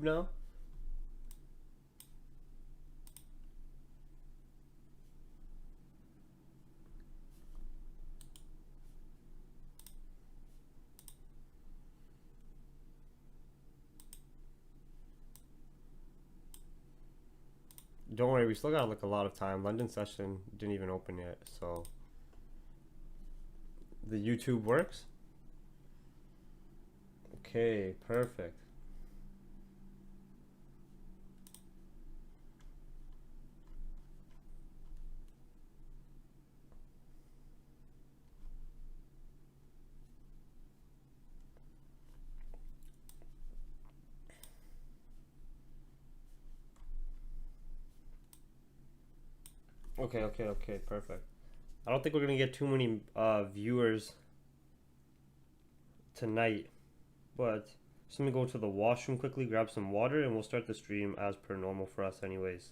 now. Don't worry, we still got like a lot of time. London session didn't even open yet, so the YouTube works. Okay, perfect. Okay, perfect. I don't think we're gonna get too many viewers tonight, but just let me go to the washroom quickly, grab some water, and we'll start the stream as per normal for us anyways.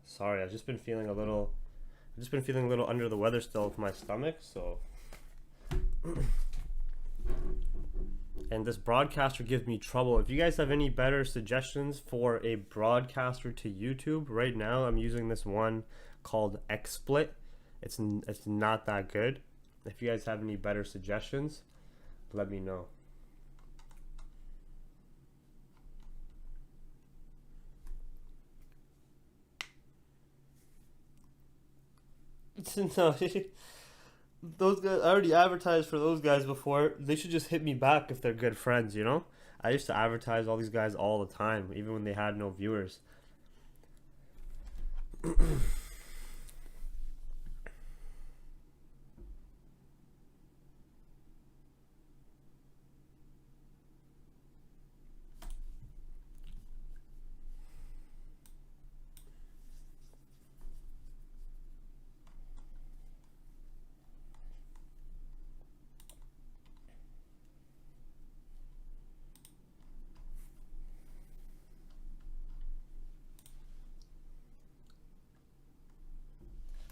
Sorry, I've just been feeling a little under the weather still with my stomach, so and this broadcaster gives me trouble. If you guys have any better suggestions for a broadcaster to YouTube, right now I'm using this one called XSplit. It's not that good. If you guys have any better suggestions, let me know. No, those guys, I already advertised for those guys before. They should just hit me back if they're good friends, you know? I used to advertise all these guys all the time, even when they had no viewers.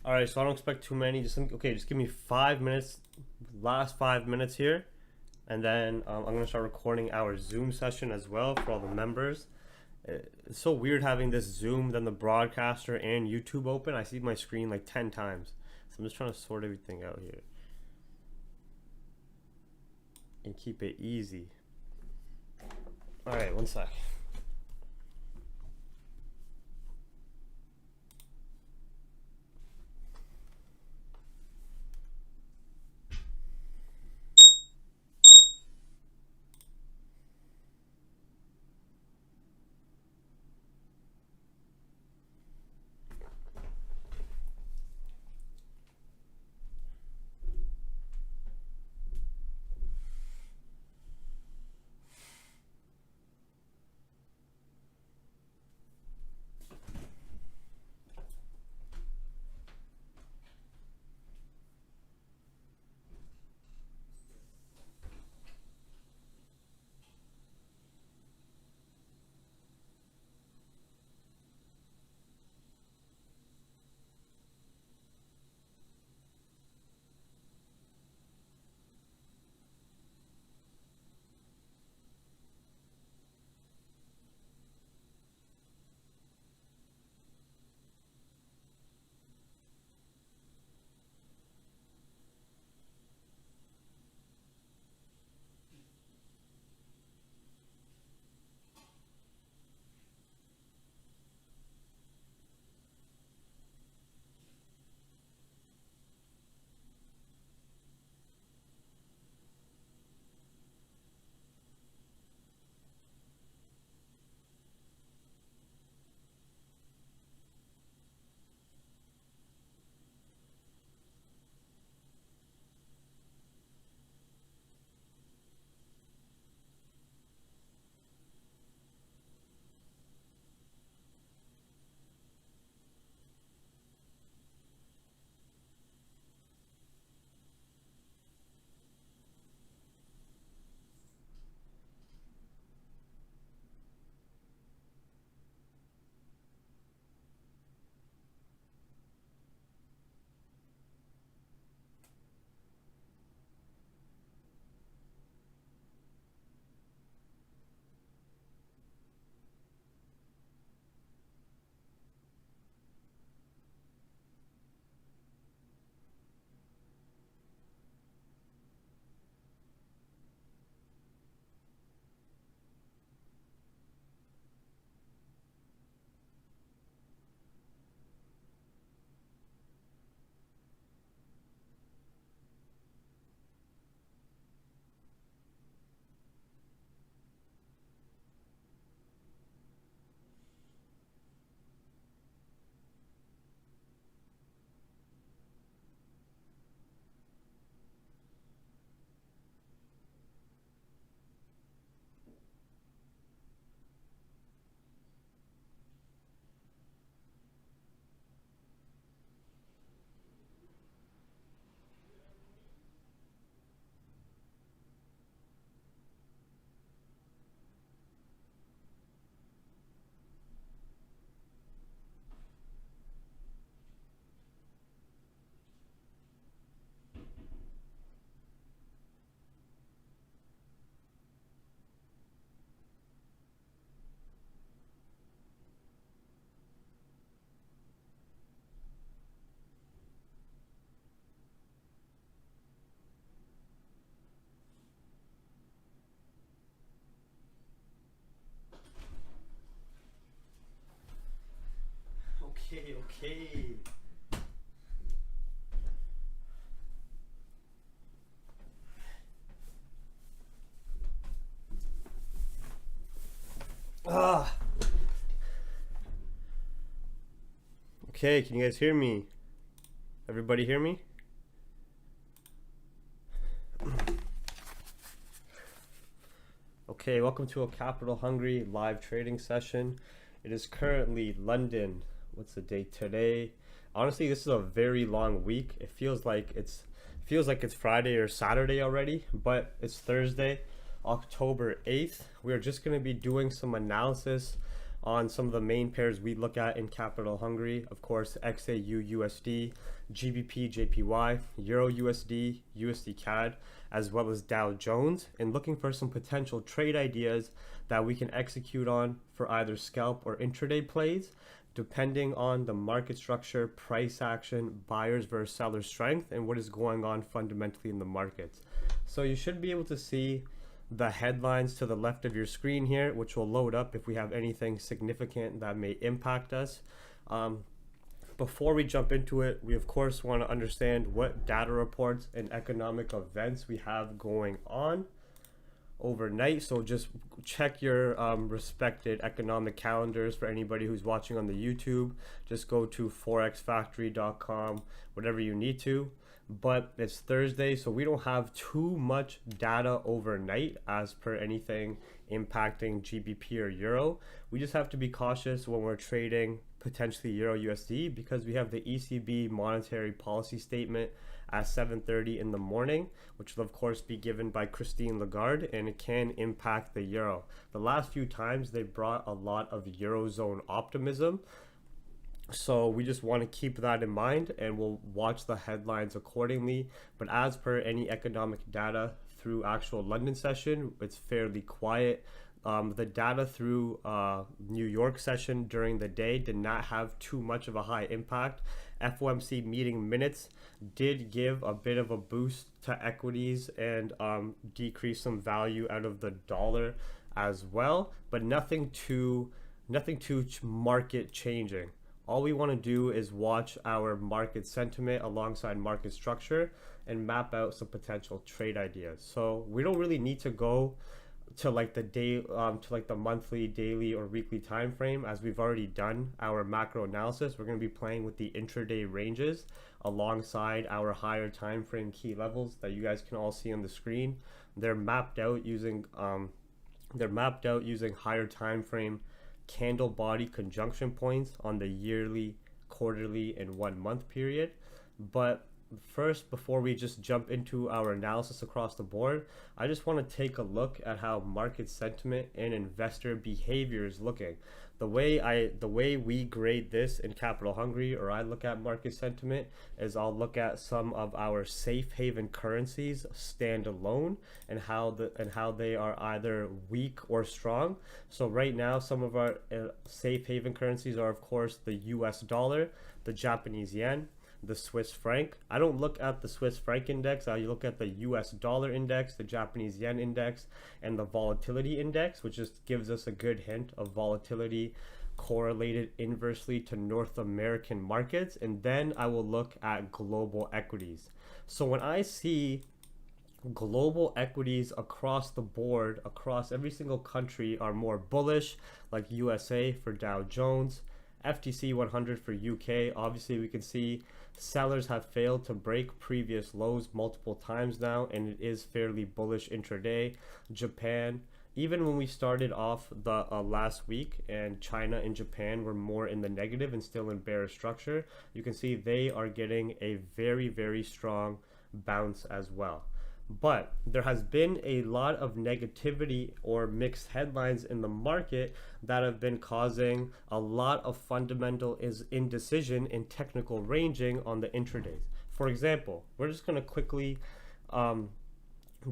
All right, so I don't expect too many. Just give me 5 minutes, last 5 minutes here, and then I'm gonna start recording our Zoom session as well for all the members. It's so weird having this Zoom, then the broadcaster and YouTube open. I see my screen like 10 times, so I'm just trying to sort everything out here and keep it easy. All right, one sec. Okay. Ah. Okay, can you guys hear me? Everybody hear me? Okay, welcome to a Capital Hungry live trading session. It is currently London. What's the date today? Honestly, this is a very long week. It feels like it's Friday or Saturday already, but it's Thursday, October 8th. We are just going to be doing some analysis on some of the main pairs we look at in Capital Hungry. Of course, XAUUSD, GBP JPY, EURUSD, USD CAD, as well as Dow Jones, and looking for some potential trade ideas that we can execute on for either scalp or intraday plays, depending on the market structure, price action, buyers versus seller strength, and what is going on fundamentally in the markets. So you should be able to see the headlines to the left of your screen here, which will load up if we have anything significant that may impact us. Before we jump into it, we of course want to understand what data reports and economic events we have going on overnight. So just check your respected economic calendars. For anybody who's watching on the YouTube, just go to forexfactory.com, whatever you need to. But it's Thursday, so we don't have too much data overnight as per anything impacting GBP or Euro. We just have to be cautious when we're trading potentially Euro USD, because we have the ECB monetary policy statement at 7:30 in the morning, which will of course be given by Christine Lagarde, and it can impact the Euro. The last few times they brought a lot of Eurozone optimism. So we just want to keep that in mind, and we'll watch the headlines accordingly. But as per any economic data through actual London session, it's fairly quiet. The data through New York session during the day did not have too much of a high impact. FOMC meeting minutes did give a bit of a boost to equities and decrease some value out of the dollar as well, but nothing too market changing. All we want to do is watch our market sentiment alongside market structure and map out some potential trade ideas. So we don't really need to go to like the day to like the monthly, daily, or weekly time frame, as we've already done our macro analysis. We're going to be playing with the intraday ranges alongside our higher time frame key levels that you guys can all see on the screen. They're mapped out using higher time frame candle body conjunction points on the yearly, quarterly, and 1 month period. But first, before we just jump into our analysis across the board, I just want to take a look at how market sentiment and investor behavior is looking. The way we grade this in Capital Hungry, or I look at market sentiment, is I'll look at some of our safe haven currencies standalone and how they are either weak or strong. So right now, some of our safe haven currencies are of course the US dollar, the Japanese yen, the Swiss franc. I don't look at the Swiss franc index. I look at the US dollar index, the Japanese yen index, and the volatility index, which just gives us a good hint of volatility correlated inversely to North American markets. And then I will look at global equities. So when I see global equities across the board, across every single country, are more bullish, like USA for Dow Jones, FTSE 100 for UK. Obviously, we can see sellers have failed to break previous lows multiple times now, and it is fairly bullish intraday. Japan, even when we started off the last week, and China and Japan were more in the negative and still in bearish structure, you can see they are getting a very, very strong bounce as well. But there has been a lot of negativity or mixed headlines in the market that have been causing a lot of fundamental indecision in technical ranging on the intradays. For example, we're just going to quickly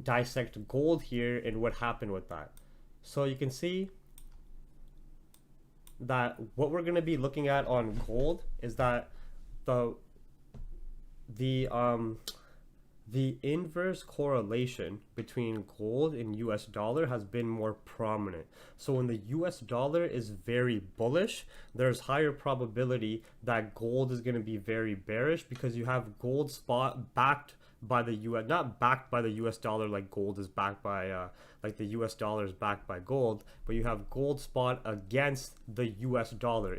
dissect gold here and what happened with that. So you can see that what we're going to be looking at on gold is that the the inverse correlation between gold and US dollar has been more prominent. So when the US dollar is very bullish, there's higher probability that gold is going to be very bearish, because you have gold spot backed by the US, not backed by the US dollar like gold is backed by like the US dollar is backed by gold, but you have gold spot against the US dollar.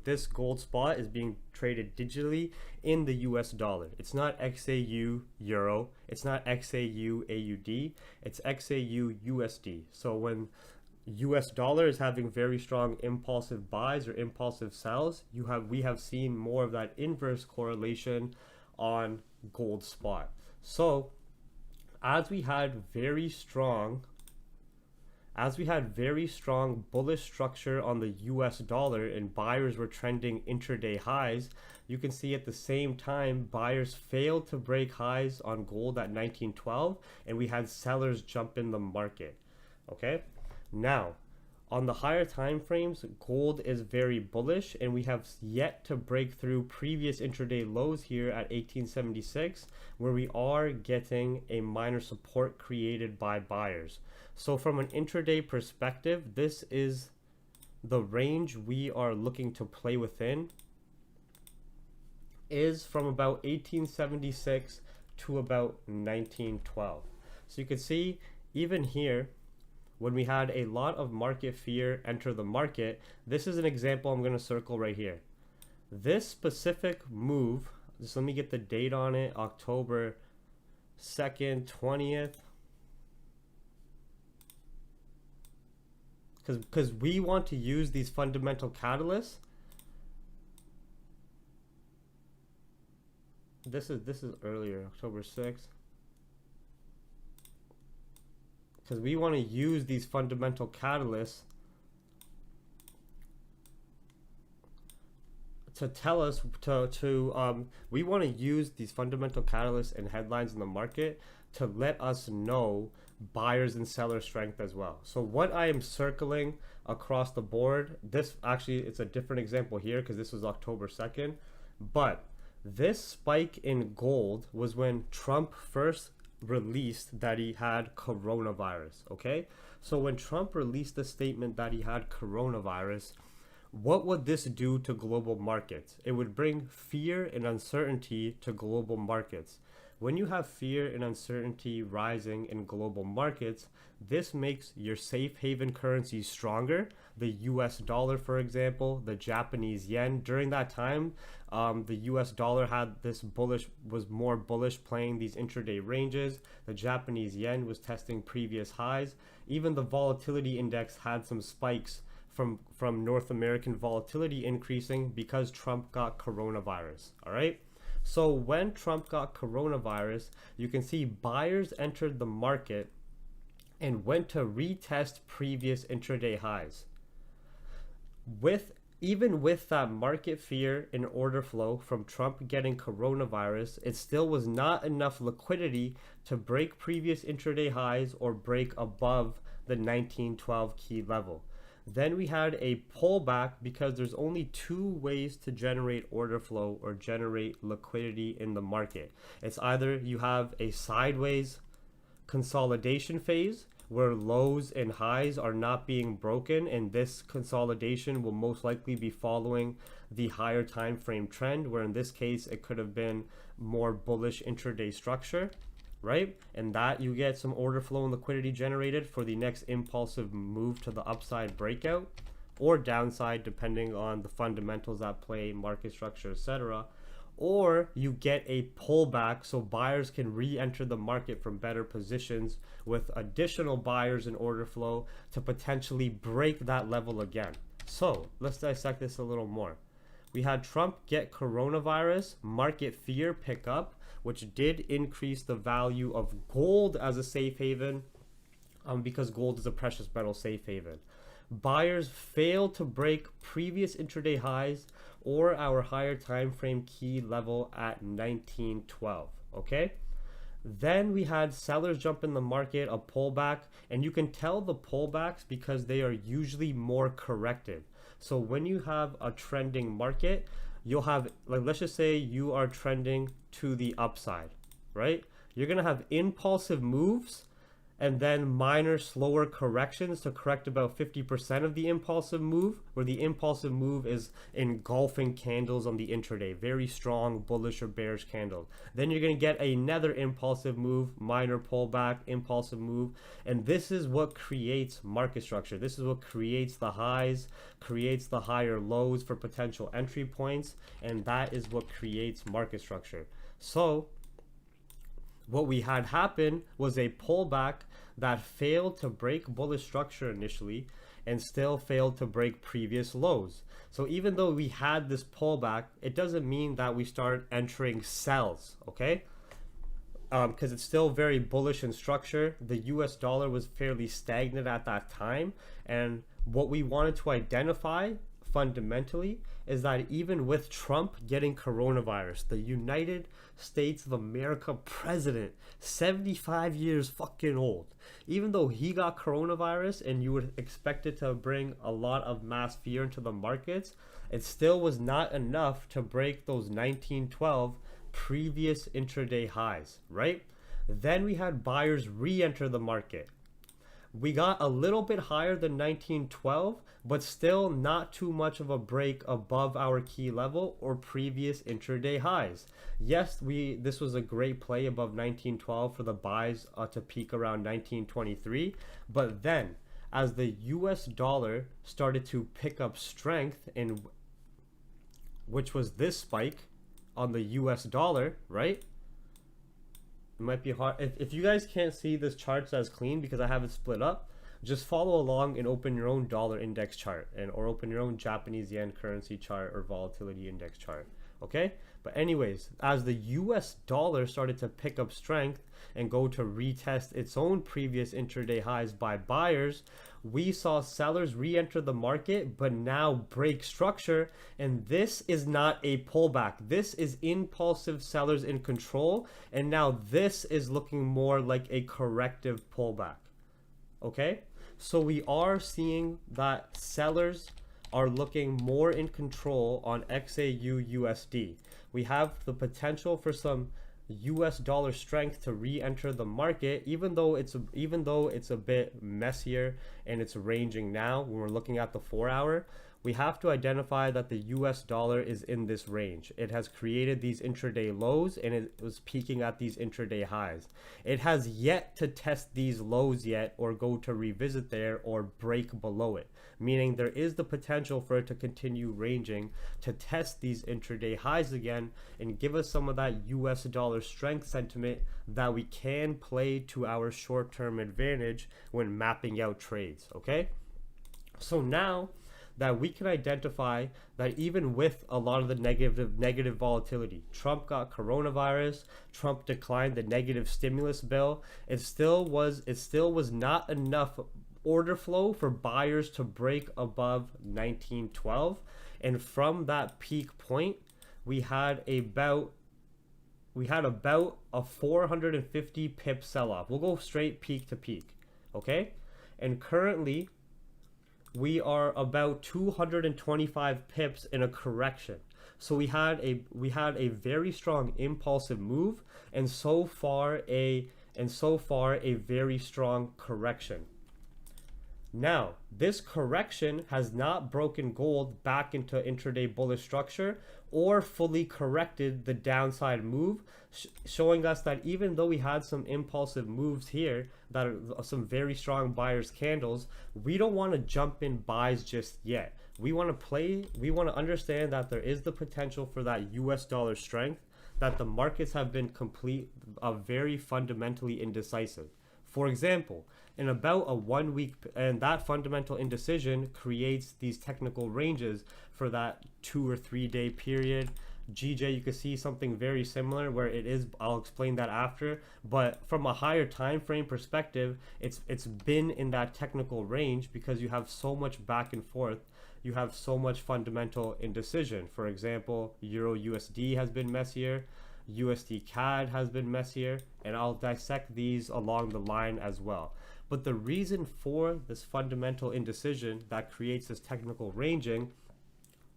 This gold spot is being traded digitally in the US dollar. It's not XAU euro, it's not XAU AUD, it's XAU USD. So when US dollar is having very strong impulsive buys or impulsive sells, we have seen more of that inverse correlation on gold spot. So as we had very strong bullish structure on the US dollar and buyers were trending intraday highs, you can see at the same time buyers failed to break highs on gold at 1912, and we had sellers jump in the market. Okay, now on the higher time frames, gold is very bullish, and we have yet to break through previous intraday lows here at 1876, where we are getting a minor support created by buyers. So from an intraday perspective, this is the range we are looking to play within, is from about 1876 to about 1912. So you can see even here, when we had a lot of market fear enter the market, this is an example I'm going to circle right here. This specific move, just let me get the date on it, October 2nd, 20th. Because we want to use these fundamental catalysts. This is earlier, October 6th. Because we want to use these fundamental catalysts to tell us we want to use these fundamental catalysts and headlines in the market to let us know buyers and seller strength as well. So what I am circling across the board, this actually, it's a different example here because this was October 2nd, but this spike in gold was when Trump first released that he had coronavirus. Okay, so when Trump released the statement that he had coronavirus, what would this do to global markets? It would bring fear and uncertainty to global markets. When you have fear and uncertainty rising in global markets, this makes your safe haven currencies stronger. The US dollar, for example, the Japanese yen. During that time, the US dollar had this was more bullish, playing these intraday ranges. The Japanese yen was testing previous highs. Even the volatility index had some spikes from North American volatility increasing because Trump got coronavirus. All right. So when Trump got coronavirus, you can see buyers entered the market and went to retest previous intraday highs. Even with that market fear and order flow from Trump getting coronavirus, it still was not enough liquidity to break previous intraday highs or break above the 1912 key level. Then we had a pullback because there's only two ways to generate order flow or generate liquidity in the market. It's either you have a sideways consolidation phase where lows and highs are not being broken, and this consolidation will most likely be following the higher time frame trend, where in this case it could have been more bullish intraday structure, right? And that you get some order flow and liquidity generated for the next impulsive move to the upside breakout or downside, depending on the fundamentals at play, market structure, etc. Or you get a pullback so buyers can re-enter the market from better positions with additional buyers and order flow to potentially break that level again. So let's dissect this a little more. We had Trump get coronavirus, market fear pick up, which did increase the value of gold as a safe haven because gold is a precious metal safe haven. Buyers failed to break previous intraday highs or our higher time frame key level at 1912. Okay, then we had sellers jump in the market, a pullback, and you can tell the pullbacks because they are usually more corrective. So when you have a trending market, you'll have, like, let's just say you are trending to the upside, right? You're going to have impulsive moves and then minor slower corrections to correct about 50% of the impulsive move, where the impulsive move is engulfing candles on the intraday, very strong bullish or bearish candles. Then you're going to get another impulsive move, minor pullback, impulsive move, and this is what creates market structure. This is what creates the highs, creates the higher lows for potential entry points, and that is what creates market structure. So what we had happen was a pullback that failed to break bullish structure initially and still failed to break previous lows. So even though we had this pullback, it doesn't mean that we start entering sells, okay? Because it's still very bullish in structure. The US dollar was fairly stagnant at that time, and what we wanted to identify fundamentally is that even with Trump getting coronavirus, the United States of America president, 75 years fucking old, even though he got coronavirus and you would expect it to bring a lot of mass fear into the markets, it still was not enough to break those 1912 previous intraday highs, right? Then we had buyers re-enter the market. We got a little bit higher than 1912, but still not too much of a break above our key level or previous intraday highs. Yes, this was a great play above 1912 for the buys to peak around 1923, but then as the US dollar started to pick up strength, in which was this spike on the US dollar, right? It might be hard if you guys can't see this chart as clean because I have it split up. Just follow along and open your own dollar index chart or open your own Japanese yen currency chart or volatility index chart. Okay, but anyways, as the US dollar started to pick up strength and go to retest its own previous intraday highs by buyers, we saw sellers re-enter the market but now break structure, and this is not a pullback. This is impulsive sellers in control, and now this is looking more like a corrective pullback. Okay, so we are seeing that sellers are looking more in control on XAUUSD. We have the potential for some US dollar strength to re-enter the market, even though it's a bit messier and it's ranging now. When we're looking at the 4-hour, we have to identify that the US dollar is in this range. It has created these intraday lows and it was peaking at these intraday highs. It has yet to test these lows yet or go to revisit there or break below it, meaning there is the potential for it to continue ranging to test these intraday highs again and give us some of that US dollar strength sentiment that we can play to our short-term advantage when mapping out trades. Okay, so now that we can identify that even with a lot of the negative volatility, Trump got coronavirus, Trump declined the negative stimulus bill, it still was not enough order flow for buyers to break above 1912, and from that peak point we had about a 450 pip sell-off. We'll go straight peak to peak, okay? And currently we are about 225 pips in a correction. So we had a very strong impulsive move and so far a very strong correction. Now, this correction has not broken gold back into intraday bullish structure or fully corrected the downside move, showing us that even though we had some impulsive moves here that are some very strong buyers candles, we don't want to jump in buys just yet. We want to understand that there is the potential for that US dollar strength, that the markets have been very fundamentally indecisive. For example, in about a 1 week, and that fundamental indecision creates these technical ranges for that 2 or 3 day period. GJ, you can see something very similar where it is, I'll explain that after, but from a higher time frame perspective, it's been in that technical range because you have so much back and forth, you have so much fundamental indecision. For example, EURUSD has been messier, USD CAD has been messier, and I'll dissect these along the line as well. But the reason for this fundamental indecision that creates this technical ranging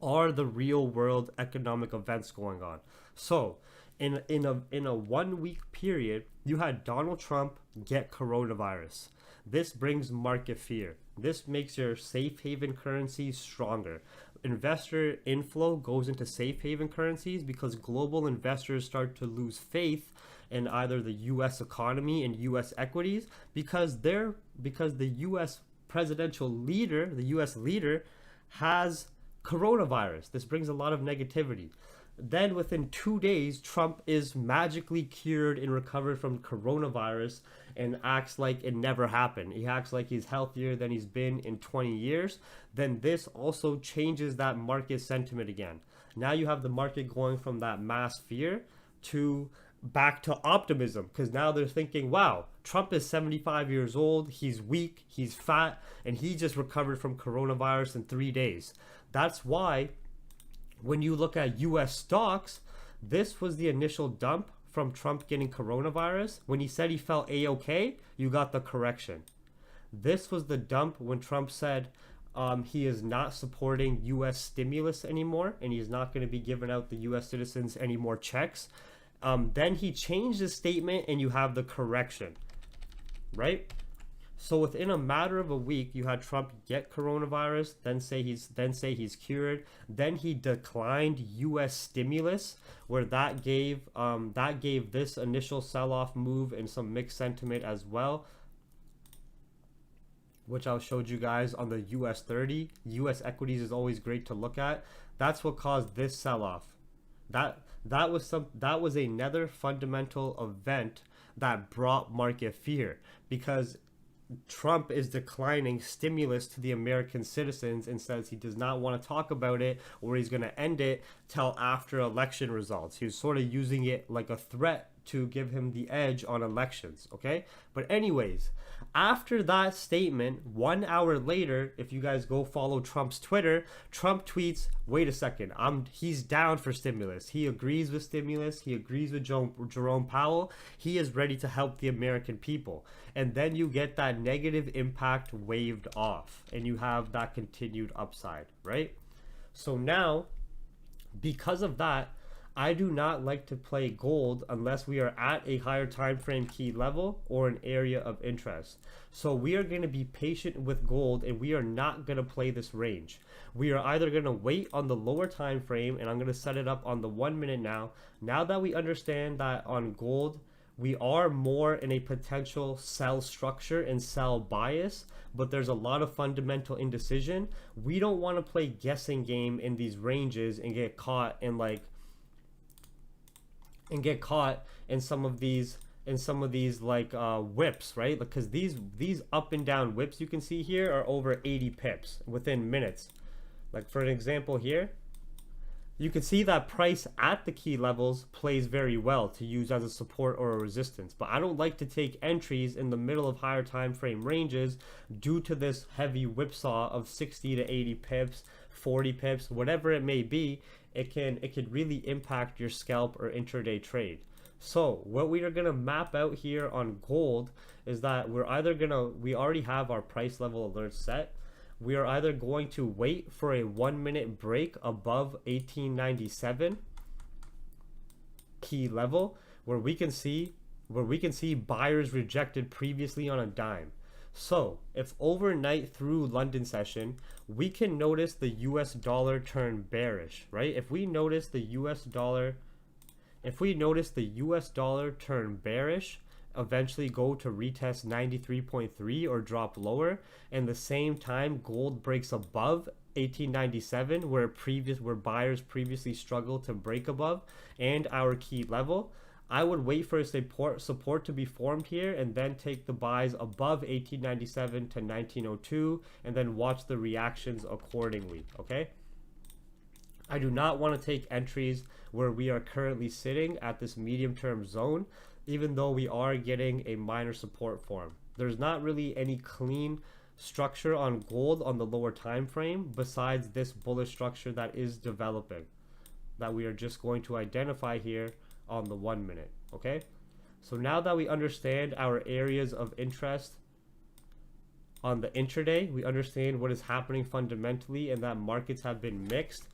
are the real world economic events going on. So In a 1 week period, you had Donald Trump get coronavirus. This brings market fear. This makes your safe haven currencies stronger. Investor inflow goes into safe haven currencies because global investors start to lose faith in either the US economy and US equities because the US presidential leader, the US leader, has coronavirus. This brings a lot of negativity. Then within 2 days, Trump is magically cured and recovered from coronavirus and acts like it never happened. He acts like he's healthier than he's been in 20 years. Then this also changes that market sentiment again. Now you have the market going from that mass fear to back to optimism because now they're thinking, wow, Trump is 75 years old, he's weak, he's fat, and he just recovered from coronavirus in 3 days. That's why when you look at US stocks, this was the initial dump from Trump getting coronavirus. When he said he felt A-okay, you got the correction. This was the dump when Trump said he is not supporting US stimulus anymore and he's not going to be giving out the US citizens any more checks. Then he changed his statement and you have the correction, right? So within a matter of a week, you had Trump get coronavirus, then say he's cured. Then he declined U.S. stimulus, where that gave this initial sell-off move and some mixed sentiment as well, which I showed you guys on the US30. U.S. equities is always great to look at. That's what caused this sell-off. That was another fundamental event that brought market fear because Trump is declining stimulus to the American citizens and says he does not want to talk about it or he's going to end it till after election results. He's sort of using it like a threat to give him the edge on elections, okay? But anyways, after that statement, 1 hour later, if you guys go follow Trump's Twitter, Trump tweets, wait a second, he's down for stimulus. He agrees with stimulus. He agrees with Jerome Powell. He is ready to help the American people. And then you get that negative impact waved off and you have that continued upside, right? So now, because of that, I do not like to play gold unless we are at a higher time frame key level or an area of interest. So we are going to be patient with gold and we are not going to play this range. We are either going to wait on the lower time frame, and I'm going to set it up on the 1 minute now. Now that we understand that on gold, we are more in a potential sell structure and sell bias, but there's a lot of fundamental indecision. We don't want to play guessing game in these ranges and get caught in some of these whips, right? Because these up and down whips you can see here are over 80 pips within minutes. Like for an example here, you can see that price at the key levels plays very well to use as a support or a resistance, but I don't like to take entries in the middle of higher time frame ranges due to this heavy whipsaw of 60 to 80 pips, 40 pips, whatever it may be. It could really impact your scalp or intraday trade. So what we are going to map out here on gold is that we already have our price level alerts set. We are either going to wait for a 1 minute break above 1897 key level where we can see buyers rejected previously on a dime. So if overnight through London session, we can notice the US dollar turn bearish, right? If we notice the US dollar turn bearish, eventually go to retest 93.3 or drop lower, and the same time gold breaks above 1897 where buyers previously struggled to break above and our key level, I would wait for a support to be formed here and then take the buys above 1897 to 1902 and then watch the reactions accordingly, okay? I do not want to take entries where we are currently sitting at this medium term zone, even though we are getting a minor support form. There's not really any clean structure on gold on the lower time frame besides this bullish structure that is developing that we are just going to identify here on the 1 minute, okay? So now that we understand our areas of interest on the intraday, we understand what is happening fundamentally and that markets have been mixed.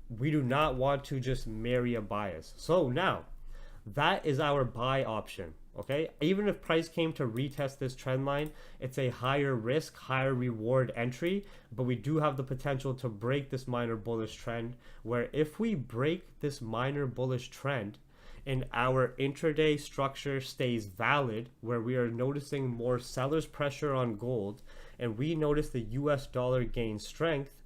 we do not want to just marry a bias. So now that is our buy option. Okay, even if price came to retest this trend line, it's a higher risk, higher reward entry, but we do have the potential to break this minor bullish trend, where if we break this minor bullish trend and our intraday structure stays valid, where we are noticing more sellers pressure on gold and we notice the US dollar gain strength,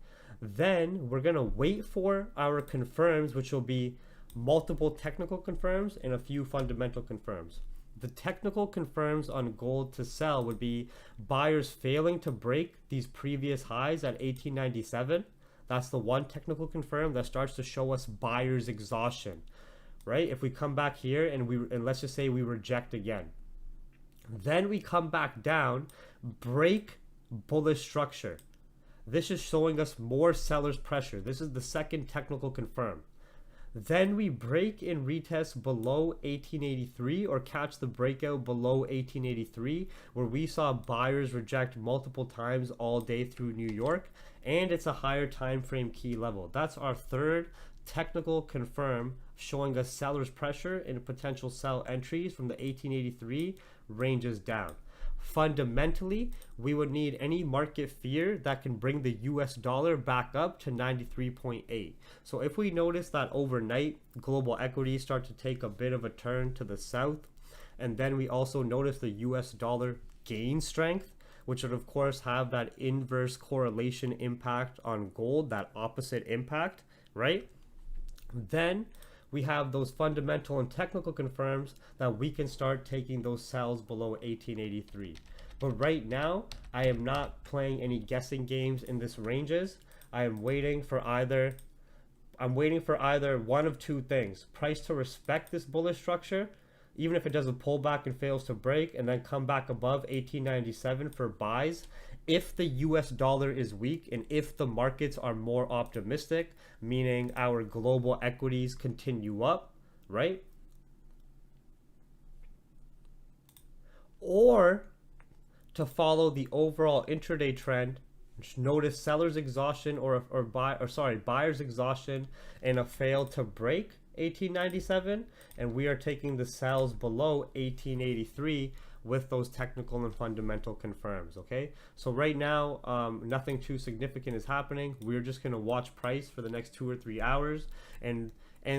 then we're going to wait for our confirms, which will be multiple technical confirms and a few fundamental confirms. The technical confirms on gold to sell would be buyers failing to break these previous highs at 1897. That's the one technical confirm that starts to show us buyers exhaustion, right? If we come back here and let's just say we reject again, then we come back down, break bullish structure. This is showing us more sellers pressure. This is the second technical confirm. Then we break and retest below 1883 or catch the breakout below 1883, where we saw buyers reject multiple times all day through New York, and it's a higher time frame key level. That's our third technical confirm, showing us sellers pressure and potential sell entries from the 1883 ranges down. Fundamentally, we would need any market fear that can bring the US dollar back up to 93.8. So if we notice that overnight global equities start to take a bit of a turn to the south, and then we also notice the US dollar gain strength, which would of course have that inverse correlation impact on gold, that opposite impact, right? Then we have those fundamental and technical confirms that we can start taking those sells below 1883. But right now, I am not playing any guessing games in this ranges. I'm waiting for either one of two things: price to respect this bullish structure, even if it does a pullback and fails to break, and then come back above 1897 for buys. If the US dollar is weak and if the markets are more optimistic, meaning our global equities continue up, right? Or to follow the overall intraday trend, notice sellers exhaustion or buyers exhaustion and a fail to break 1897, and we are taking the sells below 1883 with those technical and fundamental confirms. Okay, so right now nothing too significant is happening. We're just going to watch price for the next 2 or 3 hours, and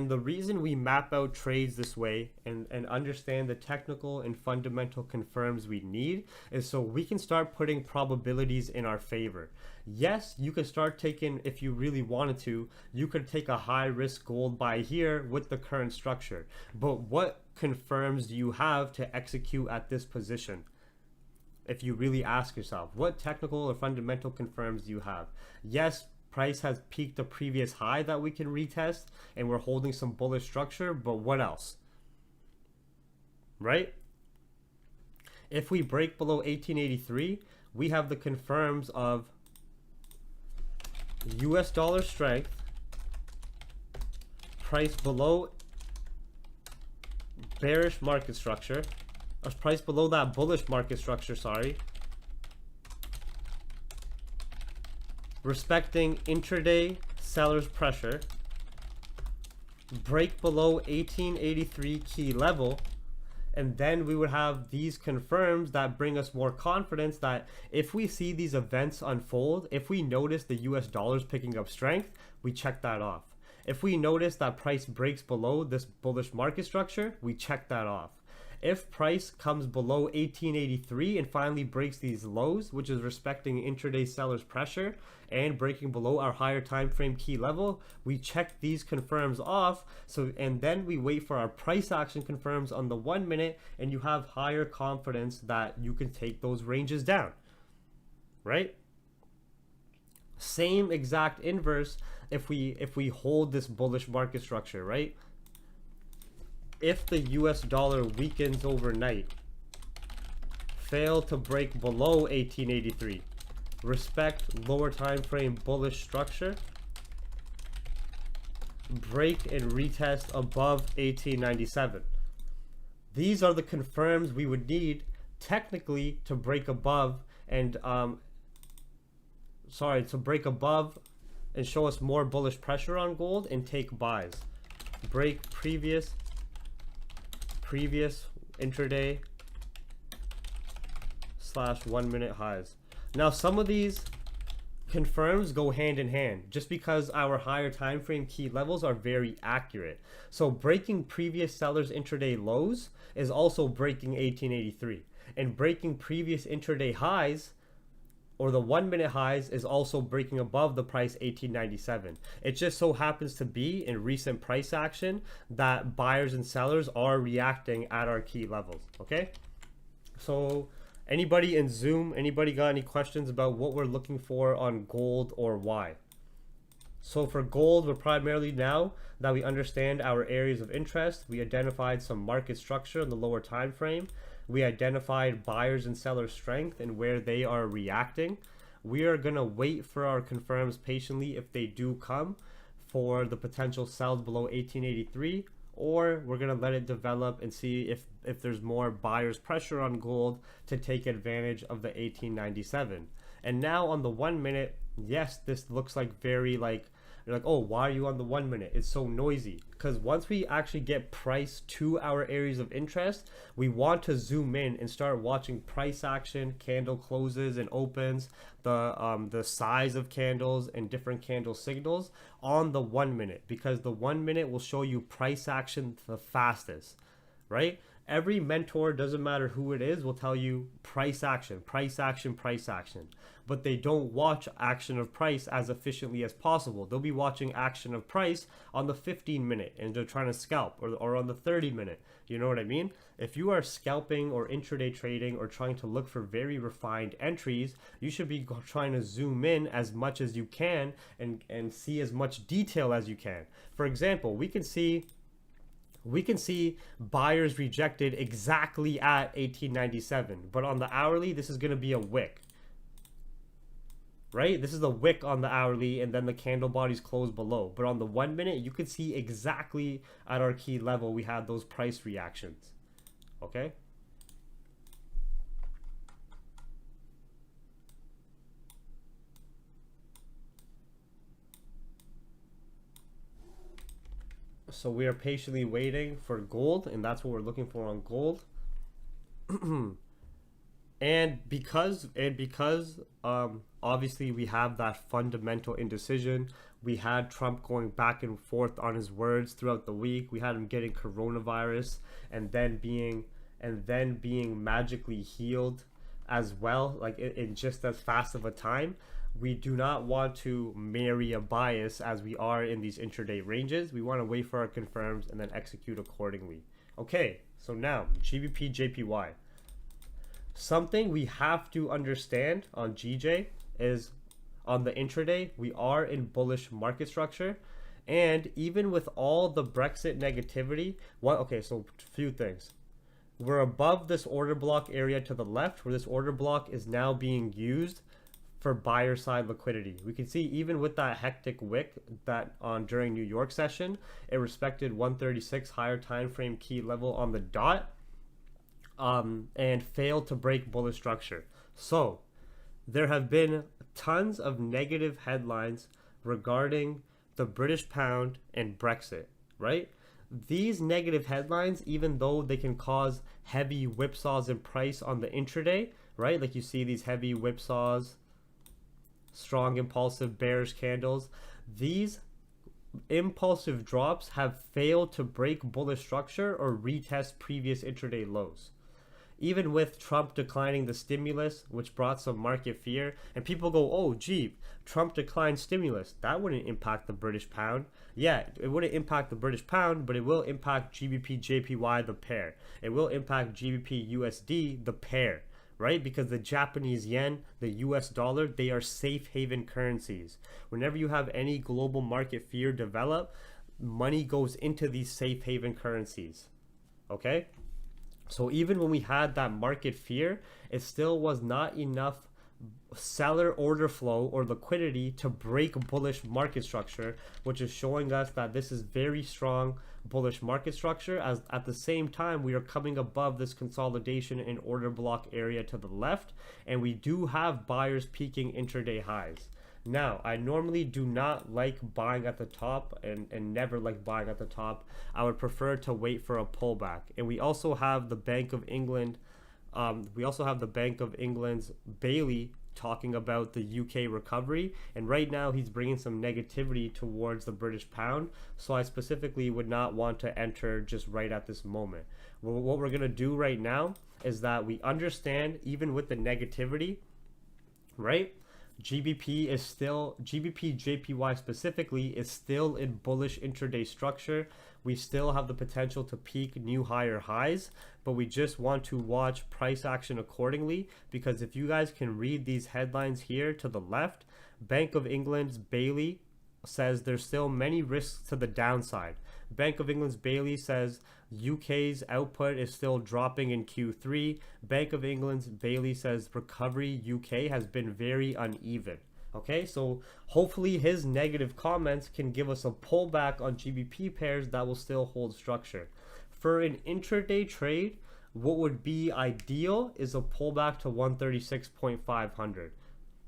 the reason we map out trades this way and understand the technical and fundamental confirms we need is so we can start putting probabilities in our favor. Yes, you could start taking, if you really wanted to, you could take a high risk gold buy here with the current structure, but what confirms do you have to execute at this position? If you really ask yourself, what technical or fundamental confirms do you have? Yes, price has peaked the previous high that we can retest and we're holding some bullish structure, but what else? Right? If we break below 1883, we have the confirms of US dollar strength, price below bearish market structure, or price below that bullish market structure, sorry, respecting intraday sellers pressure, break below 1883 key level, and then we would have these confirms that bring us more confidence that if we see these events unfold, if we notice the US dollars picking up strength, we check that off. If we notice that price breaks below this bullish market structure, we check that off. If price comes below 1883 and finally breaks these lows, which is respecting intraday sellers pressure and breaking below our higher time frame key level, we check these confirms off. And then we wait for our price action confirms on the 1 minute, and you have higher confidence that you can take those ranges down, right? Same exact inverse if we hold this bullish market structure, right? If the US dollar weakens overnight, fail to break below 1883, respect lower time frame bullish structure, break and retest above 1897. These are the confirms we would need technically to break above and and show us more bullish pressure on gold and take buys. Break previous intraday / 1 minute highs. Now some of these confirms go hand in hand just because our higher time frame key levels are very accurate. So breaking previous sellers intraday lows is also breaking 1883, and breaking previous intraday highs or the 1 minute highs is also breaking above the price 1897. It just so happens to be in recent price action that buyers and sellers are reacting at our key levels. Okay, so anybody in Zoom, anybody got any questions about what we're looking for on gold or why? So for gold, we're primarily, now that we understand our areas of interest, we identified some market structure in the lower time frame. We identified buyers and sellers' strength and where they are reacting. We are going to wait for our confirms patiently if they do come for the potential sells below 1883, or we're going to let it develop and see if there's more buyers pressure on gold to take advantage of the 1897. And now on the 1 minute, yes, this looks like very like, you're like, oh, why are you on the 1 minute? It's so noisy. Because once we actually get price to our areas of interest, we want to zoom in and start watching price action, candle closes and opens, the size of candles and different candle signals on the 1 minute, because the 1 minute will show you price action the fastest, right? Every mentor, doesn't matter who it is, will tell you price action, price action, price action. But they don't watch action of price as efficiently as possible. They'll be watching action of price on the 15 minute and they're trying to scalp, or on the 30 minute. You know what I mean? If you are scalping or intraday trading or trying to look for very refined entries, you should be trying to zoom in as much as you can and see as much detail as you can. For example, we can see buyers rejected exactly at 1897, but on the hourly, this is going to be a wick, right? This is the wick on the hourly, and then the candle bodies close below. But on the 1 minute, you can see exactly at our key level, we had those price reactions. Okay. So we are patiently waiting for gold, and that's what we're looking for on gold. and because obviously we have that fundamental indecision. We had Trump going back and forth on his words throughout the week. We had him getting coronavirus and then being magically healed as well, like in just as fast of a time. We do not want to marry a bias as we are in these intraday ranges. We want to wait for our confirms and then execute accordingly. Okay, so now GBP JPY. Something we have to understand on GJ is on the intraday, we are in bullish market structure. And even with all the Brexit negativity, so a few things. We're above this order block area to the left, where this order block is now being used for buyer side liquidity. We can see even with that hectic wick that during New York session, it respected 136 higher time frame key level on the dot, and failed to break bullish structure. So there have been tons of negative headlines regarding the British pound and Brexit, right? These negative headlines, even though they can cause heavy whipsaws in price on the intraday, right? Like you see these heavy whipsaws, strong impulsive bearish candles. These impulsive drops have failed to break bullish structure or retest previous intraday lows. Even with Trump declining the stimulus, which brought some market fear, and people go, oh, gee, Trump declined stimulus. That wouldn't impact the British pound. Yeah, it wouldn't impact the British pound, but it will impact GBP JPY, the pair. It will impact GBP USD, the pair, right? Because the Japanese yen, the US dollar, they are safe haven currencies. Whenever you have any global market fear develop, money goes into these safe haven currencies, okay? So even when we had that market fear, it still was not enough seller order flow or liquidity to break bullish market structure, which is showing us that this is very strong bullish market structure, as at the same time we are coming above this consolidation in order block area to the left, and we do have buyers peaking intraday highs. Now, I normally do not like buying at the top and never like buying at the top. I would prefer to wait for a pullback. And we also have the Bank of England. We also have the Bank of England's Bailey talking about the UK recovery. And right now he's bringing some negativity towards the British pound. So I specifically would not want to enter just right at this moment. Well, what we're going to do right now is that we understand, even with the negativity, right? GBP JPY specifically is still in bullish intraday structure. We still have the potential to peak new higher highs, but we just want to watch price action accordingly, because if you guys can read these headlines here to the left, Bank of England's Bailey says there's still many risks to the downside. Bank of England's Bailey says UK's output is still dropping in Q3. Bank of England's Bailey says recovery UK has been very uneven. Okay, so hopefully his negative comments can give us a pullback on GBP pairs that will still hold structure. For an intraday trade, what would be ideal is a pullback to 136.500.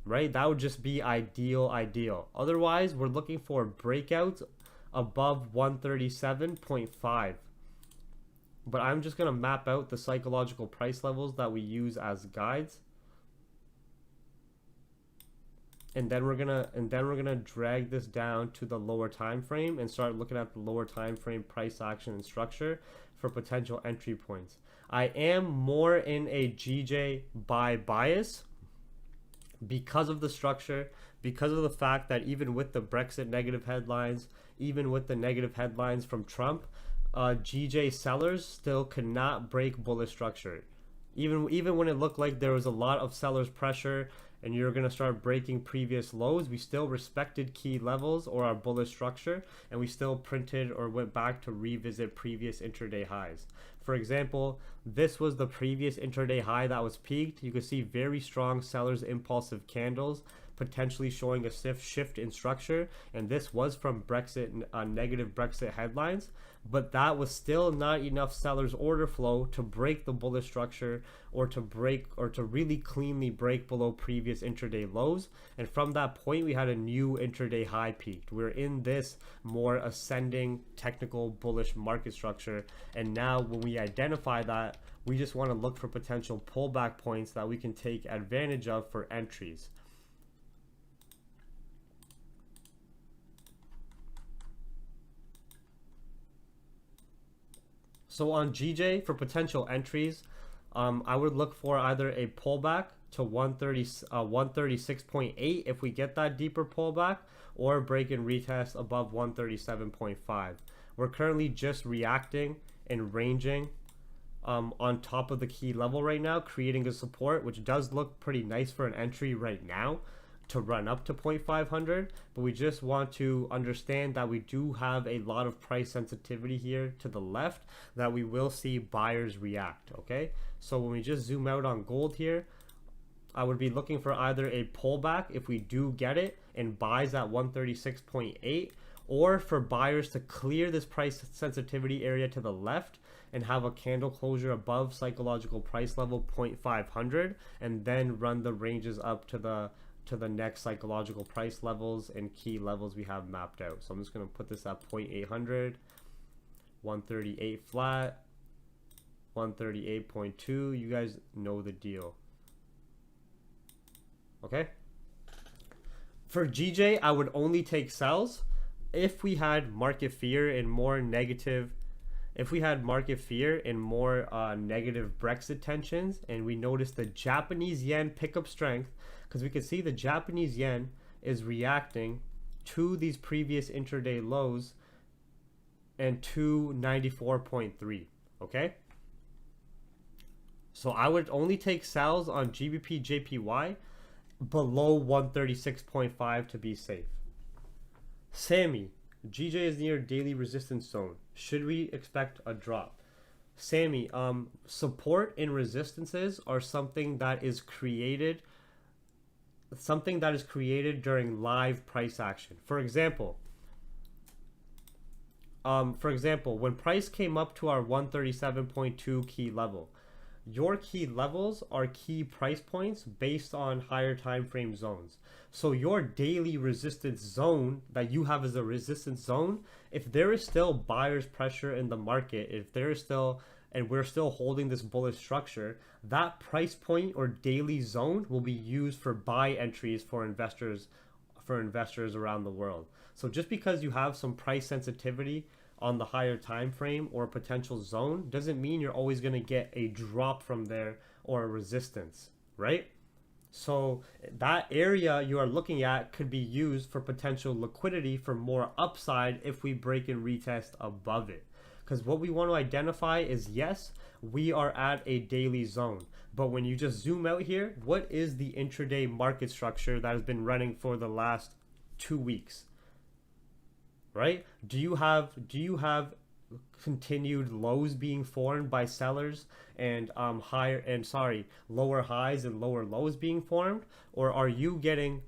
Right? That would just be ideal. Otherwise, we're looking for breakouts above 137.5. But I'm just going to map out the psychological price levels that we use as guides. And then we're gonna drag this down to the lower time frame and start looking at the lower time frame price action and structure for potential entry points. I am more in a GJ buy bias because of the structure, because of the fact that even with the Brexit negative headlines, even with the negative headlines from Trump, GJ sellers still cannot break bullish structure. Even when it looked like there was a lot of sellers pressure and you're going to start breaking previous lows, we still respected key levels or our bullish structure, and we still printed or went back to revisit previous intraday highs. For example, this was the previous intraday high that was peaked. You can see very strong sellers impulsive candles, potentially showing a shift in structure, and this was from Brexit, negative Brexit headlines, but that was still not enough sellers order flow to break the bullish structure or to really cleanly break below previous intraday lows. And from that point, we had a new intraday high peaked. We're in this more ascending technical bullish market structure, and now when we identify that, we just want to look for potential pullback points that we can take advantage of for entries. So on GJ, for potential entries, I would look for either a pullback to 136.8 if we get that deeper pullback, or break and retest above 137.5. We're currently just reacting and ranging on top of the key level right now, creating a support, which does look pretty nice for an entry right now to run up to 0.500, but we just want to understand that we do have a lot of price sensitivity here to the left that we will see buyers react. Okay, so when we just zoom out on gold here, I would be looking for either a pullback if we do get it and buys at 136.8, or for buyers to clear this price sensitivity area to the left and have a candle closure above psychological price level 0.500, and then run the ranges up to the next psychological price levels and key levels we have mapped out. So I'm just going to put this at 0.800, 138 flat, 138.2. You guys know the deal. Okay. For GJ, I would only take sells if we had market fear and more negative. If we had market fear and more negative Brexit tensions, and we notice the Japanese yen pick up strength, because we can see the Japanese yen is reacting to these previous intraday lows and to 94.3. Okay, so I would only take sells on GBP JPY below 136.5 to be safe. Sammy, GJ is near daily resistance zone. Should we expect a drop? Sammy, support and resistances are something that is created during live price action. For example, when price came up to our 137.2 key level, your key levels are key price points based on higher time frame zones. So your daily resistance zone that you have as a resistance zone, if there is still buyer's pressure in the market, if there is still, and we're still holding this bullish structure, that price point or daily zone will be used for buy entries for investors around the world. So just because you have some price sensitivity on the higher time frame or potential zone doesn't mean you're always going to get a drop from there or a resistance, right? So that area you are looking at could be used for potential liquidity for more upside if we break and retest above it. Because what we want to identify is, yes, we are at a daily zone, but when you just zoom out here, what is the intraday market structure that has been running for the last 2 weeks? Right? Do you have continued lows being formed by sellers and lower highs and lower lows being formed, or are you getting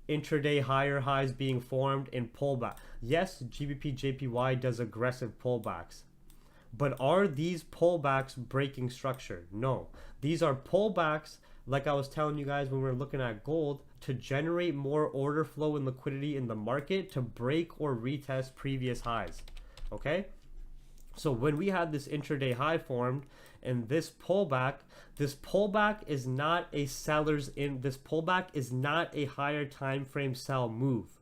intraday higher highs being formed in pullback? Yes, GBP JPY does aggressive pullbacks, but are these pullbacks breaking structure? No, these are pullbacks, like I was telling you guys when we were looking at gold, to generate more order flow and liquidity in the market to break or retest previous highs. Okay, so when we had this intraday high formed and this pullback is not a this pullback is not a higher time frame sell move.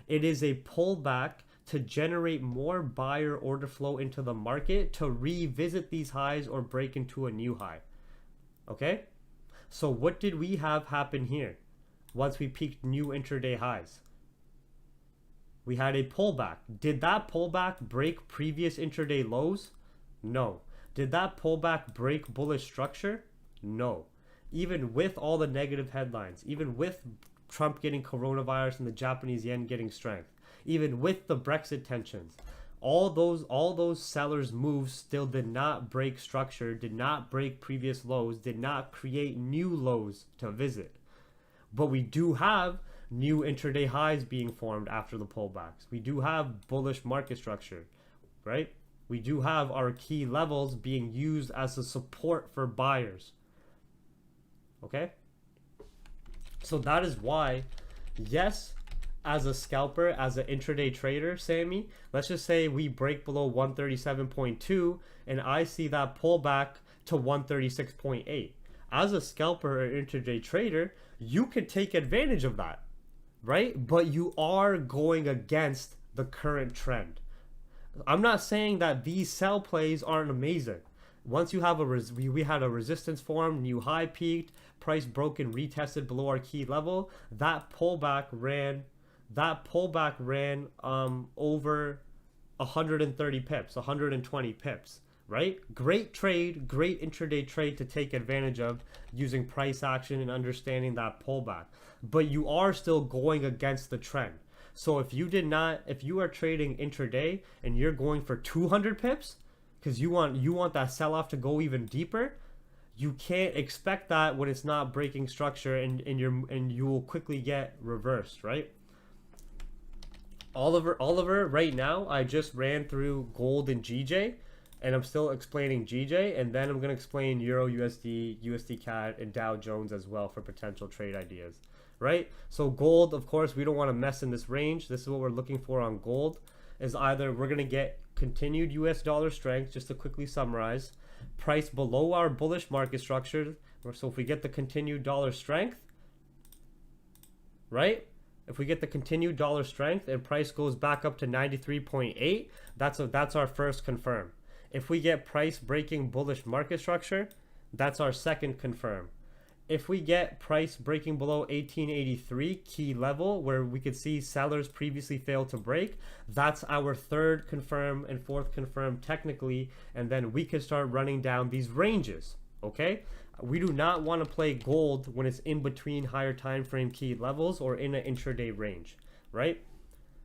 It is a pullback to generate more buyer order flow into the market to revisit these highs or break into a new high. Okay, so what did we have happen here once we peaked new intraday highs? We had a pullback. Did that pullback break previous intraday lows? No. Did that pullback break bullish structure? No. Even with all the negative headlines, even with Trump getting coronavirus and the Japanese yen getting strength, even with the Brexit tensions, all those sellers' moves still did not break structure, did not break previous lows, did not create new lows to visit. But we do have new intraday highs being formed after the pullbacks. We do have bullish market structure, right? We do have our key levels being used as a support for buyers. Okay? So that is why, yes, as a scalper, as an intraday trader, Sammy, let's just say we break below 137.2 and I see that pullback to 136.8. As a scalper or intraday trader, you could take advantage of that, right? But you are going against the current trend. I'm not saying that these sell plays aren't amazing. Once you have we had a resistance form, new high peaked, price broken, retested below our key level. That pullback ran over 130 pips, 120 pips, right? Great trade, great intraday trade to take advantage of using price action and understanding that pullback. But you are still going against the trend. So if you are trading intraday and you're going for 200 pips because you want that sell-off to go even deeper, you can't expect that when it's not breaking structure and you will quickly get reversed, right? Oliver, right now, I just ran through gold and GJ, and I'm still explaining GJ, and then I'm going to explain EURUSD, USD CAD, and Dow Jones as well for potential trade ideas, right? So gold, of course, we don't want to mess in this range. This is what we're looking for on gold, is either we're going to get continued US dollar strength, just to quickly summarize, price below our bullish market structure. So if we get the continued dollar strength, right? If we get the continued dollar strength and price goes back up to 93.8, that's our first confirm. If we get price breaking bullish market structure, that's our second confirm. If we get price breaking below 1883 key level, where we could see sellers previously failed to break, that's our third confirm and fourth confirm technically, and then we can start running down these ranges, okay? We do not want to play gold when it's in between higher time frame key levels or in an intraday range, right?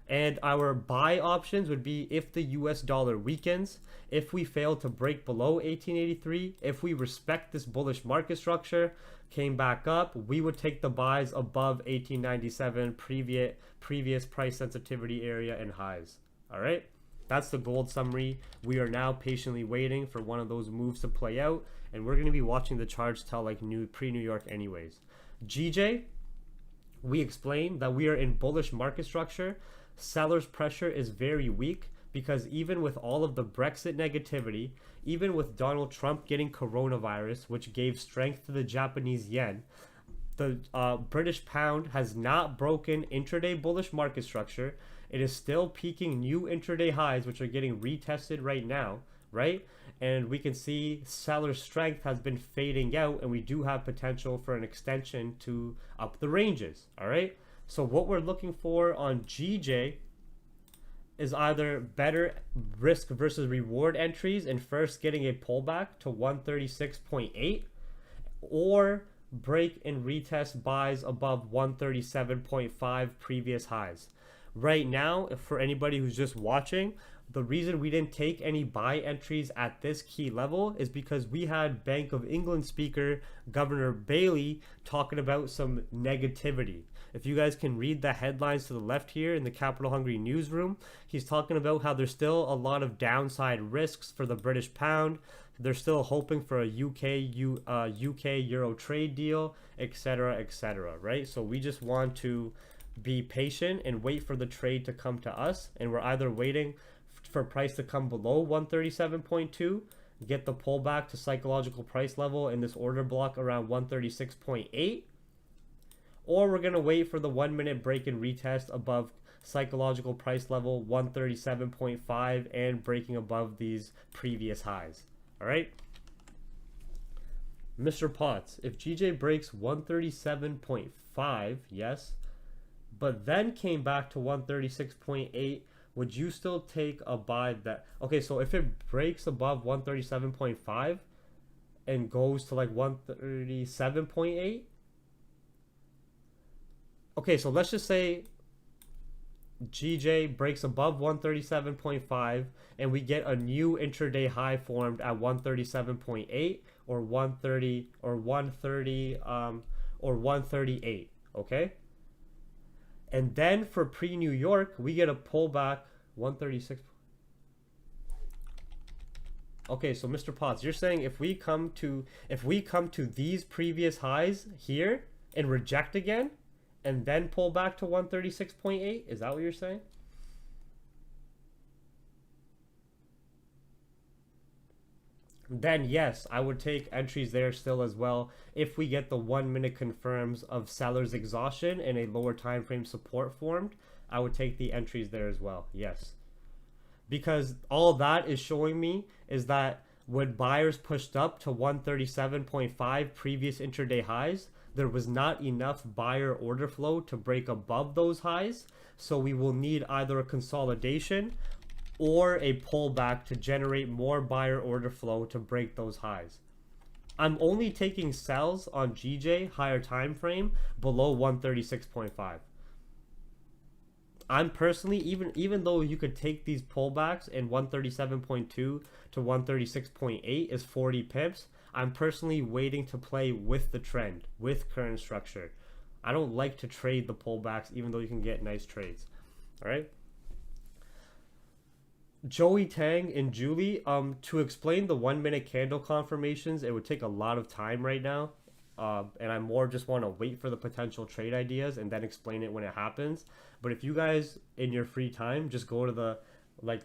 And our buy options would be if the US dollar weakens, if we fail to break below 1883, if we respect this bullish market structure, came back up, we would take the buys above 1897 previous price sensitivity area and highs. All right. That's the gold summary. We are now patiently waiting for one of those moves to play out, and we're going to be watching the charts till like pre-New York anyways. GJ, we explained that we are in bullish market structure. Sellers pressure is very weak because even with all of the Brexit negativity, even with Donald Trump getting coronavirus, which gave strength to the Japanese yen, the British pound has not broken intraday bullish market structure. It is still peaking new intraday highs, which are getting retested right now, right? And we can see seller strength has been fading out, and we do have potential for an extension to up the ranges, all right? So what we're looking for on GJ is either better risk versus reward entries and first getting a pullback to 136.8, or break and retest buys above 137.5 previous highs. Right now, for anybody who's just watching, the reason we didn't take any buy entries at this key level is because we had Bank of England speaker Governor Bailey talking about some negativity. If you guys can read the headlines to the left here in the Capital Hungry newsroom, he's talking about how there's still a lot of downside risks for the British pound. They're still hoping for a UK Euro trade deal, etc., right? So we just want to be patient and wait for the trade to come to us, and we're either waiting for price to come below 137.2, get the pullback to psychological price level in this order block around 136.8, or we're going to wait for the 1 minute break and retest above psychological price level 137.5 and breaking above these previous highs. All right, Mr. Potts, if GJ breaks 137.5, yes, but then came back to 136.8, would you still take a buy that? Okay, so if it breaks above 137.5 and goes to like 137.8, okay, so let's just say GJ breaks above 137.5 and we get a new intraday high formed at 137.8 or 130 or 130 or 138, okay? And then for pre-New York, we get a pullback 136. Okay, so Mr. Potts, you're saying if we come to these previous highs here and reject again and then pull back to 136.8, is that what you're saying? Then yes, I would take entries there still as well if we get the 1 minute confirms of seller's exhaustion and a lower time frame support formed. I would take the entries there as well, yes, because all that is showing me is that when buyers pushed up to 137.5 previous intraday highs, there was not enough buyer order flow to break above those highs, so we will need either a consolidation or a pullback to generate more buyer order flow to break those highs. I'm only taking sells on GJ higher time frame below 136.5. I'm personally, even though you could take these pullbacks in 137.2 to 136.8 is 40 pips, I'm personally waiting to play with the trend, with current structure. I don't like to trade the pullbacks even though you can get nice trades. All right. Joey Tang and Julie, to explain the 1 minute candle confirmations, it would take a lot of time right now. And I more just want to wait for the potential trade ideas and then explain it when it happens. But if you guys in your free time, just go to the,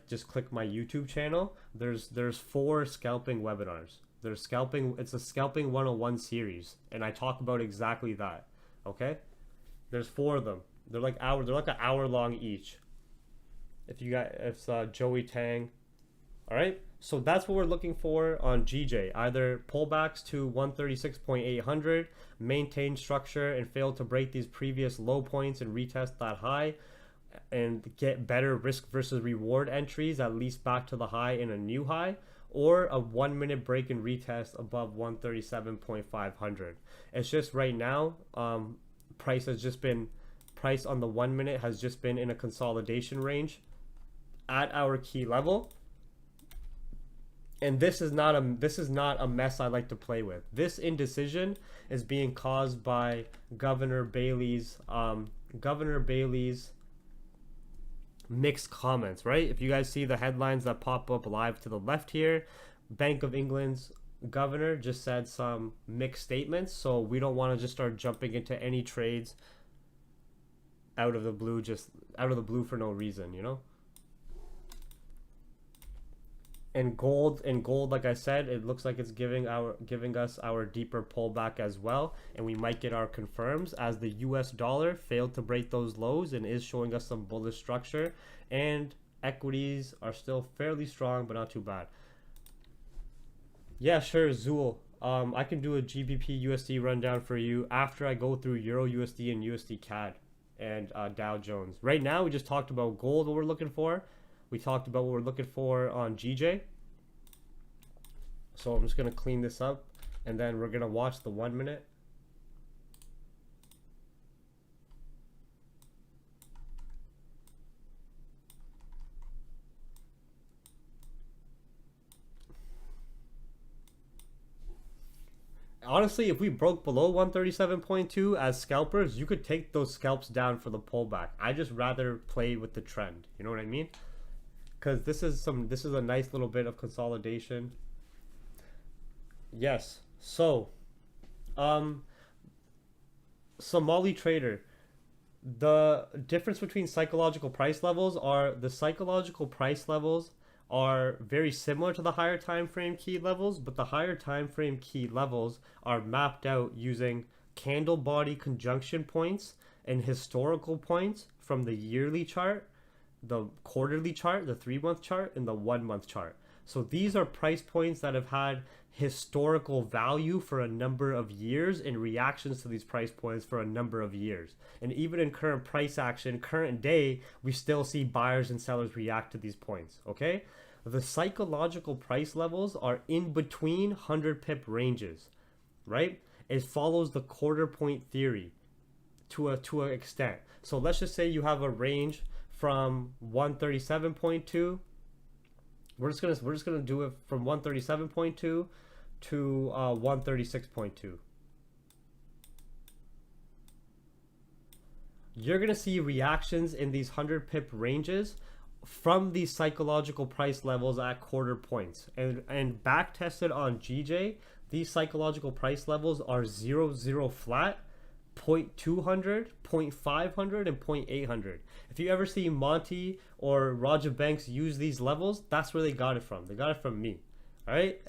just click my YouTube channel. There's 4 scalping webinars. There's scalping, it's a scalping 101 series. And I talk about exactly that. Okay. There's 4 of them. They're like an hour long each. If you got, it's Joey Tang. All right, so that's what we're looking for on GJ. Either pullbacks to 136.800, maintain structure and fail to break these previous low points and retest that high, and get better risk versus reward entries at least back to the high and a new high, or a 1 minute break and retest above 137.500. It's just right now, price on the 1 minute has just been in a consolidation range at our key level, and this is not a mess I like to play with. This indecision is being caused by Governor Bailey's mixed comments, right? If you guys see the headlines that pop up live to the left here, Bank of England's governor just said some mixed statements, so we don't want to just start jumping into any trades out of the blue, just out of the blue for no reason, you know. And gold, like I said, it looks like it's giving us our deeper pullback as well, and we might get our confirms as the US dollar failed to break those lows and is showing us some bullish structure, and equities are still fairly strong but not too bad. Yeah, sure, Zool. I can do a GBP USD rundown for you after I go through EURUSD and USD CAD and Dow Jones. Right now we just talked about gold, what we're looking for. We talked about what we're looking for on GJ. So I'm just going to clean this up, and then we're going to watch the 1 minute. Honestly, if we broke below 137.2 as scalpers, you could take those scalps down for the pullback. I just rather play with the trend. You know what I mean? Because this is a nice little bit of consolidation. Yes. So, Somali trader. The difference between psychological price levels are the psychological price levels are very similar to the higher time frame key levels, but the higher time frame key levels are mapped out using candle body conjunction points and historical points from the yearly chart, the quarterly chart, the 3-month chart, and the 1-month chart. So these are price points that have had historical value for a number of years and reactions to these price points for a number of years. And even in current price action, current day, we still see buyers and sellers react to these points, okay? The psychological price levels are in between 100 pip ranges, right? It follows the quarter point theory to an extent. So let's just say you have a range from 137.2. We're just gonna do it from 137.2 to 136.2. You're gonna see reactions in these 100 pip ranges from these psychological price levels at quarter points, and back tested on GJ. These psychological price levels are 0 flat, 0.200, 0.500, and 0.800. If you ever see Monty or Roger Banks use these levels, that's where they got it from. They got it from me. All right.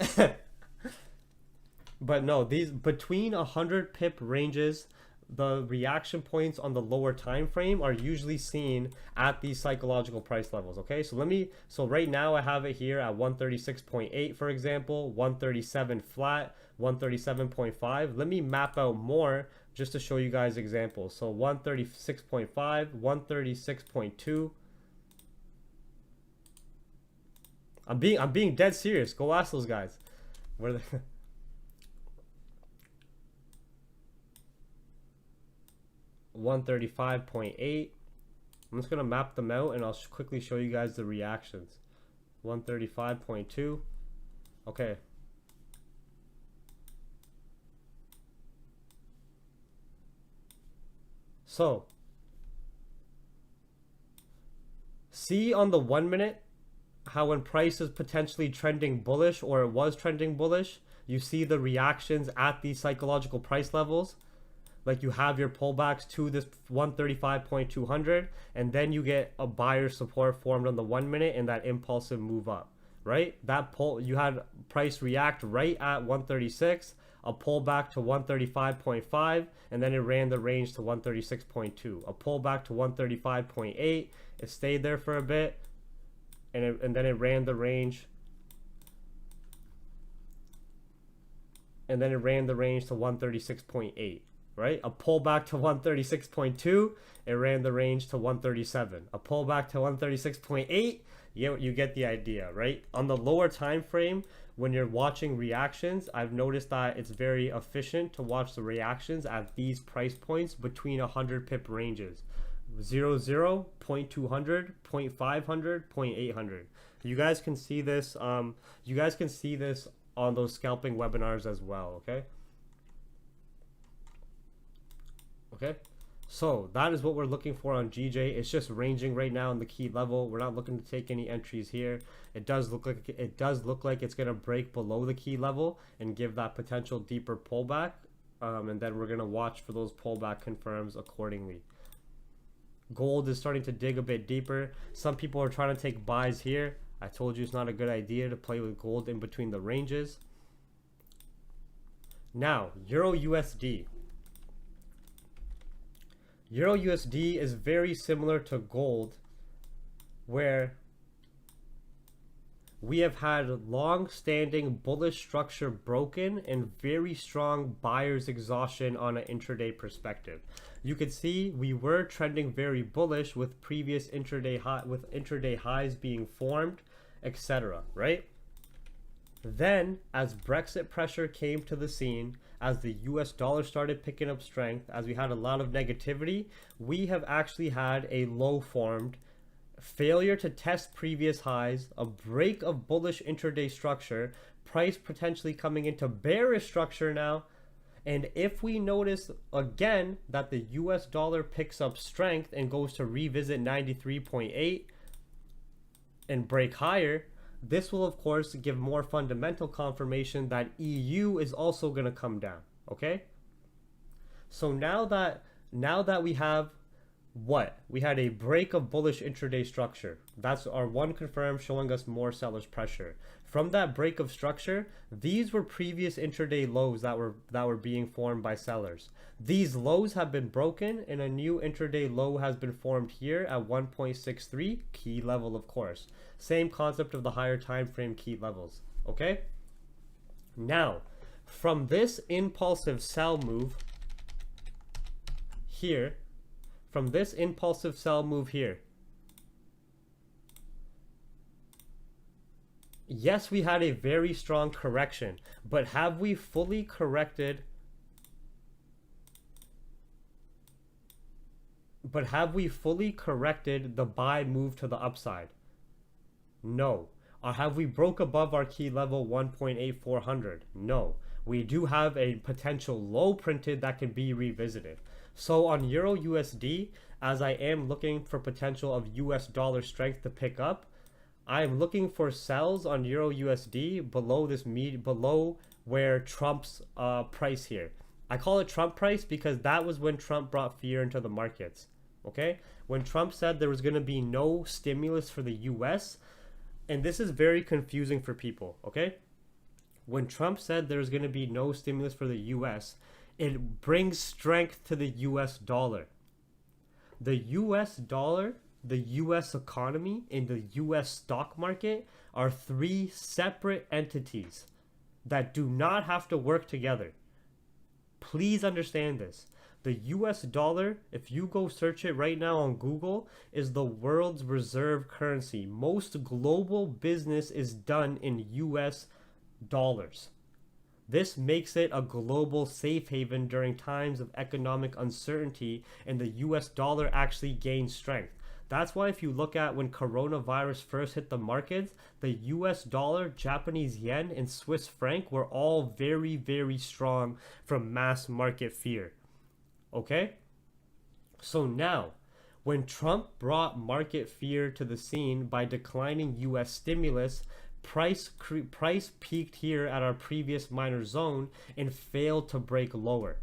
But no, these between 100 pip ranges, the reaction points on the lower time frame are usually seen at these psychological price levels. Okay, so right now I have it here at 136.8, for example, 137 flat, 137.5. Let me map out more just to show you guys examples. So 136.5, 136.2. I'm being dead serious. Go ask those guys. Where are they? 135.8. I'm just gonna map them out and I'll quickly show you guys the reactions. 135.2. Okay. So, see on the 1 minute how when price is potentially trending bullish, or it was trending bullish, you see the reactions at these psychological price levels. Like you have your pullbacks to this 135.200, and then you get a buyer support formed on the 1 minute and that impulsive move up, right? That pull, you had price react right at 136, a pullback to 135.5, and then it ran the range to 136.2, a pullback to 135.8, it stayed there for a bit, and then it ran the range, and then it ran the range to 136.8. Right? A pullback to 136.2, it ran the range to 137. A pullback to 136.8, you get the idea, right? On the lower time frame, when you're watching reactions, I've noticed that it's very efficient to watch the reactions at these price points between 100 pip ranges. 0, 0, 0.200, 0.500, 0.800. You guys can see this. You guys can see this on those scalping webinars as well. Okay. Okay, So that is what we're looking for on GJ. It's just ranging right now in the key level. We're not looking to take any entries here. It does look like it's going to break below the key level and give that potential deeper pullback. And then we're going to watch for those pullback confirms accordingly. Gold is starting to dig a bit deeper. Some people are trying to take buys here. I told you it's not a good idea to play with gold in between the ranges. Now, EURUSD. EURUSD is very similar to gold, where we have had long-standing bullish structure broken and very strong buyers exhaustion on an intraday perspective. You can see we were trending very bullish with previous intraday highs being formed, etc. Right? Then, as Brexit pressure came to the scene, as the US dollar started picking up strength, as we had a lot of negativity, we have actually had a low formed, failure to test previous highs, a break of bullish intraday structure, price potentially coming into bearish structure now. And if we notice again that the US dollar picks up strength and goes to revisit 93.8 and break higher, this will of course give more fundamental confirmation that EU is also going to come down. Okay, so now that we have what we had a break of bullish intraday structure, that's our one confirm showing us more sellers pressure. From that break of structure, these were previous intraday lows that were being formed by sellers. These lows have been broken and a new intraday low has been formed here at 1.63 key level, of course. Same concept of the higher time frame key levels. Okay, now from this impulsive sell move here, yes, we had a very strong correction, but have we fully corrected? The buy move to the upside? No. Or have we broke above our key level 1.8400? No. We do have a potential low printed that can be revisited. So on EURUSD, as I am looking for potential of US dollar strength to pick up, I am looking for sells on EURUSD below where Trump's price here. I call it Trump price because that was when Trump brought fear into the markets. Okay, when Trump said there was going to be no stimulus for the US, and this is very confusing for people. Okay, when Trump said there's going to be no stimulus for the US, it brings strength to the US dollar. The US dollar, the US economy, and the US stock market are three separate entities that do not have to work together. Please understand this. The US dollar, if you go search it right now on Google, is the world's reserve currency. Most global business is done in US dollars. This makes it a global safe haven during times of economic uncertainty, and the US dollar actually gains strength. That's why if you look at when coronavirus first hit the markets, the US dollar, Japanese yen, and Swiss franc were all very, very strong from mass market fear. Okay? So now, when Trump brought market fear to the scene by declining US stimulus, price peaked here at our previous minor zone and failed to break lower.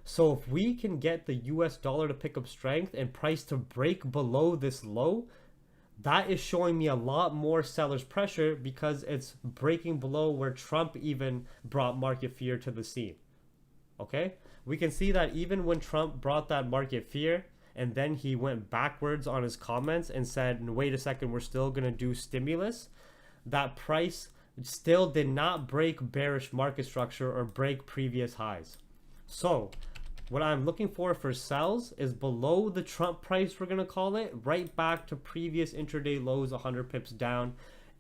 So if we can get the US dollar to pick up strength and price to break below this low, that is showing me a lot more sellers pressure because it's breaking below where Trump even brought market fear to the scene. Okay, we can see that even when Trump brought that market fear and then he went backwards on his comments and said, wait a second, we're still going to do stimulus, that price still did not break bearish market structure or break previous highs. So what I'm looking for sells is below the Trump price, we're going to call it, right back to previous intraday lows 100 pips down.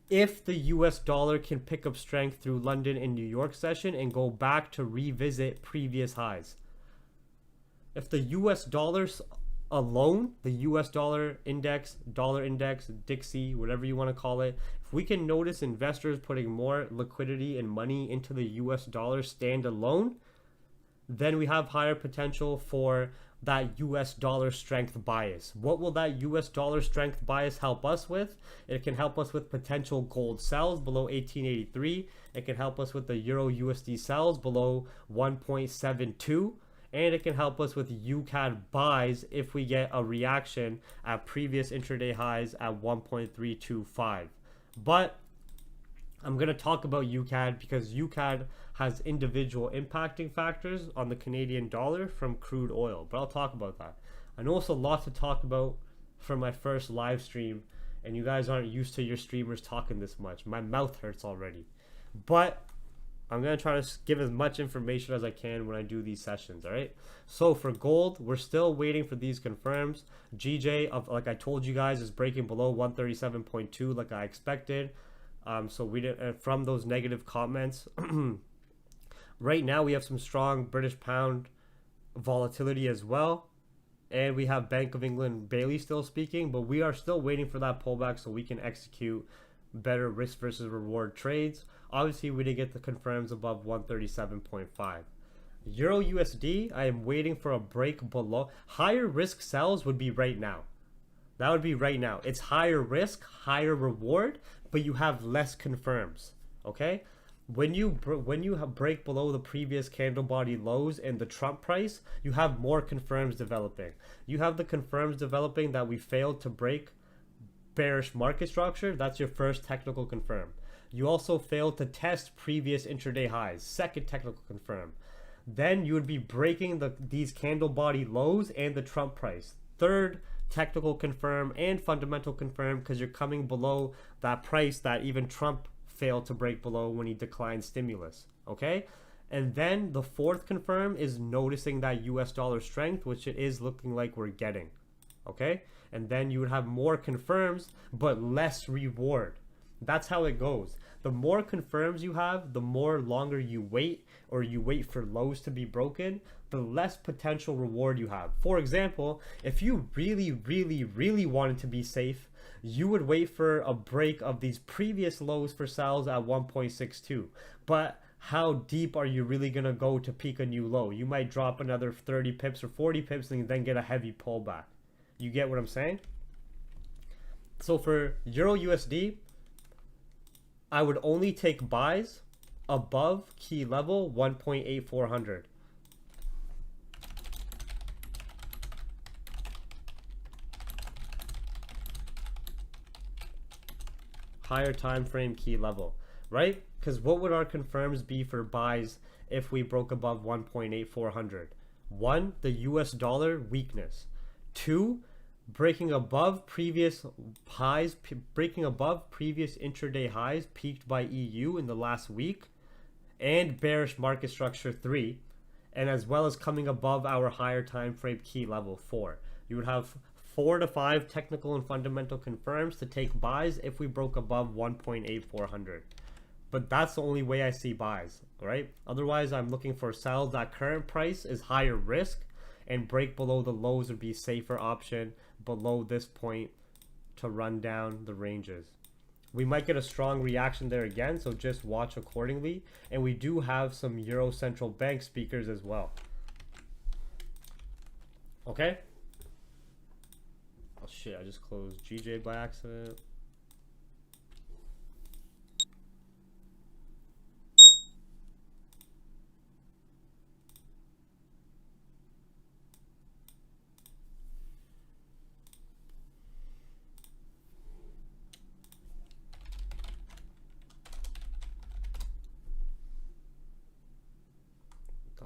If the US dollar can pick up strength through London and New York session and go back to revisit previous highs. If the US dollars alone, the US dollar index, Dixie, whatever you want to call it, if we can notice investors putting more liquidity and money into the US dollar standalone, then we have higher potential for that US dollar strength bias. What will that US dollar strength bias help us with? It can help us with potential gold sells below 1883. It can help us with the Euro USD sells below 1.72. And it can help us with UCAD buys if we get a reaction at previous intraday highs at 1.325. But I'm going to talk about UCAD because UCAD has individual impacting factors on the Canadian dollar from crude oil. But I'll talk about that. I know it's a lot to talk about for my first live stream, and you guys aren't used to your streamers talking this much. My mouth hurts already. But I'm going to try to give as much information as I can when I do these sessions, all right? So for gold, we're still waiting for these confirms. GJ, like I told you guys, is breaking below 137.2 like I expected. So we didn't, from those negative comments. Right now, we have some strong British pound volatility as well. And we have Bank of England Bailey still speaking, but we are still waiting for that pullback so we can execute better risk versus reward trades. Obviously, we didn't get the confirms above 137.5. Euro USD, I am waiting for a break below. Higher risk sells would be right now. That would be right now. It's higher risk, higher reward, but you have less confirms. Okay? When you break below the previous candle body lows in the Trump price, you have more confirms developing. You have the confirms developing that we failed to break bearish market structure. That's your first technical confirm. You also failed to test previous intraday highs. Second technical confirm. Then you would be breaking these candle body lows and the Trump price. Third technical confirm and fundamental confirm because you're coming below that price that even Trump failed to break below when he declined stimulus. Okay? And then the fourth confirm is noticing that US dollar strength, which it is looking like we're getting. Okay? And then you would have more confirms but less reward. That's how it goes. The more confirms you have, the more longer you wait, or you wait for lows to be broken, the less potential reward you have. For example, if you really wanted to be safe, you would wait for a break of these previous lows for sells at 1.62. But how deep are you really going to go to peak a new low? You might drop another 30 pips or 40 pips and then get a heavy pullback. You get what I'm saying? So for Euro USD, I would only take buys above key level 1.8400. Higher time frame key level, right? Because what would our confirms be for buys if we broke above 1.8400? 1, the US dollar weakness. 2, breaking above previous highs, breaking above previous intraday highs peaked by EU in the last week, and bearish market structure 3, and as well as coming above our higher time frame key level 4. You would have 4 to 5 technical and fundamental confirms to take buys if we broke above 1.8400. But that's the only way I see buys, right? Otherwise, I'm looking for sells at current price is higher risk, and break below the lows would be safer option below this point to run down the ranges. We might get a strong reaction there again, so just watch accordingly. And we do have some Euro Central Bank speakers as well. Okay? Oh shit, I just closed GJ by accident.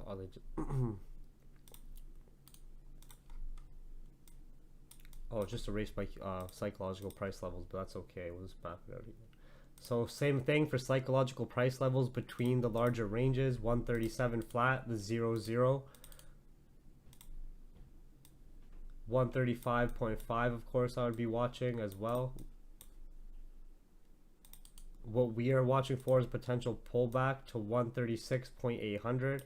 Oh, they just oh, just erased my psychological price levels, but that's okay. We'll just map it out again. So same thing for psychological price levels between the larger ranges. 137 flat, the 0, 135.5, of course, I would be watching as well. What we are watching for is potential pullback to 136.800.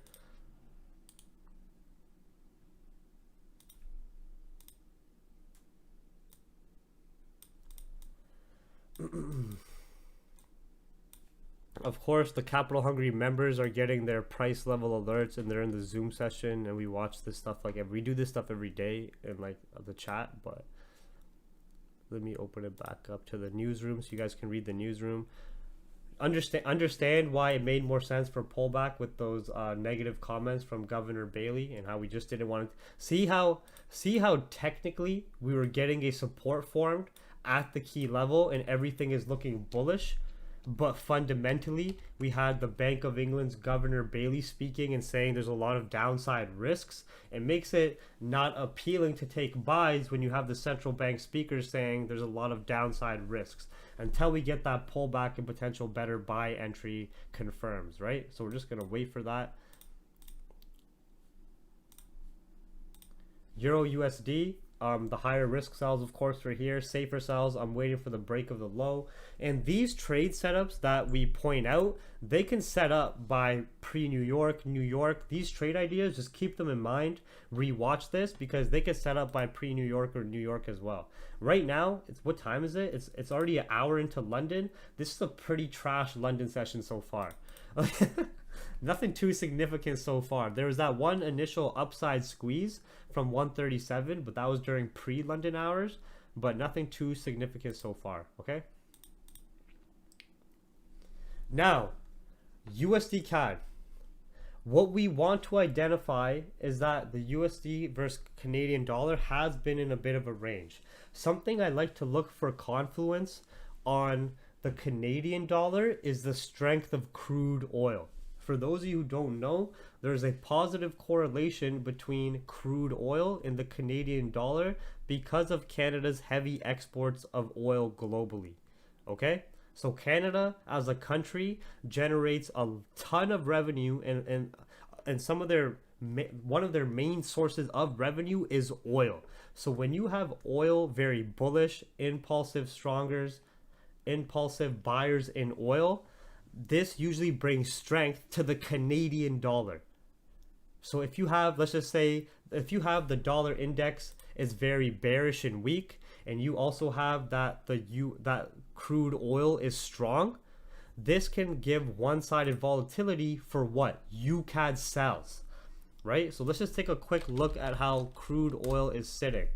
Of course, the capital hungry members are getting their price level alerts, and they're in the Zoom session, and we watch this stuff like we do this stuff every day in like the chat. But let me open it back up to the newsroom so you guys can read the newsroom. Understand why it made more sense for pullback with those negative comments from Governor Bailey, and how we just didn't want to see how technically we were getting a support formed at the key level and everything is looking bullish. But fundamentally, we had the Bank of England's Governor Bailey speaking and saying there's a lot of downside risks. It makes it not appealing to take buys when you have the central bank speakers saying there's a lot of downside risks until we get that pullback and potential better buy entry confirms, right? So we're just going to wait for that. Euro USD. The higher risk sells, of course, are here. Safer sells, I'm waiting for the break of the low. And these trade setups that we point out, they can set up by pre-New York, New York. These trade ideas, just keep them in mind. Rewatch this because they can set up by pre-New York or New York as well. Right now, what time is it? It's already an hour into London. This is a pretty trash London session so far. Nothing too significant so far. There was that one initial upside squeeze from 137, but that was during pre-London hours, but nothing too significant so far, okay? Now, USD CAD. What we want to identify is that the USD versus Canadian dollar has been in a bit of a range. Something I like to look for confluence on the Canadian dollar is the strength of crude oil. For those of you who don't know, there's a positive correlation between crude oil and the Canadian dollar because of Canada's heavy exports of oil globally. Okay? So Canada as a country generates a ton of revenue, and some of their one of their main sources of revenue is oil. So when you have oil very bullish, impulsive buyers in oil, this usually brings strength to the Canadian dollar. So if you have, let's just say, if you have the dollar index is very bearish and weak, and you also have that that crude oil is strong, this can give one-sided volatility for what? UCAD sells, right? So let's just take a quick look at how crude oil is sitting.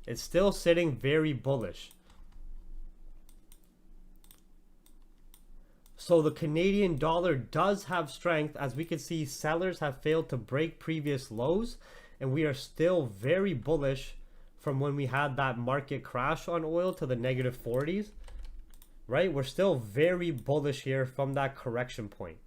It's still sitting very bullish. So the Canadian dollar does have strength. As we can see, sellers have failed to break previous lows, and we are still very bullish from when we had that market crash on oil to the negative 40s, right? We're still very bullish here from that correction point.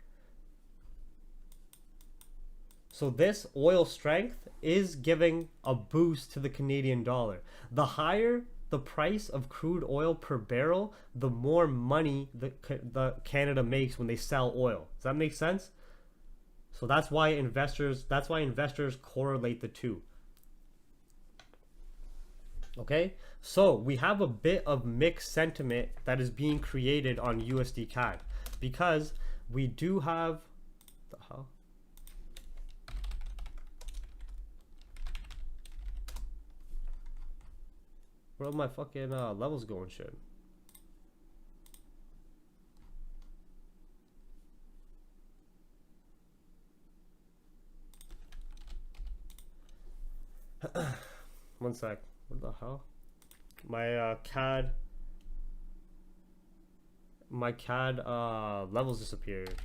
So this oil strength is giving a boost to the Canadian dollar. The higher the price of crude oil per barrel, the more money the Canada makes when they sell oil. Does that make sense? So that's why investors correlate the two. Okay, so we have a bit of mixed sentiment that is being created on USD CAD because we do have the hell. Where are my fucking levels going, shit? One sec. What the hell? My CAD levels disappeared.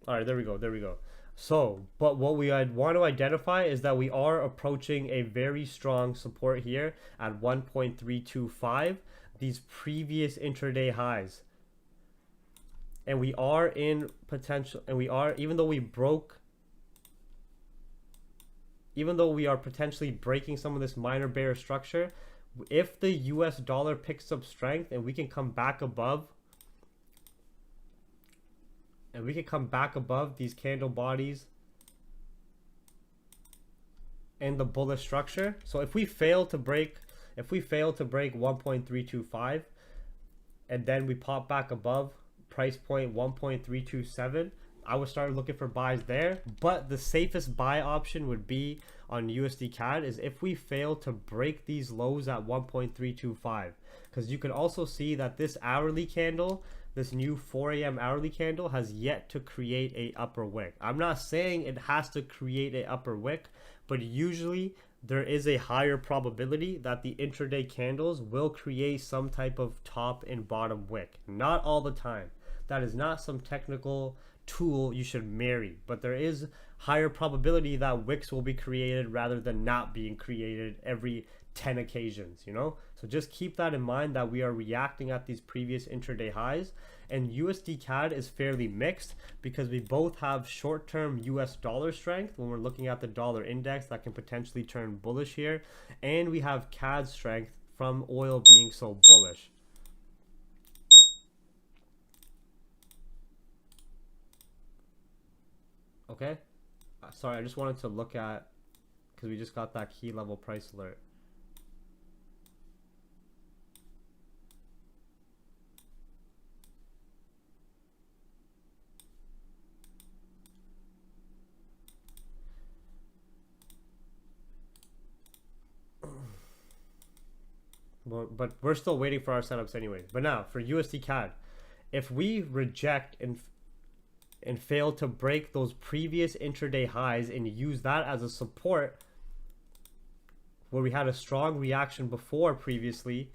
All right, there we go. So, but what we want to identify is that we are approaching a very strong support here at 1.325, these previous intraday highs. And we are in potential, and we are, even though we are potentially breaking some of this minor bear structure, if the US dollar picks up strength and we can come back above, these candle bodies and the bullish structure. So if we fail to break 1.325 and then we pop back above price point 1.327, I would start looking for buys there. But the safest buy option would be on USD CAD is if we fail to break these lows at 1.325, because you can also see that this hourly candle this new 4 a.m. hourly candle has yet to create a upper wick. I'm not saying it has to create a upper wick, but usually there is a higher probability that the intraday candles will create some type of top and bottom wick. Not all the time. That is not some technical tool you should marry, but there is higher probability that wicks will be created rather than not being created every 10 occasions, you know? So just keep that in mind, that we are reacting at these previous intraday highs. And USD CAD is fairly mixed because we both have short-term US dollar strength when we're looking at the dollar index that can potentially turn bullish here, and we have CAD strength from oil being so bullish. Okay, sorry, I just wanted to look at, because we just got that key level price alert. But we're still waiting for our setups anyways. But now for USD CAD, if we reject and fail to break those previous intraday highs and use that as a support where we had a strong reaction before previously,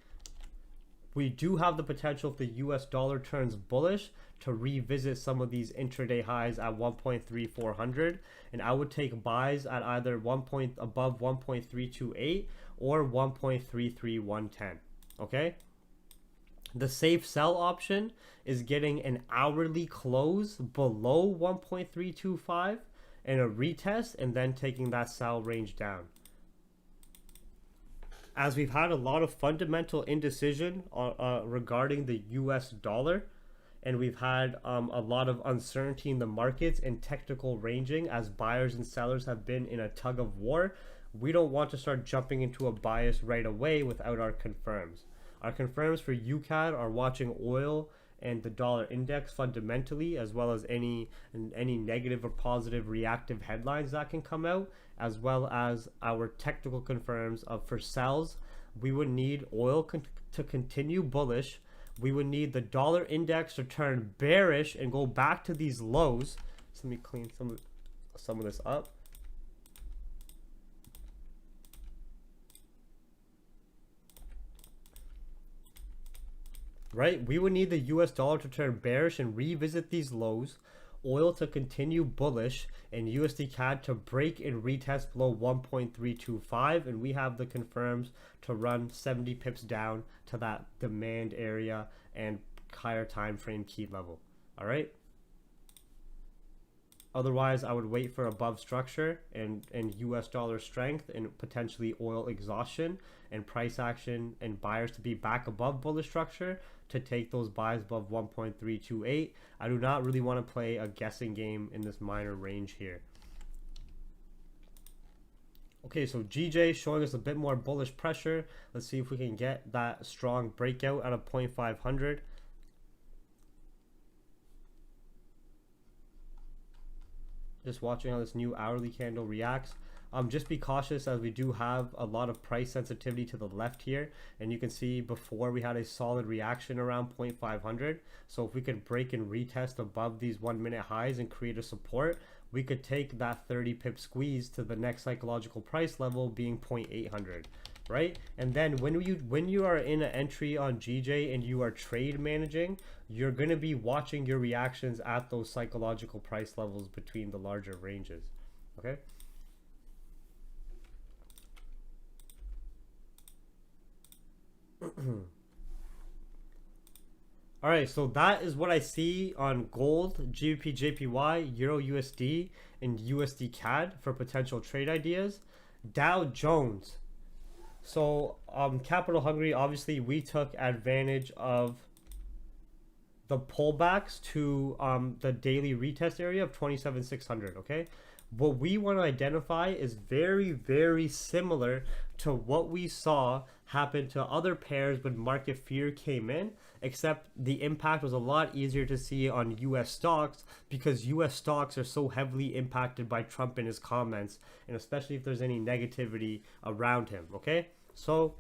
we do have the potential, if the US dollar turns bullish, to revisit some of these intraday highs at 1.3400, and I would take buys at either above 1.328 or 1.33110. Okay, the safe sell option is getting an hourly close below 1.325 and a retest, and then taking that sell range down. As we've had a lot of fundamental indecision regarding the US dollar, and we've had a lot of uncertainty in the markets and technical ranging as buyers and sellers have been in a tug of war, we don't want to start jumping into a bias right away without our confirms. Our confirms for UCAD are watching oil and the dollar index fundamentally, as well as any negative or positive reactive headlines that can come out, as well as our technical confirms for sells. We would need oil to continue bullish. We would need the dollar index to turn bearish and go back to these lows. So let me clean some of this up. Right, we would need the US dollar to turn bearish and revisit these lows, oil to continue bullish, and USD CAD to break and retest below 1.325, and we have the confirms to run 70 pips down to that demand area and higher time frame key level. All right, otherwise I would wait for above structure and US dollar strength and potentially oil exhaustion and price action and buyers to be back above bullish structure to take those buys above 1.328. I do not really want to play a guessing game in this minor range here. Okay, so GJ showing us a bit more bullish pressure. Let's see if we can get that strong breakout out of 0.500. Just watching how this new hourly candle reacts. Just be cautious, as we do have a lot of price sensitivity to the left here, and you can see before we had a solid reaction around 0.500. So if we could break and retest above these 1 minute highs and create a support, we could take that 30 pip squeeze to the next psychological price level being 0.800, right? And then when you are in an entry on GJ and you are trade managing, you're going to be watching your reactions at those psychological price levels between the larger ranges. Okay, all right, so that is what I see on gold, GBP JPY, EURUSD, and USD CAD for potential trade ideas. Dow Jones. So capital hungry, obviously we took advantage of the pullbacks to the daily retest area of 27,600. Okay, what we want to identify is very, very similar to what we saw happen to other pairs when market fear came in, except the impact was a lot easier to see on US stocks because US stocks are so heavily impacted by Trump and his comments, and especially if there's any negativity around him. Okay, so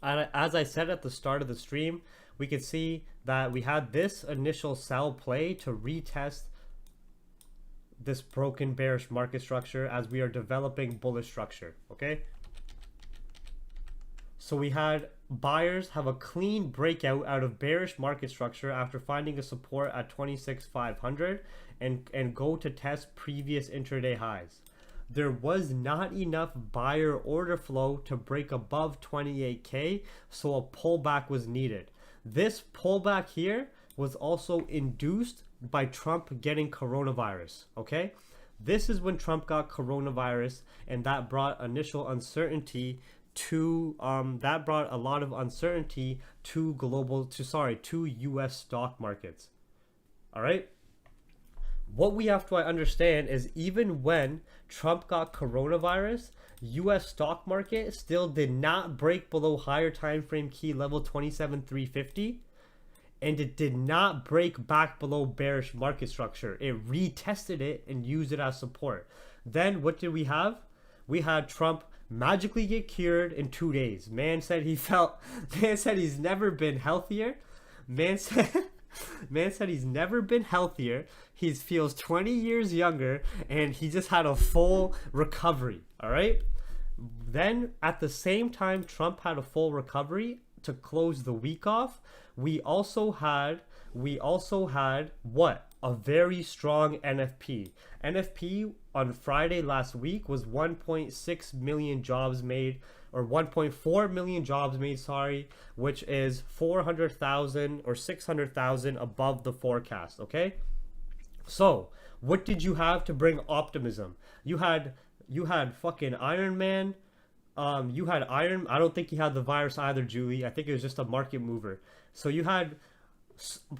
And as I said at the start of the stream, we could see that we had this initial sell play to retest this broken bearish market structure as we are developing bullish structure. Okay, so we had buyers have a clean breakout out of bearish market structure after finding a support at 26,500 and go to test previous intraday highs. There was not enough buyer order flow to break above 28K, so a pullback was needed. This pullback here was also induced by Trump getting coronavirus. Okay, this is when Trump got coronavirus, and that brought initial uncertainty to that brought a lot of uncertainty to to US stock markets. All right, what we have to understand is even when Trump got coronavirus, US stock market still did not break below higher time frame key level 27,350, and it did not break back below bearish market structure. It retested it and used it as support. Then what did we have? We had Trump magically get cured in 2 days. Man said he's never been healthier. Man said he's never been healthier. He feels 20 years younger, and he just had a full recovery. All right. Then at the same time Trump had a full recovery to close the week off, we also had what? A very strong NFP. NFP on Friday last week was 1.6 million jobs made, or 1.4 million jobs made, sorry, which is 400,000 or 600,000 above the forecast. Okay, so what did you have to bring optimism? You had fucking Iron Man. You had Iron. I don't think he had the virus either, Julie. I think it was just a market mover. So you had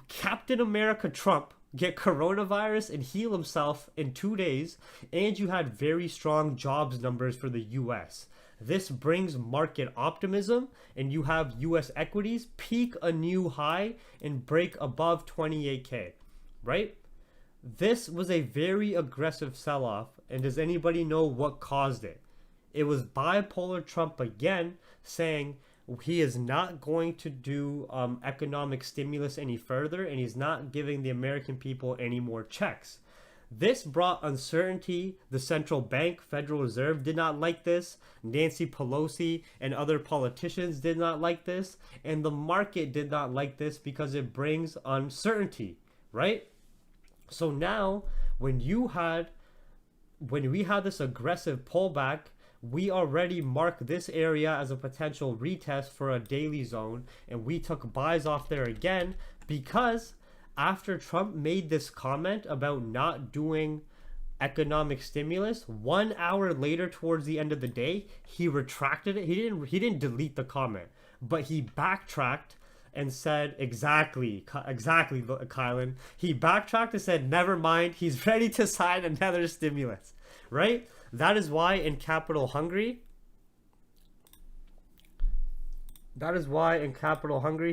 Captain America Trump get coronavirus and heal himself in 2 days, and you had very strong jobs numbers for the US. This brings market optimism, and you have US equities peak a new high and break above 28K, right? This was a very aggressive sell-off, and does anybody know what caused it? It was bipolar Trump again saying he is not going to do economic stimulus any further, and he's not giving the American people any more checks. This brought uncertainty. The central bank, Federal Reserve, did not like this. Nancy Pelosi and other politicians did not like this. And the market did not like this because it brings uncertainty, right? So now when we had this aggressive pullback, we already marked this area as a potential retest for a daily zone, and we took buys off there again because after Trump made this comment about not doing economic stimulus, 1 hour later towards the end of the day, he retracted it. He didn't delete the comment, but he backtracked and said exactly, Kylan. He backtracked and said, never mind, he's ready to sign another stimulus, right? That is why in Capital Hungry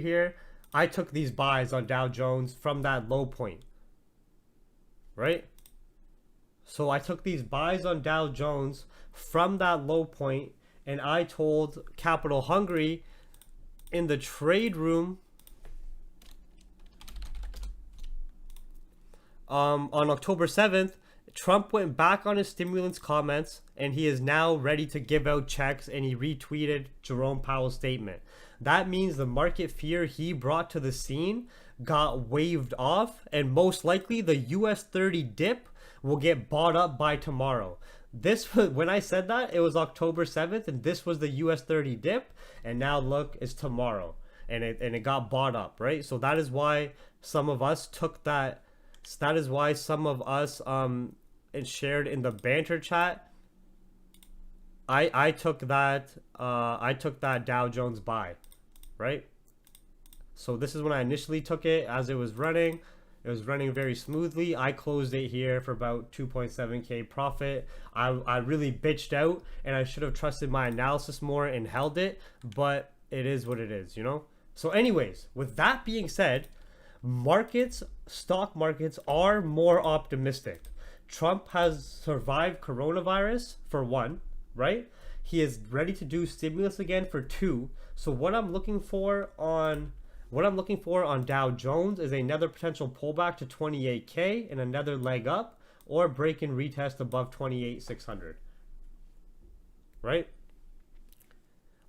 here, I took these buys on Dow Jones from that low point, right? So I took these buys on Dow Jones from that low point, and I told Capital Hungry in the trade room on October 7th, Trump went back on his stimulus comments, and he is now ready to give out checks, and he retweeted Jerome Powell's statement. That means the market fear he brought to the scene got waved off, and most likely the US30 dip will get bought up by tomorrow. This was, when I said that, it was October 7th, and this was the US30 dip, and now look, it's tomorrow, and it got bought up, right? So that is why some of us took that. That is why some of us and shared in the banter chat. I took that Dow Jones buy, right? So this is when I initially took it as it was running. It was running very smoothly. I closed it here for about 2.7K profit. I really bitched out, and I should have trusted my analysis more and held it, but it is what it is, you know? So anyways, with that being said, stock markets are more optimistic. Trump has survived coronavirus for one, right? He is ready to do stimulus again for 2. So what I'm looking for on Dow Jones is another potential pullback to 28K and another leg up, or break and retest above 28,600. Right?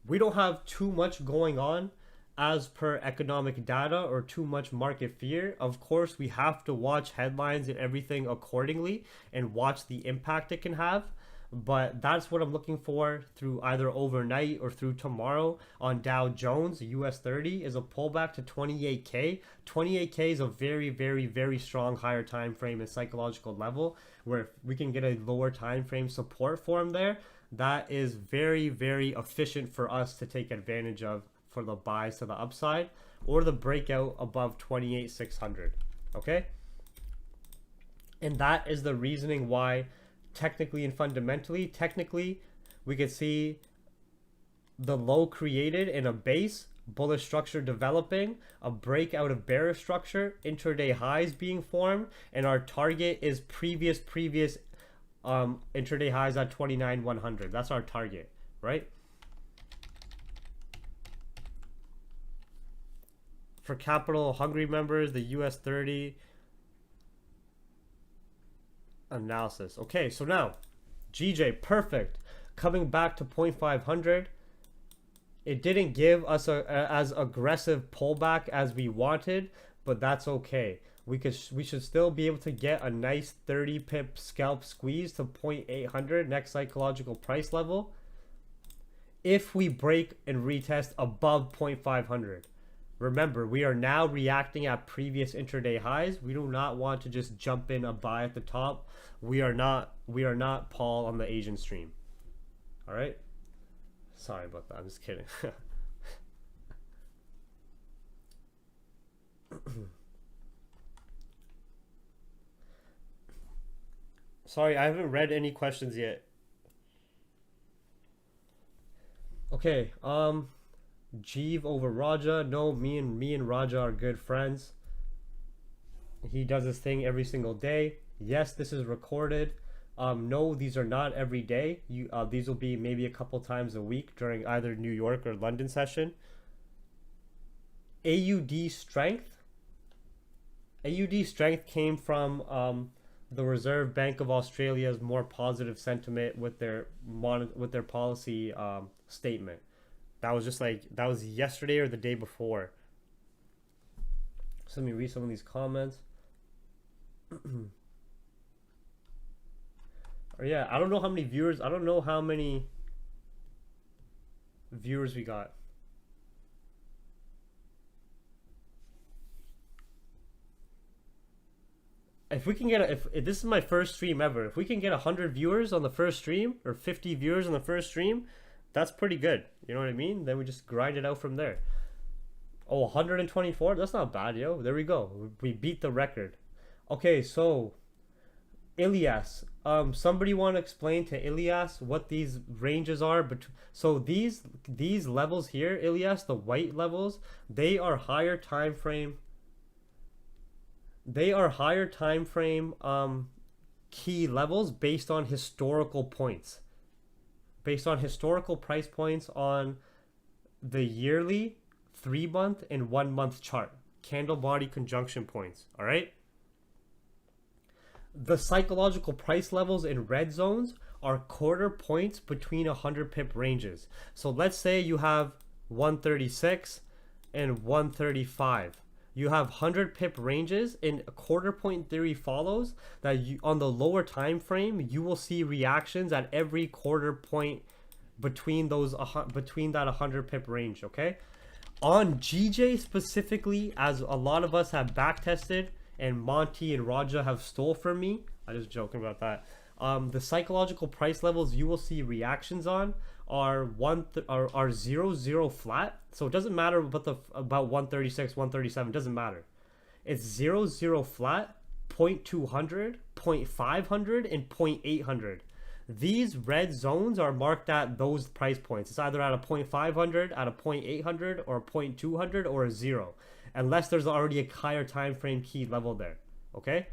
We don't have too much going on as per economic data or too much market fear. Of course, we have to watch headlines and everything accordingly and watch the impact it can have. But that's what I'm looking for through either overnight or through tomorrow on Dow Jones. US30 is a pullback to 28K. 28K is a very, very, very strong higher time frame and psychological level where if we can get a lower time frame support form there, that is very, very efficient for us to take advantage of for the buys to the upside or the breakout above 28,600. Okay? And that is the reasoning why technically and fundamentally, we could see the low created in a base, bullish structure developing, a breakout of bearish structure, intraday highs being formed, and our target is previous intraday highs at 29,100. That's our target, right? For capital hungry members, the US30 analysis. Okay, so now GJ, perfect. Coming back to 0.500. It didn't give us as aggressive pullback as we wanted, but that's okay. We should still be able to get a nice 30 pip scalp squeeze to 0.800 next psychological price level if we break and retest above 0.500. Remember, we are now reacting at previous intraday highs. We do not want to just jump in a buy at the top. We are not Paul on the Asian stream. All right? Sorry about that. I'm just kidding. Sorry, I haven't read any questions yet. Okay, Jeev over Raja. No, me and Raja are good friends. He does his thing every single day. Yes, this is recorded. No, these are not every day. These will be maybe a couple times a week during either New York or London session. AUD strength. AUD strength came from the Reserve Bank of Australia's more positive sentiment with their policy statement. That was yesterday or the day before. So let me read some of these comments. Or yeah, I don't know how many viewers. I don't know how many viewers we got. If we can get if this is my first stream ever, if we can get 100 viewers on the first stream or 50 viewers on the first stream, that's pretty good. You know what I mean? Then we just grind it out from there. Oh, 124? That's not bad, yo. There we go. We beat the record. Okay, so Ilyas, somebody want to explain to Ilyas what these ranges are? But so these levels here, Ilyas, the white levels, they are higher time frame. They are higher time frame key levels based on historical points. Based on historical price points on the yearly, 3-month, and 1-month chart. Candle body conjunction points. All right. The psychological price levels in red zones are quarter points between 100 pip ranges. So let's say you have 136 and 135. You have 100 pip ranges, and a quarter point theory follows that on the lower time frame you will see reactions at every quarter point between that 100 pip range. Okay, on GJ specifically, as a lot of us have back tested and Monty and Raja have stole from me. I'm just joking about that. The psychological price levels you will see reactions on are 0 flat. So it doesn't matter about 136, 137. Doesn't matter. It's 0 flat, 0.200, 0.500, and 0.800. These red zones are marked at those price points. It's either at a 0.500, at a 0.800, or a 0.200, or a 0, unless there's already a higher time frame key level there. Okay.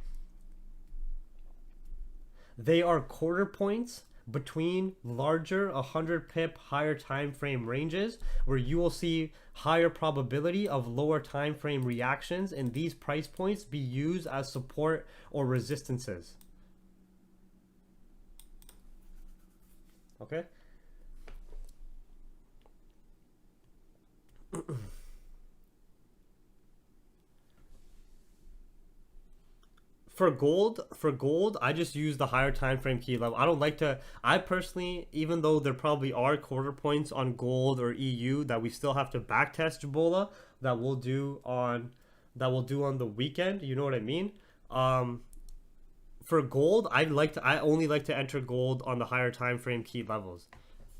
They are quarter points between larger 100 pip higher time frame ranges where you will see higher probability of lower time frame reactions, and these price points be used as support or resistances. Okay. For gold, I just use the higher time frame key level. I don't like to. I personally, even though there probably are quarter points on gold or EU that we still have to back test Jabola, that we'll do on the weekend. You know what I mean? For gold, I only like to enter gold on the higher time frame key levels.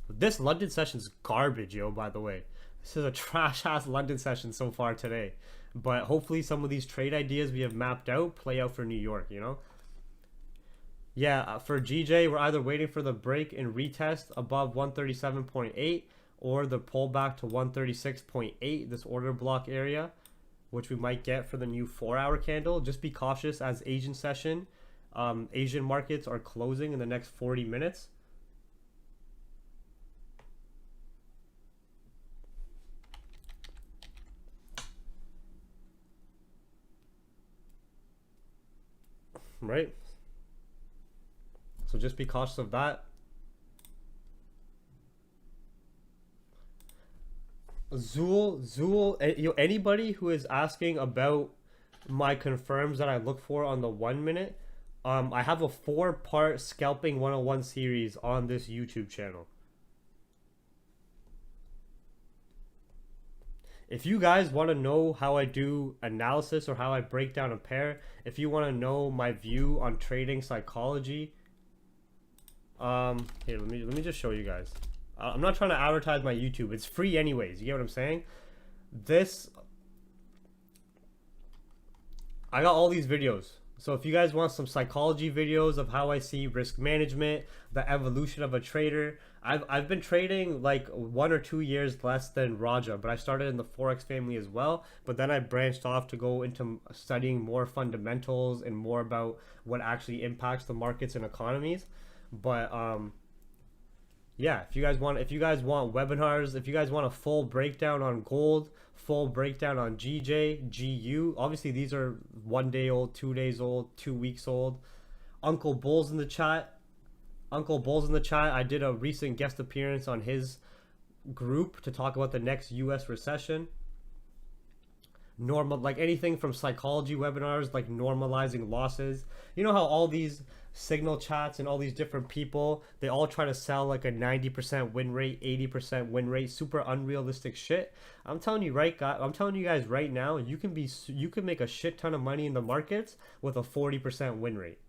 This London session's garbage, yo. By the way, this is a trash ass London session so far today. But hopefully some of these trade ideas we have mapped out play out for New York, you know? Yeah, for GJ, we're either waiting for the break and retest above 137.8 or the pullback to 136.8, this order block area, which we might get for the new 4-hour candle. Just be cautious as Asian session. Asian markets are closing in the next 40 minutes. Right, so just be cautious of that. Zool, anybody who is asking about my confirms that I look for on the 1 minute, I have a 4-part scalping 101 series on this YouTube channel. If you guys want to know how I do analysis or how I break down a pair, if you want to know my view on trading psychology, here, let me just show you guys. I'm not trying to advertise my YouTube. It's free anyways. You get what I'm saying? I got all these videos. So if you guys want some psychology videos of how I see risk management, the evolution of a trader, I've been trading like 1 or 2 years less than Raja, but I started in the Forex family as well. But then I branched off to go into studying more fundamentals and more about what actually impacts the markets and economies. But yeah, if you guys want webinars, if you guys want a full breakdown on gold, full breakdown on GJ, GU, obviously these are 1 day old, 2 days old, 2 weeks old. Uncle Bull's in the chat. I did a recent guest appearance on his group to talk about the next US recession. Like anything from psychology webinars, like normalizing losses. You know how all these signal chats and all these different people, they all try to sell like a 90% win rate, 80% win rate, super unrealistic shit. I'm telling you guys right now, you can make a shit ton of money in the markets with a 40% win rate.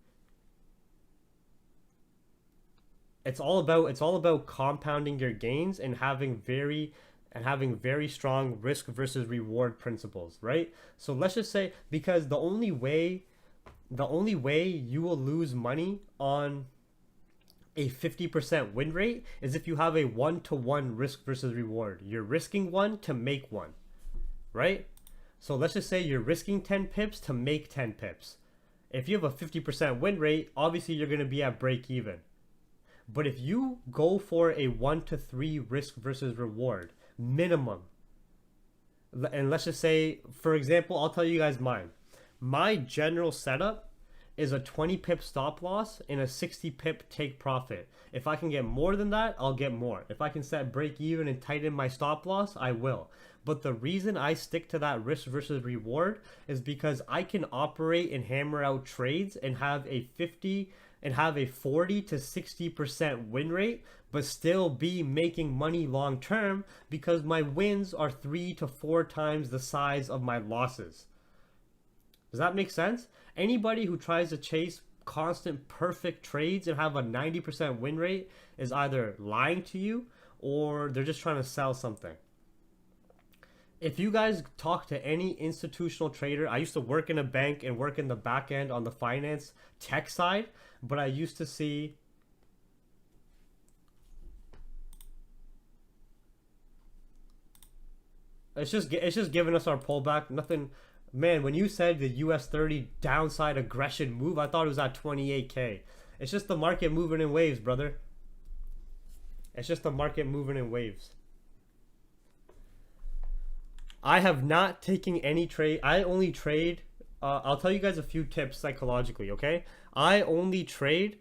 It's all about compounding your gains and having very strong risk versus reward principles, right? So let's just say, because the only way you will lose money on a 50% win rate is if you have a 1-to-1 risk versus reward. You're risking 1 to make 1, right? So let's just say you're risking 10 pips to make 10 pips. If you have a 50% win rate, obviously you're going to be at break even. But if you go for a 1-to-3 risk versus reward minimum, and let's just say, for example, I'll tell you guys mine. My general setup is a 20 pip stop loss and a 60 pip take profit. If I can get more than that, I'll get more. If I can set break even and tighten my stop loss, I will. But the reason I stick to that risk versus reward is because I can operate and hammer out trades and have a 40 to 60% win rate, but still be making money long term because my wins are 3 to 4 times the size of my losses. Does that make sense? Anybody who tries to chase constant perfect trades and have a 90% win rate is either lying to you or they're just trying to sell something. If you guys talk to any institutional trader, I used to work in a bank and work in the back end on the finance tech side, but I used to see it's just giving us our pullback. Nothing, man. When you said the US30 downside aggression move, I thought it was at 28K. It's just the market moving in waves, brother. It's just the market moving in waves. I have not taken any trade. I only trade. I'll tell you guys a few tips psychologically, okay? I only trade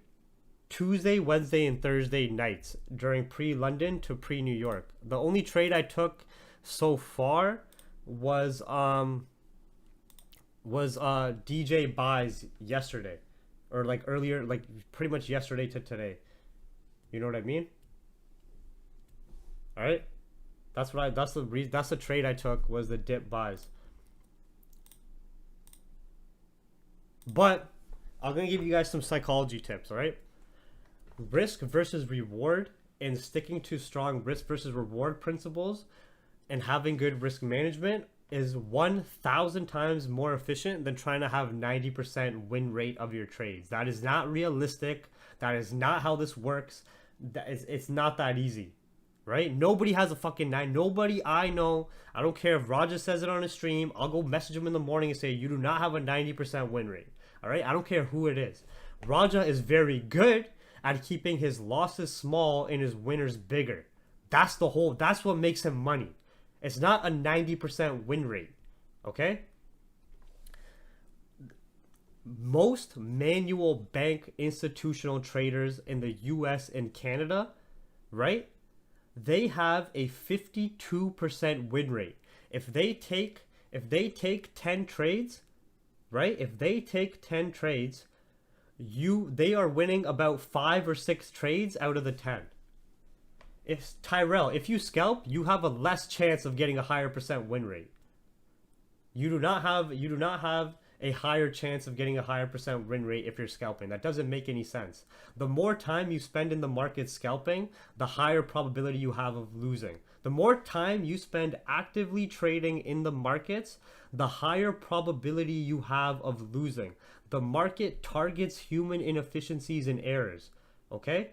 Tuesday, Wednesday, and Thursday nights during pre-London to pre-New York. The only trade I took so far was DJ buys yesterday, or like earlier, like pretty much yesterday to today. You know what I mean? All right. That's the trade I took, was the dip buys. But I'm gonna give you guys some psychology tips, all right? Risk versus reward, and sticking to strong risk versus reward principles and having good risk management is 1,000 times more efficient than trying to have 90% win rate of your trades. That is not realistic. That is not how this works. It's not that easy. Right? Nobody has a fucking 9. Nobody I know. I don't care if Raja says it on his stream. I'll go message him in the morning and say, you do not have a 90% win rate. All right? I don't care who it is. Raja is very good at keeping his losses small and his winners bigger. That's what makes him money. It's not a 90% win rate. Okay? Most manual bank institutional traders in the US and Canada, right? They have a 52% win rate. If they take 10 trades, right? If they take 10 trades, they are winning about 5 or 6 trades out of the 10. If Tyrell, if you scalp, you have a less chance of getting a higher percent win rate. You do not have a higher chance of getting a higher percent win rate if you're scalping. That doesn't make any sense. The more time you spend in the market scalping, the higher probability you have of losing. The more time you spend actively trading in the markets, the higher probability you have of losing. The market targets human inefficiencies and errors. Okay?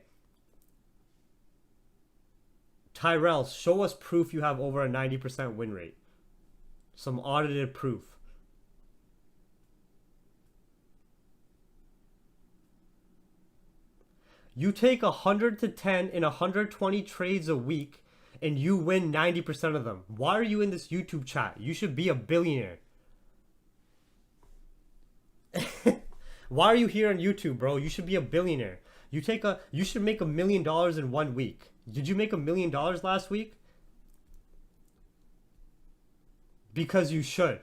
Tyrell, show us proof you have over a 90% win rate. Some audited proof. You take 100 to 10 in 120 trades a week and you win 90% of them. Why are you in this YouTube chat? You should be a billionaire. Why are you here on YouTube, bro? You should be a billionaire. You should make $1 million in 1 week. Did you make $1 million last week? Because you should.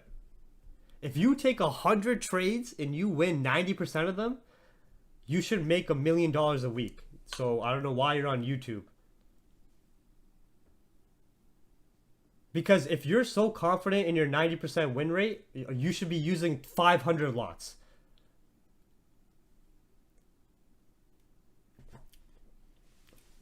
If you take 100 trades and you win 90% of them, you should make $1 million a week. So I don't know why you're on YouTube. Because if you're so confident in your 90% win rate, you should be using 500 lots.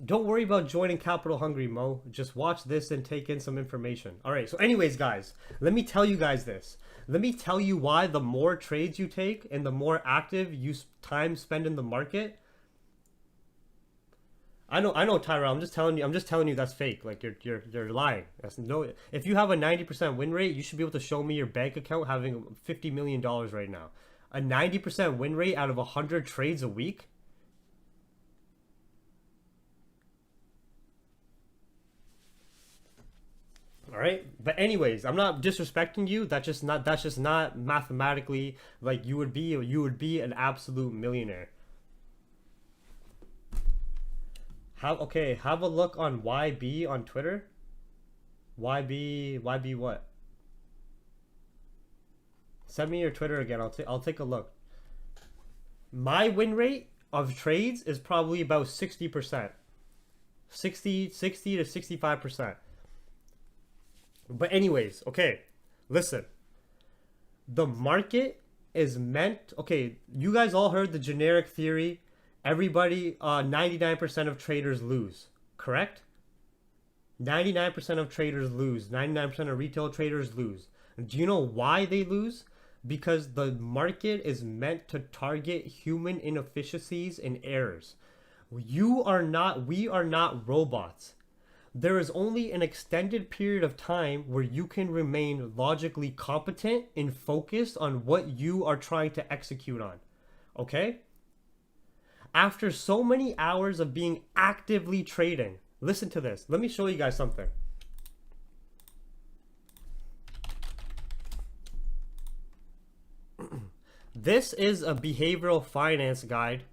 Don't worry about joining Capital Hungry, Mo. Just watch this and take in some information. All right. So anyways, guys, let me tell you guys this. Let me tell you why the more trades you take and the more active you time spend in the market. I know, Tyrell. I'm just telling you that's fake. Like you're lying. If you have a 90% win rate, you should be able to show me your bank account having $50 million right now. A 90% win rate out of 100 trades a week. All right, but anyways, I'm not disrespecting you. That's just not mathematically, like you would be an absolute millionaire. Have a look on YB on Twitter. YB what? Send me your Twitter again. I'll take a look. My win rate of trades is probably about 60%. 60 to 65%. But anyways, okay, listen. The market is meant, okay, you guys all heard the generic theory. Everybody, 99% of traders lose, correct? 99% of traders lose. 99% of retail traders lose. Do you know why they lose? Because the market is meant to target human inefficiencies and errors. We are not robots. There is only an extended period of time where you can remain logically competent and focused on what you are trying to execute on. Okay? After so many hours of being actively trading, Listen to this. Let me show you guys something. This is a behavioral finance guide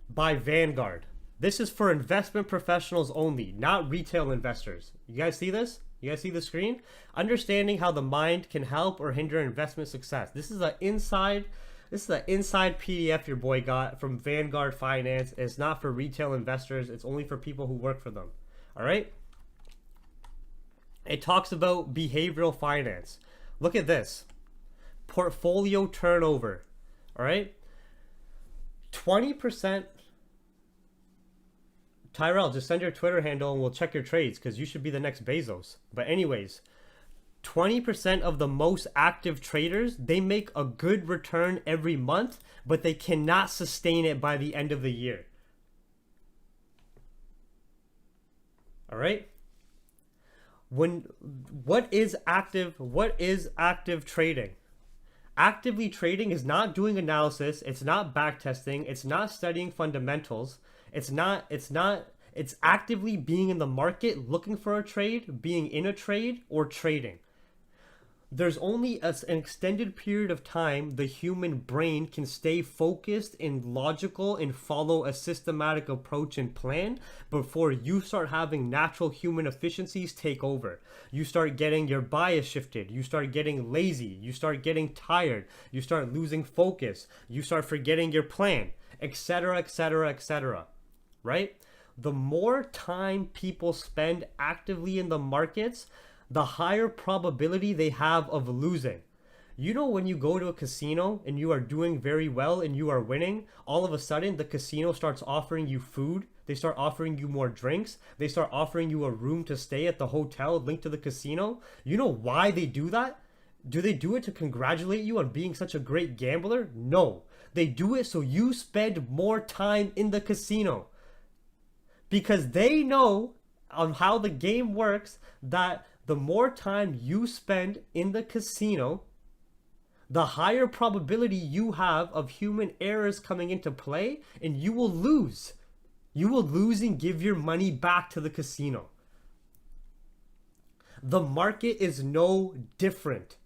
by Vanguard. This is for investment professionals only, not retail investors. You guys see this? You guys see the screen? Understanding how the mind can help or hinder investment success. This is an inside PDF your boy got from Vanguard Finance. It's not for retail investors. It's only for people who work for them. All right? It talks about behavioral finance. Look at this. Portfolio turnover. All right? 20%. Tyrell, just send your Twitter handle and we'll check your trades because you should be the next Bezos. But anyways, 20% of the most active traders, they make a good return every month, but they cannot sustain it by the end of the year. All right? What is active trading? Actively trading is not doing analysis, it's not backtesting, it's not studying fundamentals. It's actively being in the market, looking for a trade, being in a trade, or trading. There's only an extended period of time the human brain can stay focused and logical and follow a systematic approach and plan before you start having natural human efficiencies take over. You start getting your bias shifted. You start getting lazy. You start getting tired. You start losing focus. You start forgetting your plan, etc., etc., etc. Right? The more time people spend actively in the markets, the higher probability they have of losing. You know, when you go to a casino and you are doing very well and you are winning, all of a sudden the casino starts offering you food. They start offering you more drinks. They start offering you a room to stay at the hotel linked to the casino. You know why they do that? Do they do it to congratulate you on being such a great gambler? No. They do it so you spend more time in the casino. Because they know on how the game works that the more time you spend in the casino, the higher probability you have of human errors coming into play, and you will lose. You will lose and give your money back to the casino. The market is no different.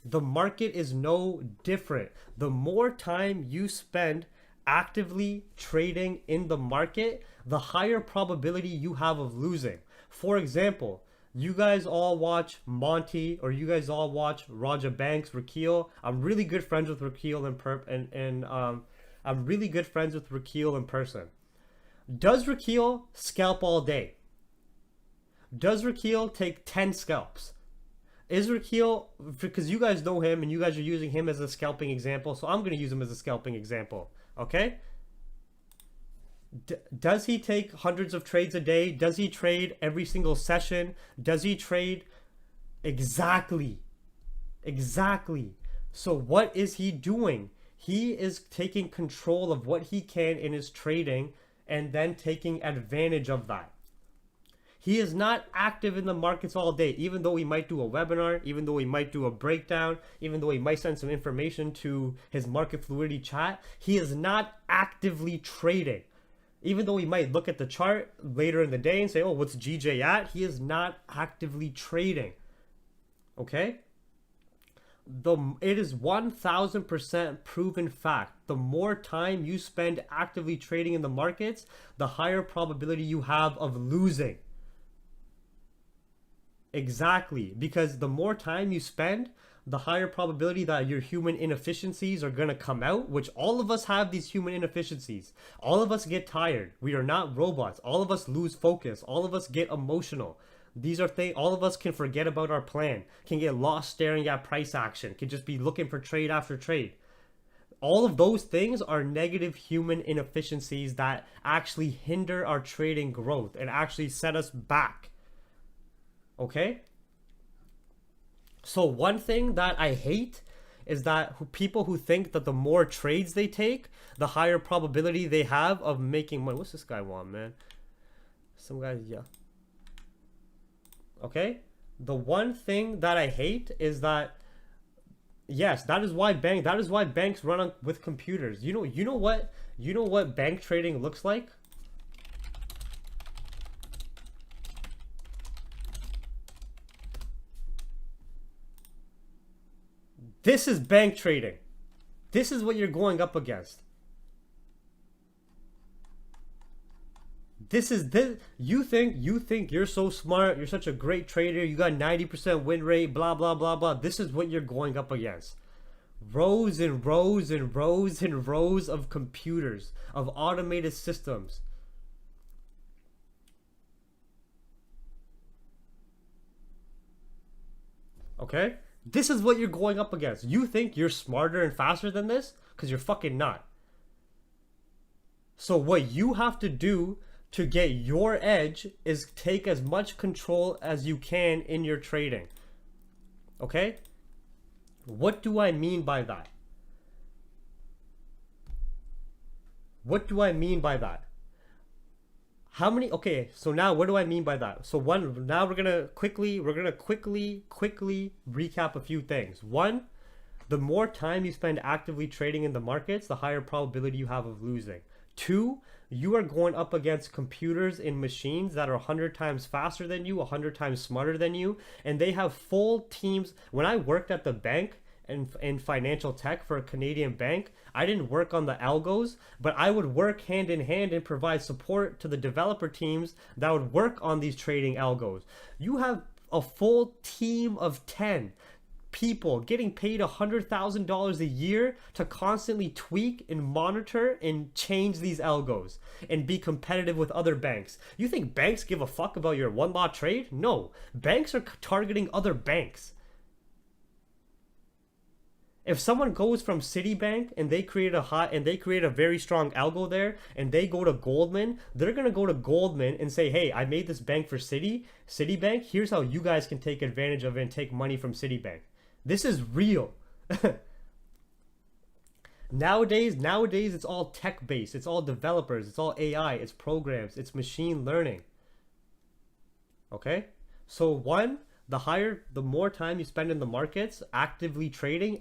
The market is no different. The more time you spend actively trading in the market, the higher probability you have of losing. For example, you guys all watch Monty, or you guys all watch Raja Banks, Rakeel. I'm really good friends with Rakeel I'm really good friends with Rakeel in person. Does Rakeel scalp all day? Does Rakeel take 10 scalps? Is Rakeel, because you guys know him and you guys are using him as a scalping example, so I'm going to use him as a scalping example. Okay? Does he take hundreds of trades a day? Does he trade every single session? Does he trade? Exactly. So what is he doing? He is taking control of what he can in his trading and then taking advantage of that. He is not active in the markets all day, even though he might do a webinar, even though he might do a breakdown, even though he might send some information to his market fluidity chat. He is not actively trading. Even though he might look at the chart later in the day and say, oh, what's GJ at? He is not actively trading. Okay? It is 1000% proven fact. The more time you spend actively trading in the markets, the higher probability you have of losing. Exactly, because the more time you spend, the higher probability that your human inefficiencies are going to come out, which all of us have these human inefficiencies. All of us get tired. We are not robots. All of us lose focus. All of us get emotional. These are things, all of us can forget about our plan, can get lost staring at price action, can just be looking for trade after trade. All of those things are negative human inefficiencies that actually hinder our trading growth and actually set us back. Okay? So one thing that I hate is that people who think that the more trades they take, the higher probability they have of making money. What's this guy want, man? Some guy, yeah. Okay? The one thing that I hate is that, yes, that is why banks run with computers. You know what bank trading looks like? This is bank trading. This is what you're going up against. This. You think you're so smart, you're such a great trader, you got 90% win rate, blah blah blah blah. This is what you're going up against. Rows and rows and rows and rows of computers, of automated systems. Okay? This is what you're going up against. You think you're smarter and faster than this? Because you're fucking not. So what you have to do to get your edge is take as much control as you can in your trading. Okay? What do I mean by that? What do I mean by that? How many? Okay, so now what do I mean by that? So now we're gonna quickly recap a few things. One, the more time you spend actively trading in the markets, the higher probability you have of losing. Two, you are going up against computers and machines that are 100 times faster than you, 100 times smarter than you, and they have full teams. When I worked at the bank and in financial tech for a Canadian bank, I didn't work on the algos, but I would work hand in hand and provide support to the developer teams that would work on these trading algos. You have a full team of 10 people getting paid $100,000 a year to constantly tweak and monitor and change these algos and be competitive with other banks. You think banks give a fuck about your one lot trade? No, banks are targeting other banks. If someone goes from Citibank and they create a very strong algo there and they go to Goldman, they're gonna go to Goldman and say, hey, I made this bank for Citibank. Here's how you guys can take advantage of it and take money from Citibank. This is real. Nowadays it's all tech based. It's all developers. It's all AI. It's programs. It's machine learning. Okay? So one, the more time you spend in the markets, actively trading.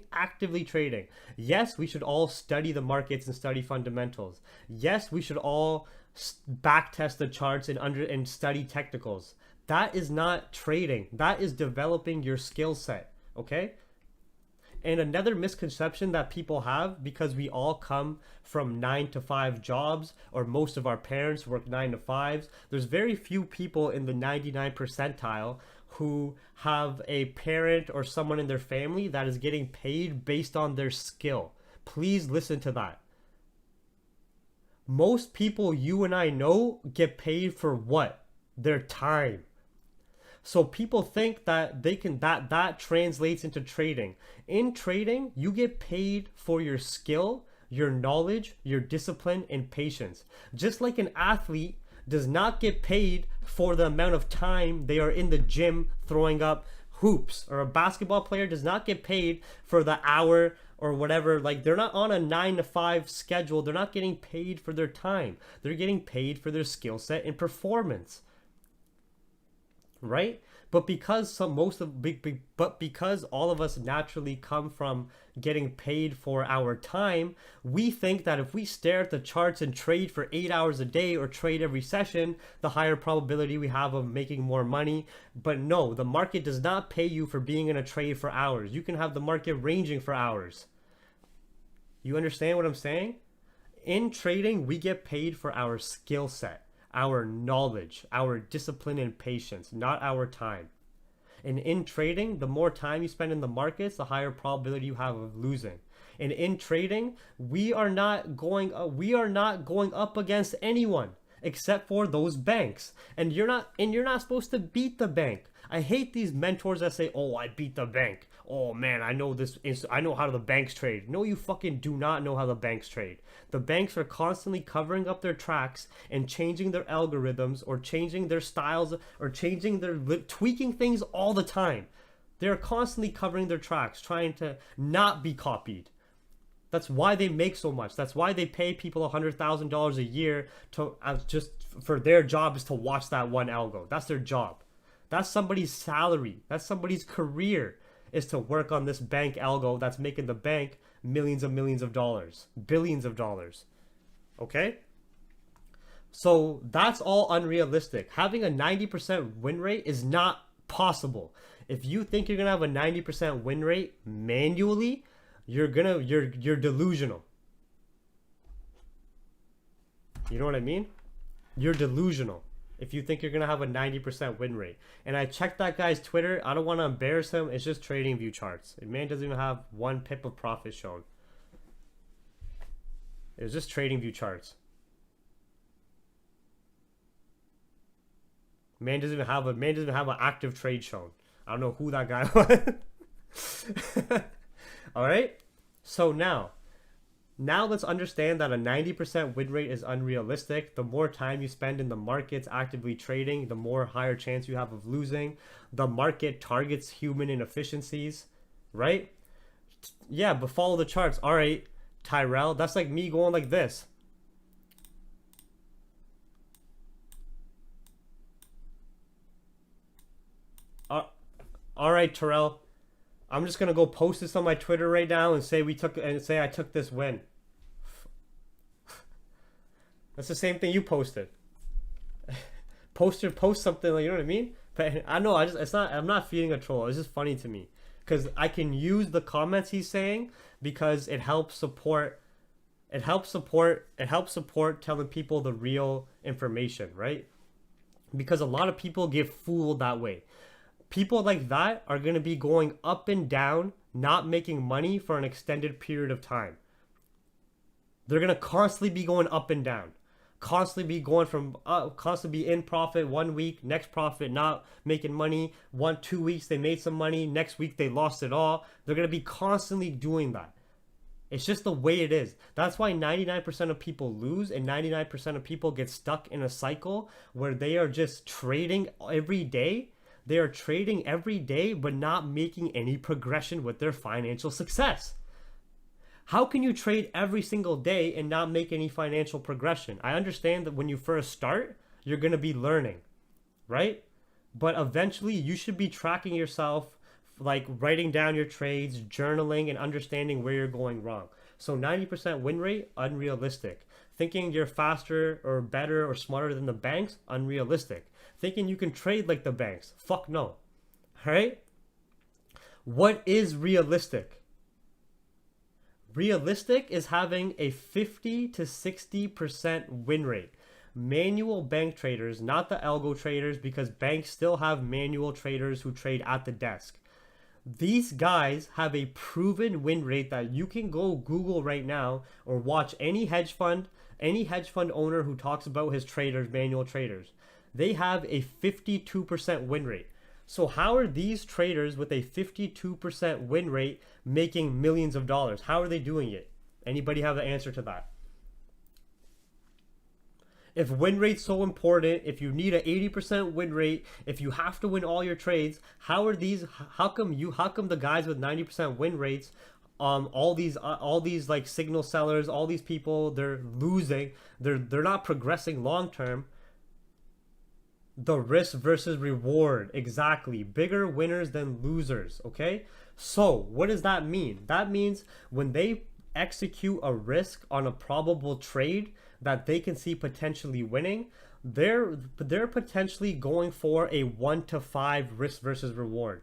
Yes, we should all study the markets and study fundamentals. Yes, we should all back test the charts and study technicals. That is not trading. That is developing your skill set. Okay? And another misconception that people have, because we all come from 9 to 5 jobs, or most of our parents work 9 to 5s, there's very few people in the 99 percentile who have a parent or someone in their family that is getting paid based on their skill. Please listen to that. Most people you and I know get paid for what? Their time. So people think that that translates into trading. In trading, you get paid for your skill, your knowledge, your discipline, and patience. Just like an athlete does not get paid for the amount of time they are in the gym throwing up hoops, or a basketball player does not get paid for the hour or whatever. Like, they're not on a 9 to 5 schedule. They're not getting paid for their time. They're getting paid for their skill set and performance. Right? But because because all of us naturally come from getting paid for our time, we think that if we stare at the charts and trade for 8 hours a day or trade every session, the higher probability we have of making more money. But no, the market does not pay you for being in a trade for hours. You can have the market ranging for hours. You understand what I'm saying? In trading, we get paid for our skill set, our knowledge, our discipline and patience, not our time. And in trading, the more time you spend in the markets, the higher probability you have of losing. And in trading, we are not going up against anyone except for those banks. And you're not supposed to beat the bank. I hate these mentors that say, "Oh, I beat the bank. Oh man, I know how the banks trade." No, you fucking do not know how the banks trade. The banks are constantly covering up their tracks and changing their algorithms, or changing their styles, or tweaking things all the time. They're constantly covering their tracks, trying to not be copied. That's why they make so much. That's why they pay people $100,000 a year just for their job is to watch that one algo. That's their job. That's somebody's salary. That's somebody's career, is to work on this bank algo that's making the bank millions of dollars, billions of dollars. Okay? So that's all unrealistic. Having a 90% win rate is not possible. If you think you're gonna have a 90% win rate manually, you're delusional. You know what I mean? You're delusional if you think you're gonna have a 90% win rate. And I checked that guy's Twitter. I don't want to embarrass him. It's just trading view charts. The man doesn't even have 1 pip of profit shown. It was just trading view charts. Man doesn't even have an active trade shown. I don't know who that guy was. All right. So now let's understand that a 90% win rate is unrealistic. The more time you spend in the markets actively trading, the more higher chance you have of losing. The market targets human inefficiencies, right? Yeah, but follow the charts. All right, Tyrell, that's like me going like this. All right, Terrell. I'm just gonna go post this on my Twitter right now and say I took this win. That's the same thing you posted. Post something, like, you know what I mean? But I know I'm not feeding a troll. It's just funny to me because I can use the comments he's saying because it helps support telling people the real information, right? Because a lot of people get fooled that way. People like that are going to be going up and down, not making money for an extended period of They're going to constantly be going up and down, constantly be in profit 1 week, next profit, not making money. 1-2 weeks they made some money, next week they lost it all. They're going to be constantly doing that. It's just the way it is. That's why 99% of people lose and 99% of people get stuck in a cycle where they are just trading every day. They are trading every day, but not making any progression with their financial success. How can you trade every single day and not make any financial progression? I understand that when you first start, you're going to be learning, right? But eventually you should be tracking yourself, like writing down your trades, journaling, and understanding where you're going wrong. So 90% win rate, unrealistic. Thinking you're faster or better or smarter than the banks, unrealistic. Thinking you can trade like the banks, fuck no. All right? What is realistic? Realistic is having a 50 to 60% win rate. Manual bank traders, not the algo traders, because banks still have manual traders who trade at the desk. These guys have a proven win rate that you can go Google right now or watch any hedge fund owner who talks about his traders, manual traders. They have a 52% win rate. So how are these traders with a 52% win rate making millions of dollars? How are they doing it? Anybody have the answer to that? If win rate's so important, if you need an 80% win rate, if you have to win all your trades, how come the guys with 90% win rates, all these like signal sellers, all these people, they're losing, they're not progressing long term. The risk versus reward, exactly. Bigger winners than losers, okay? So what does that mean? That means when they execute a risk on a probable trade that they can see potentially winning, they're potentially going for a 1 to 5 risk versus reward.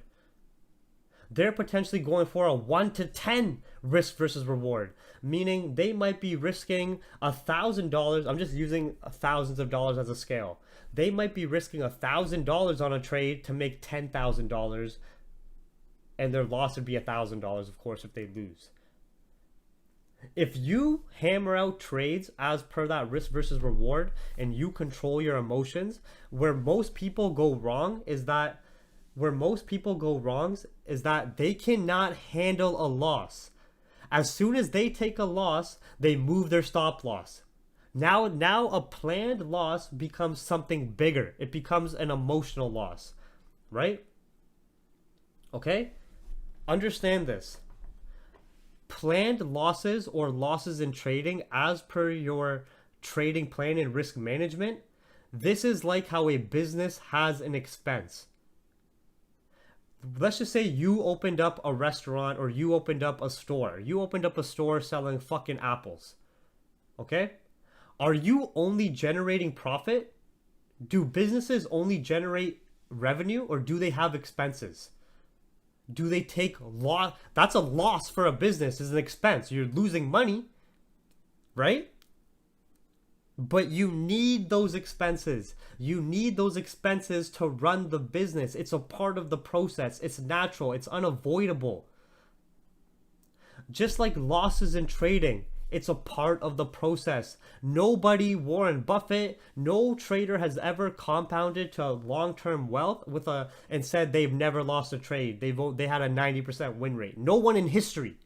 They're potentially going for a 1 to 10 risk versus reward, meaning they might be risking $1,000. I'm just using thousands of dollars as a scale. They might be risking $1,000 on a trade to make $10,000, and their loss would be $1,000, of course, if they lose. If you hammer out trades as per that risk versus reward and you control your emotions, where most people go wrong is that they cannot handle a loss. As soon as they take a loss, they move their stop loss. Now a planned loss becomes something bigger. It becomes an emotional loss, right? Okay? Understand this. Planned losses or losses in trading as per your trading plan and risk management, this is like how a business has an expense. Let's just say you opened up a restaurant or you opened up a store. You opened up a store selling fucking apples. Okay? Are you only generating profit? Do businesses only generate revenue or do they have expenses? Do they take loss? That's a loss for a business, is an expense. You're losing money, right? But you need those expenses. You need those expenses to run the business. It's a part of the process. It's natural. It's unavoidable. Just like losses in trading, it's a part of the process. Nobody, Warren Buffett, no trader has ever compounded to long-term wealth and said they've never lost a trade. They had a 90% win rate. No one in history.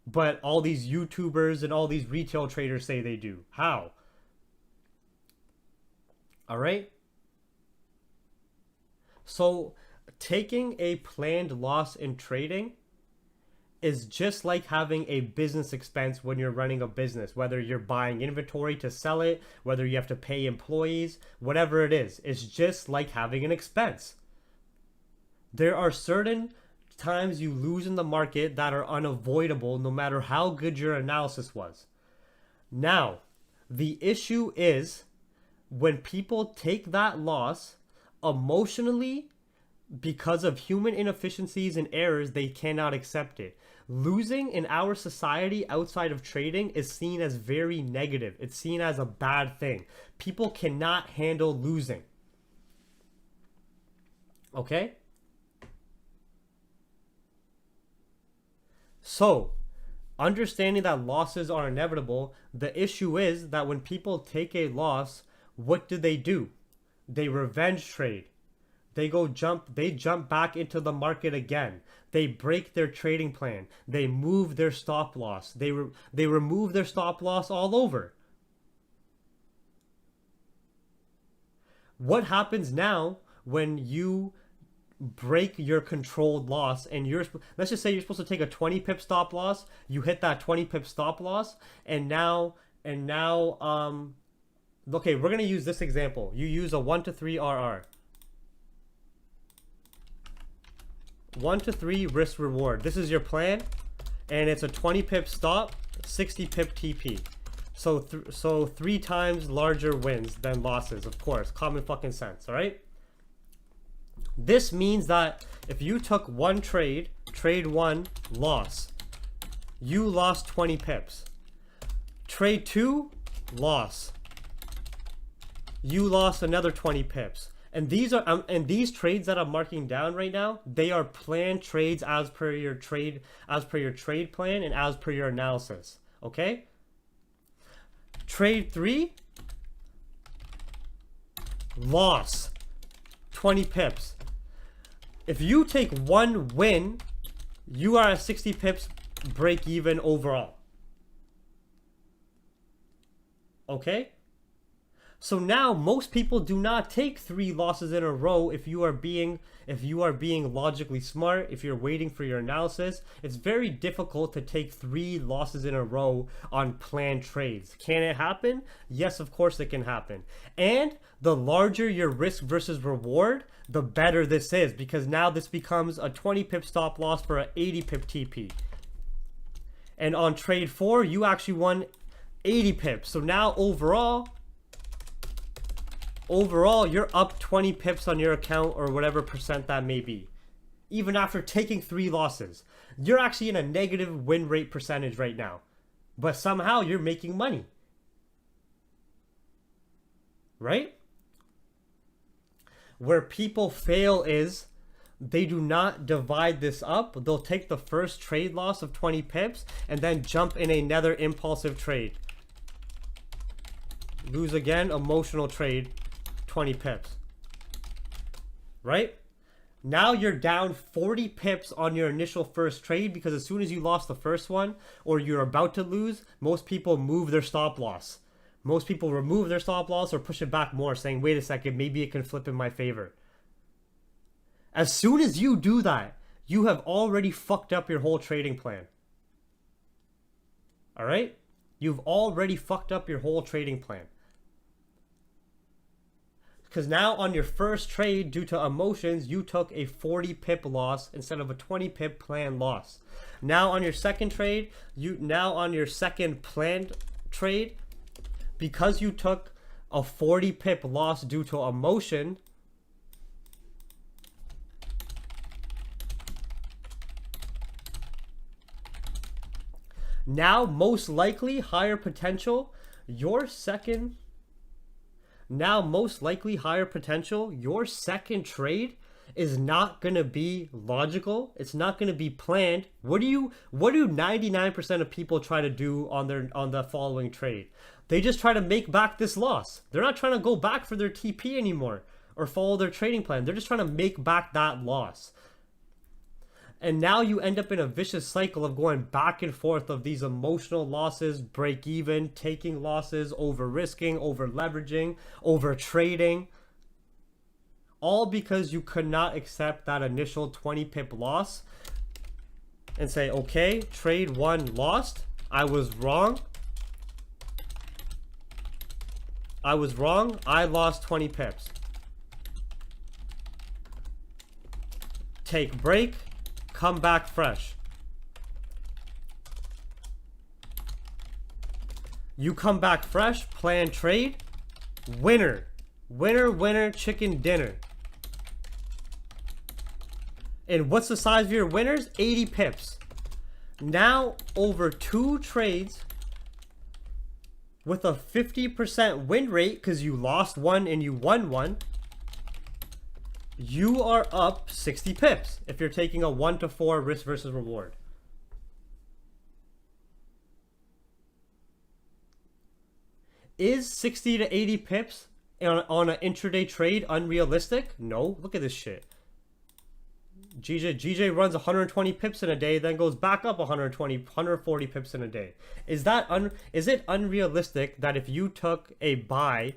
But all these YouTubers and all these retail traders say they do. How? All right. So taking a planned loss in trading is just like having a business expense when you're running a business, whether you're buying inventory to sell it, whether you have to pay employees, whatever it is. It's just like having an expense. There are certain times you lose in the market that are unavoidable no matter how good your analysis was. Now, the issue is when people take that loss emotionally, because of human inefficiencies and errors, they cannot accept it. Losing in our society outside of trading is seen as very negative. It's seen as a bad thing. People cannot handle losing. Okay? So, understanding that losses are inevitable, the issue is that when people take a loss, what do? They revenge trade. They jump back into the market again. They break their trading plan. They move their stop loss. They remove their stop loss all over. What happens now when you break your controlled loss and let's just say you're supposed to take a 20 pip stop loss, you hit that 20 pip stop loss, and now okay, we're going to use this example. You use a 1 to 3 RR. 1 to 3 risk reward. This is your plan, and it's a 20 pip stop, 60 pip TP. So 3 times larger wins than losses, of course. Common fucking sense, all right? This means that if you took one trade 1, loss. You lost 20 pips. Trade 2, loss. You lost another 20 pips. And these trades that I'm marking down right now, they are planned trades as per your trade plan and as per your analysis. Okay? Trade 3, loss, 20 pips. If you take one win, you are at 60 pips break even overall. Okay? So now most people do not take 3 losses in a row if you are being logically smart, if you're waiting for your analysis. It's very difficult to take 3 losses in a row on planned trades. Can it happen? Yes, of course it can happen. And the larger your risk versus reward, the better this is, because now this becomes a 20 pip stop loss for an 80 pip TP. And on trade 4, you actually won 80 pips. So now overall, you're up 20 pips on your account or whatever percent that may be. Even after taking 3 losses. You're actually in a negative win rate percentage right now. But somehow you're making money. Right? Where people fail is they do not divide this up. They'll take the first trade loss of 20 pips and then jump in another impulsive trade. Lose again, emotional trade. 20 pips, right? Now you're down 40 pips on your initial first trade, because as soon as you lost the first one or you're about to lose, most people move their stop loss. Most people remove their stop loss or push it back more, saying, wait a second, maybe it can flip in my favor. As soon as you do that, you have already fucked up your whole trading plan. All right? You've already fucked up your whole trading plan. Because now on your first trade, due to emotions, you took a 40 pip loss instead of a 20 pip planned loss. Now on your second trade, planned trade, because you took a 40 pip loss due to emotion, Now, most likely, higher potential, your second trade is not going to be logical. It's not going to be planned. What do 99% of people try to do on the following trade? They just try to make back this loss. They're not trying to go back for their TP anymore or follow their trading plan. They're just trying to make back that loss. And now you end up in a vicious cycle of going back and forth of these emotional losses, break even, taking losses, over risking, over leveraging, over trading. All because you could not accept that initial 20 pip loss and say, okay, trade one lost. I was wrong. I lost 20 pips. Take break. Come back fresh. You come back fresh, plan trade, winner. Winner, winner, chicken dinner. And what's the size of your winners? 80 pips. Now, over 2 trades with a 50% win rate, because you lost one and you won one, you are up 60 pips if you're taking a 1-to-4 risk versus reward. Is 60 to 80 pips on an intraday trade unrealistic? No. Look at this shit. GJ runs 120 pips in a day, then goes back up 140 pips in a day. Is it unrealistic that if you took a buy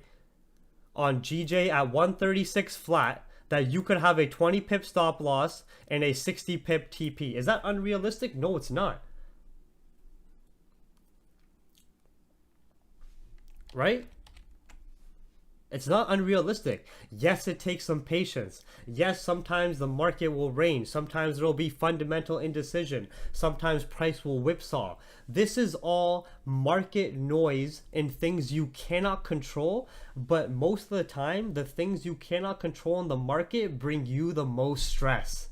on GJ at 136 flat, that you could have a 20 pip stop loss and a 60 pip TP? Is that unrealistic? No, it's not. Right? It's not unrealistic. Yes, it takes some patience. Yes, sometimes the market will range. Sometimes there will be fundamental indecision. Sometimes price will whipsaw. This is all market noise and things you cannot control. But most of the time, the things you cannot control in the market bring you the most stress.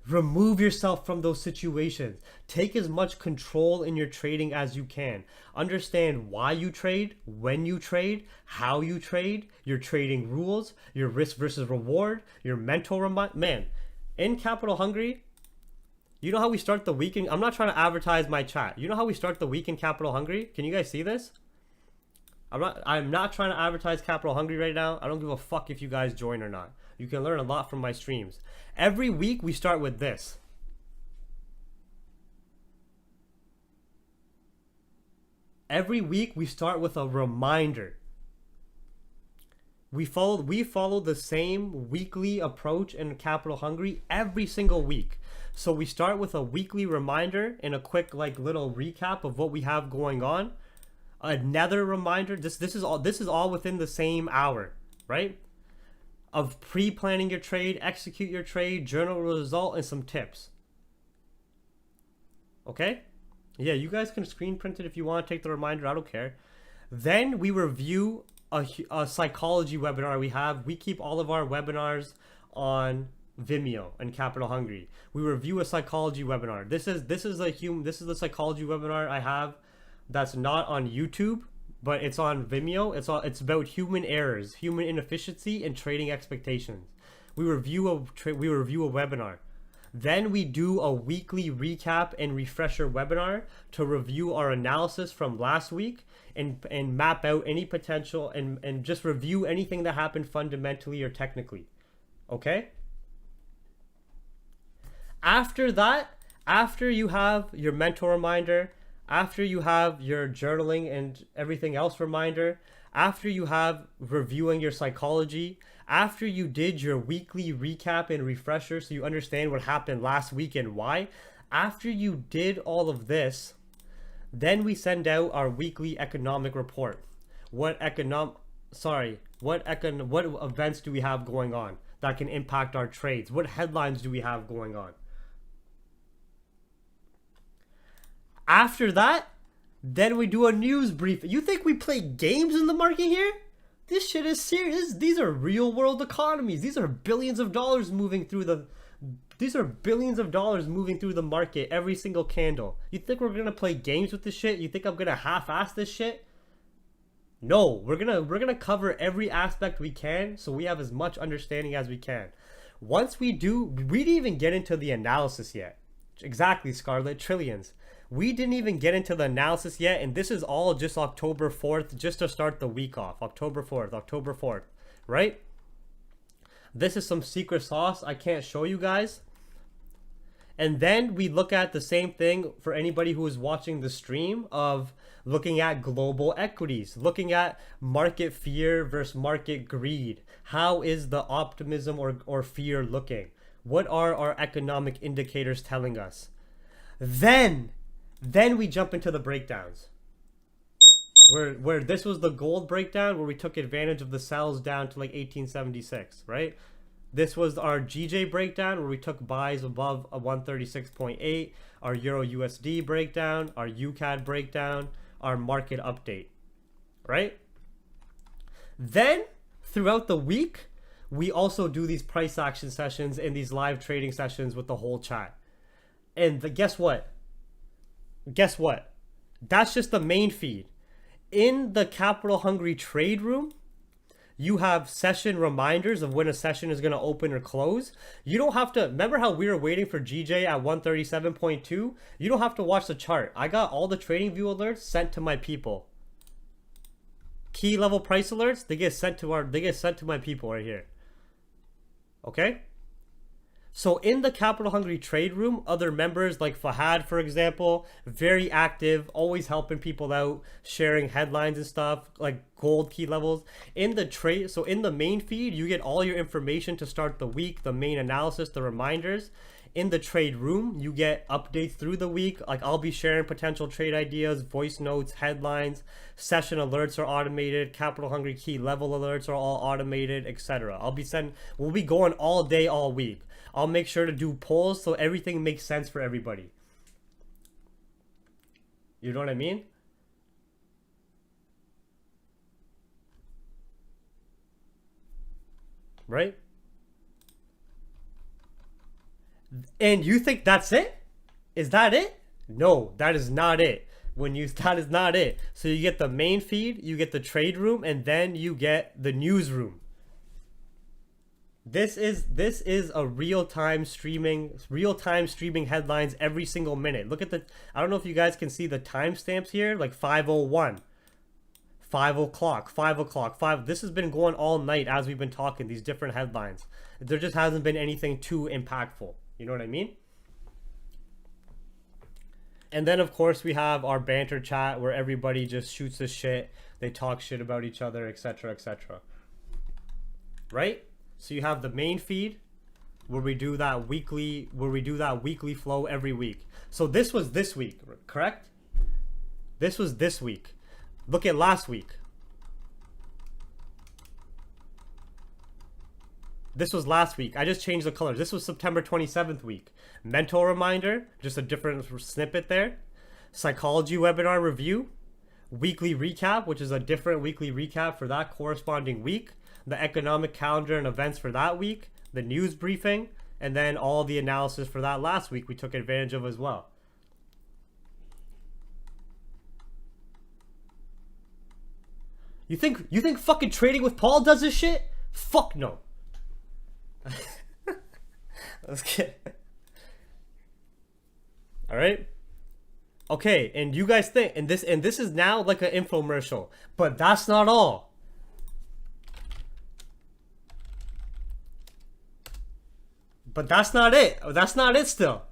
Remove yourself from those situations. Take as much control in your trading as you can. Understand why you trade, when you trade, how you trade, your trading rules, your risk versus reward, your mental man. In Capital Hungry, you know how we start the week in, I'm not trying to advertise my chat. You know how we start the week in Capital Hungry? Can you guys see this? I'm not trying to advertise Capital Hungry right now. I don't give a fuck if you guys join or not. You can learn a lot from my streams. Every week we start with this. Every week we start with a reminder. We follow the same weekly approach in Capital Hungry every single week. So we start with a weekly reminder and a quick little recap of what we have going on. Another reminder. This is all within the same hour, right? Of pre-planning your trade, execute your trade, journal result, and some tips. Okay? Yeah, you guys can screen print it if you want to take the reminder. I don't care. Then we review a psychology webinar we have. We keep all of our webinars on Vimeo and Capital Hungry. We review a psychology webinar. This is the psychology webinar I have that's not on YouTube, but it's on Vimeo. It's about human errors, human inefficiency, and trading expectations. We review a webinar. Then we do a weekly recap and refresher webinar to review our analysis from last week and map out any potential and just review anything that happened fundamentally or technically. Okay? After that, after you have your mentor reminder, after you have your journaling and everything else reminder, after you have reviewing your psychology, after you did your weekly recap and refresher so you understand what happened last week and why, after you did all of this, then we send out our weekly economic report. What events do we have going on that can impact our trades? What headlines do we have going on? After that, then we do a news brief. You think we play games in the market here? This shit is serious. These are real world economies. These are billions of dollars moving through the These are billions of dollars moving through the market every single candle. You think we're gonna play games with this shit? You think I'm gonna half-ass this shit? No, we're gonna cover every aspect we can so we have as much understanding as we can. Once we do, we didn't even get into the analysis yet. Exactly, Scarlett, trillions. We didn't even get into the analysis yet, and this is all just October 4th, just to start the week off. October 4th, right? This is some secret sauce I can't show you guys. And then we look at the same thing for anybody who is watching the stream of looking at global equities, looking at market fear versus market greed. How is the optimism or fear looking? What are our economic indicators telling us? Then we jump into the breakdowns. Where this was the gold breakdown, where we took advantage of the sells down to like 1876, right? This was our GJ breakdown, where we took buys above a 136.8, our Euro USD breakdown, our UCAD breakdown, our market update, right? Then throughout the week, we also do these price action sessions and these live trading sessions with the whole chat. And guess what? Guess what? That's just the main feed. In the Capital Hungry Trade Room, you have session reminders of when a session is going to open or close. You don't have to, remember how we were waiting for GJ at 137.2? You don't have to watch the chart. I got all the trading view alerts sent to my people. Key level price alerts, they get sent to my people right here. Okay? So in the Capital Hungry Trade Room, other members like Fahad, for example, very active, always helping people out, sharing headlines and stuff, like gold key levels. In the trade, so in the main feed, you get all your information to start the week, the main analysis, the reminders. In the trade room, you get updates through the week. Like I'll be sharing potential trade ideas, voice notes, headlines, session alerts are automated, Capital Hungry key level alerts are all automated, etc. We'll be going all day, all week. I'll make sure to do polls so everything makes sense for everybody. You know what I mean? Right? And you think that's it? Is that it? No, that is not it. That is not it. So you get the main feed, you get the trade room, and then you get the newsroom. This is a real-time streaming headlines every single minute. Look at I don't know if you guys can see the timestamps here, like 5:01, 5 o'clock, 5 o'clock, 5. This has been going all night as we've been talking, these different headlines. There just hasn't been anything too impactful. You know what I mean? And then, of course, we have our banter chat where everybody just shoots the shit. They talk shit about each other, etc., etc. Right? So you have the main feed where we do that weekly flow every week. So this was this week, correct? This was this week. Look at last week. This was last week. I just changed the colors. This was September 27th week. Mental reminder, just a different snippet there. Psychology webinar review. Weekly recap, which is a different weekly recap for that corresponding week. The economic calendar and events for that week. The news briefing. And then all the analysis for that last week we took advantage of as well. You think fucking Trading with Paul does this shit? Fuck no. Let's get. All right. Okay, and you guys think, and this is now like an infomercial, but that's not all. But that's not it. That's not it still.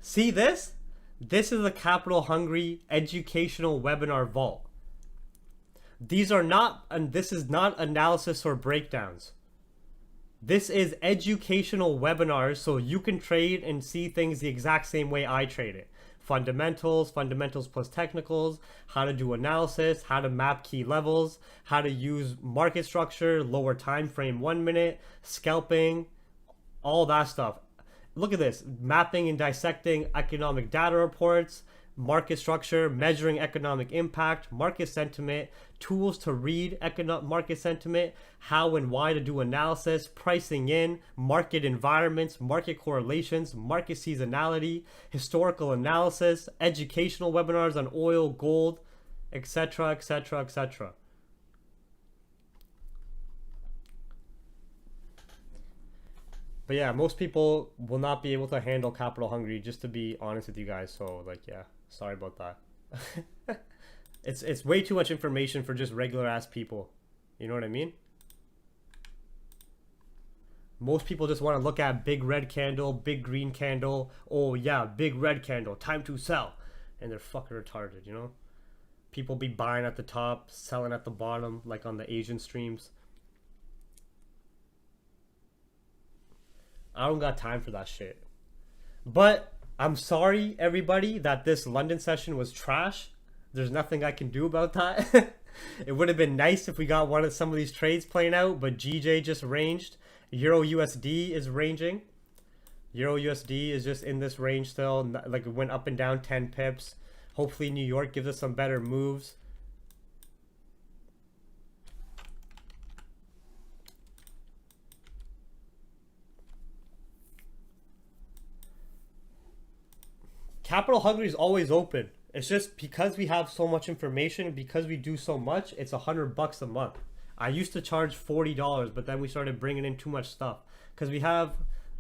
See this? This is the Capital Hungry Educational Webinar Vault. These are not, and this is not analysis or breakdowns. This is educational webinars so you can trade and see things the exact same way I trade it. Fundamentals plus technicals, how to do analysis, how to map key levels, how to use market structure, lower time frame 1 minute, scalping, all that stuff. Look at this, mapping and dissecting economic data reports, market structure, measuring economic impact, market sentiment, tools to read economic market sentiment, how and why to do analysis, pricing in, market environments, market correlations, market seasonality, historical analysis, educational webinars on oil, gold, etc., etc., etc. But yeah, most people will not be able to handle capital hungry, just to be honest with you guys. So like, yeah, sorry about that. It's way too much information for just regular ass people. You know what I mean? Most people just want to look at big red candle, big green candle. Oh yeah, big red candle, time to sell. And they're fucking retarded, you know? People be buying at the top, selling at the bottom, like on the Asian streams. I don't got time for that shit. But I'm sorry, everybody, that this London session was trash. There's nothing I can do about that. It would have been nice if we got one of some of these trades playing out, but GJ just ranged. Euro USD is ranging. Euro USD is just in this range still. Like it went up and down 10 pips. Hopefully New York gives us some better moves. Capital hungry is always open. It's just because we have so much information, because we do so much, it's $100 a month. I used to charge $40, but then we started bringing in too much stuff because we have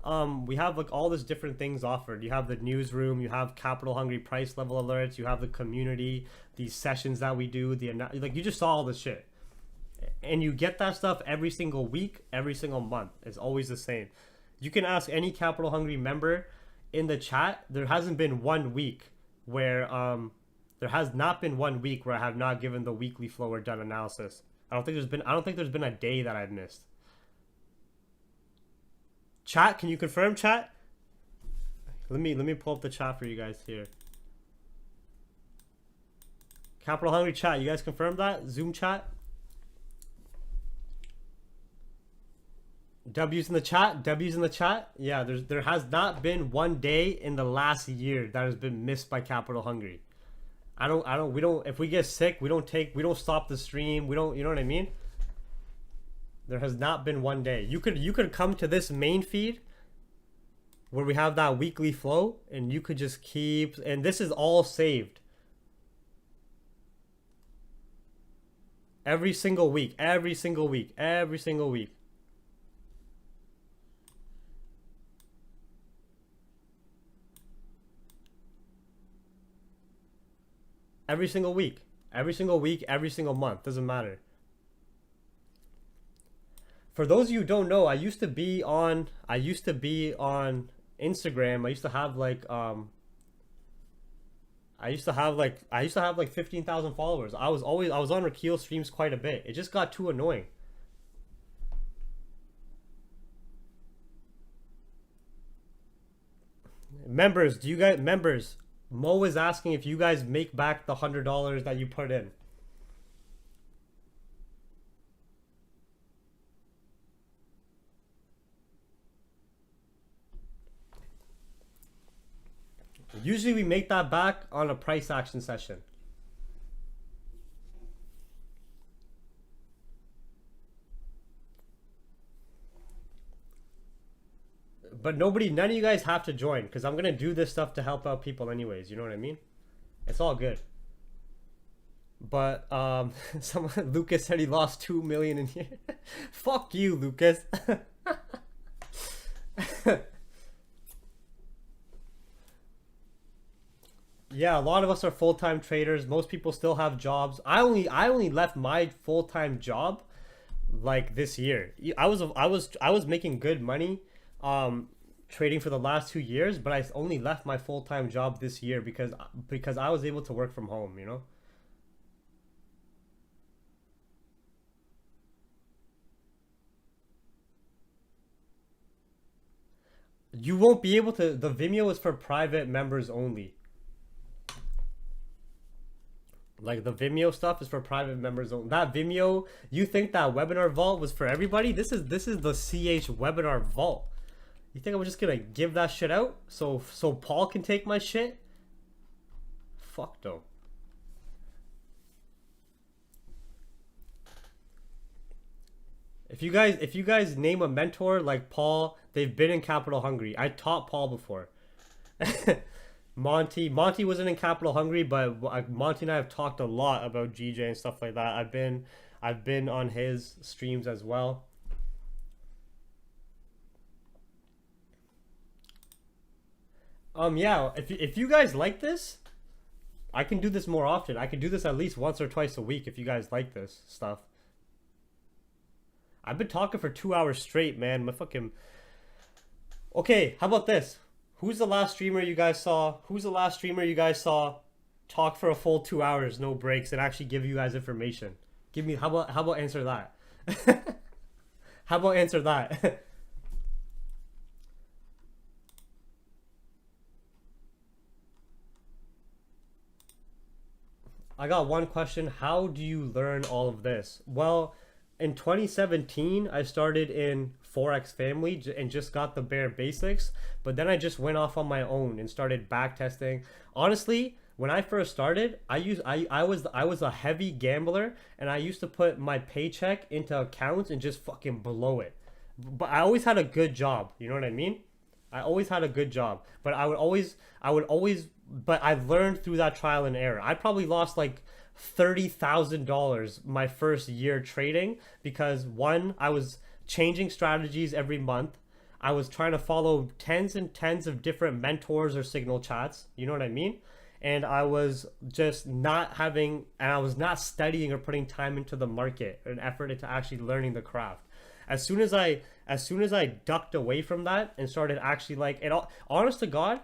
like all this different things offered. You have the newsroom, you have capital hungry price level alerts, you have the community, these sessions that we do, like you just saw all this shit, and you get that stuff every single week, every single month. It's always the same. You can ask any capital hungry member in the chat. There hasn't been 1 week where there has not been 1 week where I have not given the weekly flow or done analysis. I don't think there's been a day that I've missed. Chat, can you confirm, chat? Let me pull up the chat for you guys here. Capital hungry chat, you guys confirm that? Zoom chat? W's in the chat. W's in the chat. Yeah, there has not been 1 day in the last year that has been missed by capital hungry. We don't, if we get sick, we don't stop the stream. We don't, you know what I mean? There has not been 1 day. You could come to this main feed where we have that weekly flow, and you could just keep, and this is all saved. Every single week, every single week, every single week. Every single week, every single week, every single month, doesn't matter. For those of you who don't know, I used to be on Instagram. I used to have like 15,000 followers. I was on Rakeel streams quite a bit. It just got too annoying. Members, Mo is asking if you guys make back the $100 that you put in. Usually we make that back on a price action session. But none of you guys have to join, because I'm going to do this stuff to help out people anyways. You know what I mean? It's all good. But Lucas said he lost 2 million in here. Fuck you, Lucas. Yeah, a lot of us are full-time traders. Most people still have jobs. I only left my full-time job like this year. I was making good money trading for the last 2 years, but I only left my full-time job this year because I was able to work from home, you know? You won't be able to. The Vimeo is for private members only. Like the Vimeo stuff is for private members only. That Vimeo, you think that webinar vault was for everybody? This is the CH webinar vault. You think I was just gonna give that shit out so Paul can take my shit? fuck though? If you guys name a mentor like Paul, they've been in Capital Hungry. I taught Paul before. Monty wasn't in Capital Hungry, but Monty and I have talked a lot about GJ and stuff like that. I've been on his streams as well. Yeah, if you guys like this, I can do this more often. I can do this at least once or twice a week if you guys like this stuff. I've been talking for 2 hours straight, man. My fucking... Okay, how about this? Who's the last streamer you guys saw? Who's the last streamer you guys saw talk for a full 2 hours, no breaks, and actually give you guys information? Give me... How about answer that? How about answer that? I got one question. How do you learn all of this? Well, in 2017, I started in FOREX family and just got the bare basics, but then I just went off on my own and started back testing. Honestly, when I first started, I was a heavy gambler, and I used to put my paycheck into accounts and just fucking blow it. But I always had a good job, you know what I mean? I always had a good job, but I would always, but I learned through that trial and error. I probably lost like $30,000 my first year trading because one, I was changing strategies every month. I was trying to follow tens and tens of different mentors or signal chats. You know what I mean? And I was just not having, and I was not studying or putting time into the market, an effort into actually learning the craft. As soon as I ducked away from that and started actually like it all, honest to God,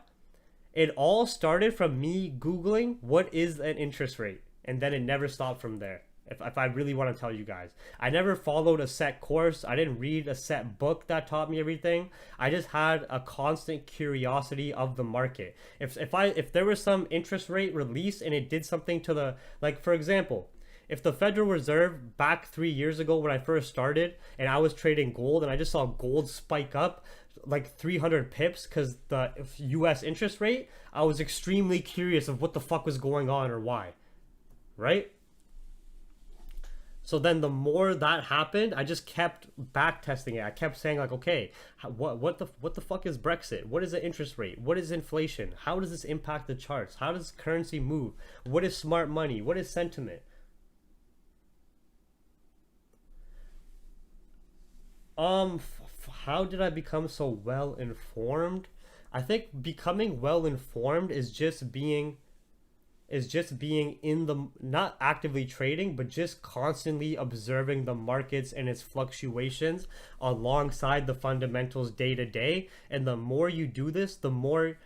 it all started from me Googling what is an interest rate. And then it never stopped from there. If I really want to tell you guys, I never followed a set course. I didn't read a set book that taught me everything. I just had a constant curiosity of the market. If there was some interest rate release and it did something to the, like for example, if the Federal Reserve back 3 years ago when I first started and I was trading gold and I just saw gold spike up like 300 pips because the US interest rate, I was extremely curious of what the fuck was going on or why, right? So then the more that happened, I just kept back testing it. I kept saying like, okay, what the fuck is Brexit? What is the interest rate? What is inflation? How does this impact the charts? How does currency move? What is smart money? What is sentiment? How did I become so well informed? I think becoming well informed is just being in the, not actively trading, but just constantly observing the markets and its fluctuations alongside the fundamentals day to day. And the more you do this, the more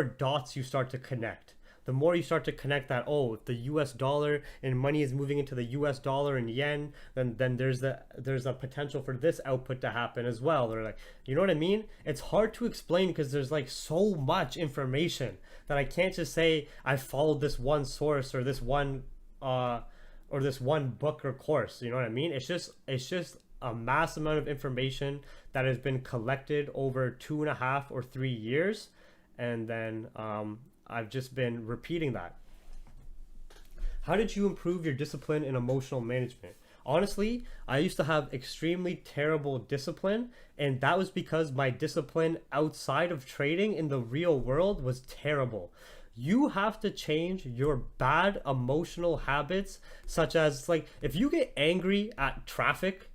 dots you start to connect. The more you start to connect that, oh, if the US dollar and money is moving into the US dollar and yen, then there's a potential for this output to happen as well. Or like, you know what I mean? It's hard to explain because there's like so much information that I can't just say I followed this one source or this one book or course. You know what I mean? It's just a mass amount of information that has been collected over 2.5 or 3 years, and then I've just been repeating that. How did you improve your discipline and emotional management? Honestly, I used to have extremely terrible discipline, and that was because my discipline outside of trading in the real world was terrible. You have to change your bad emotional habits, such as like if you get angry at traffic,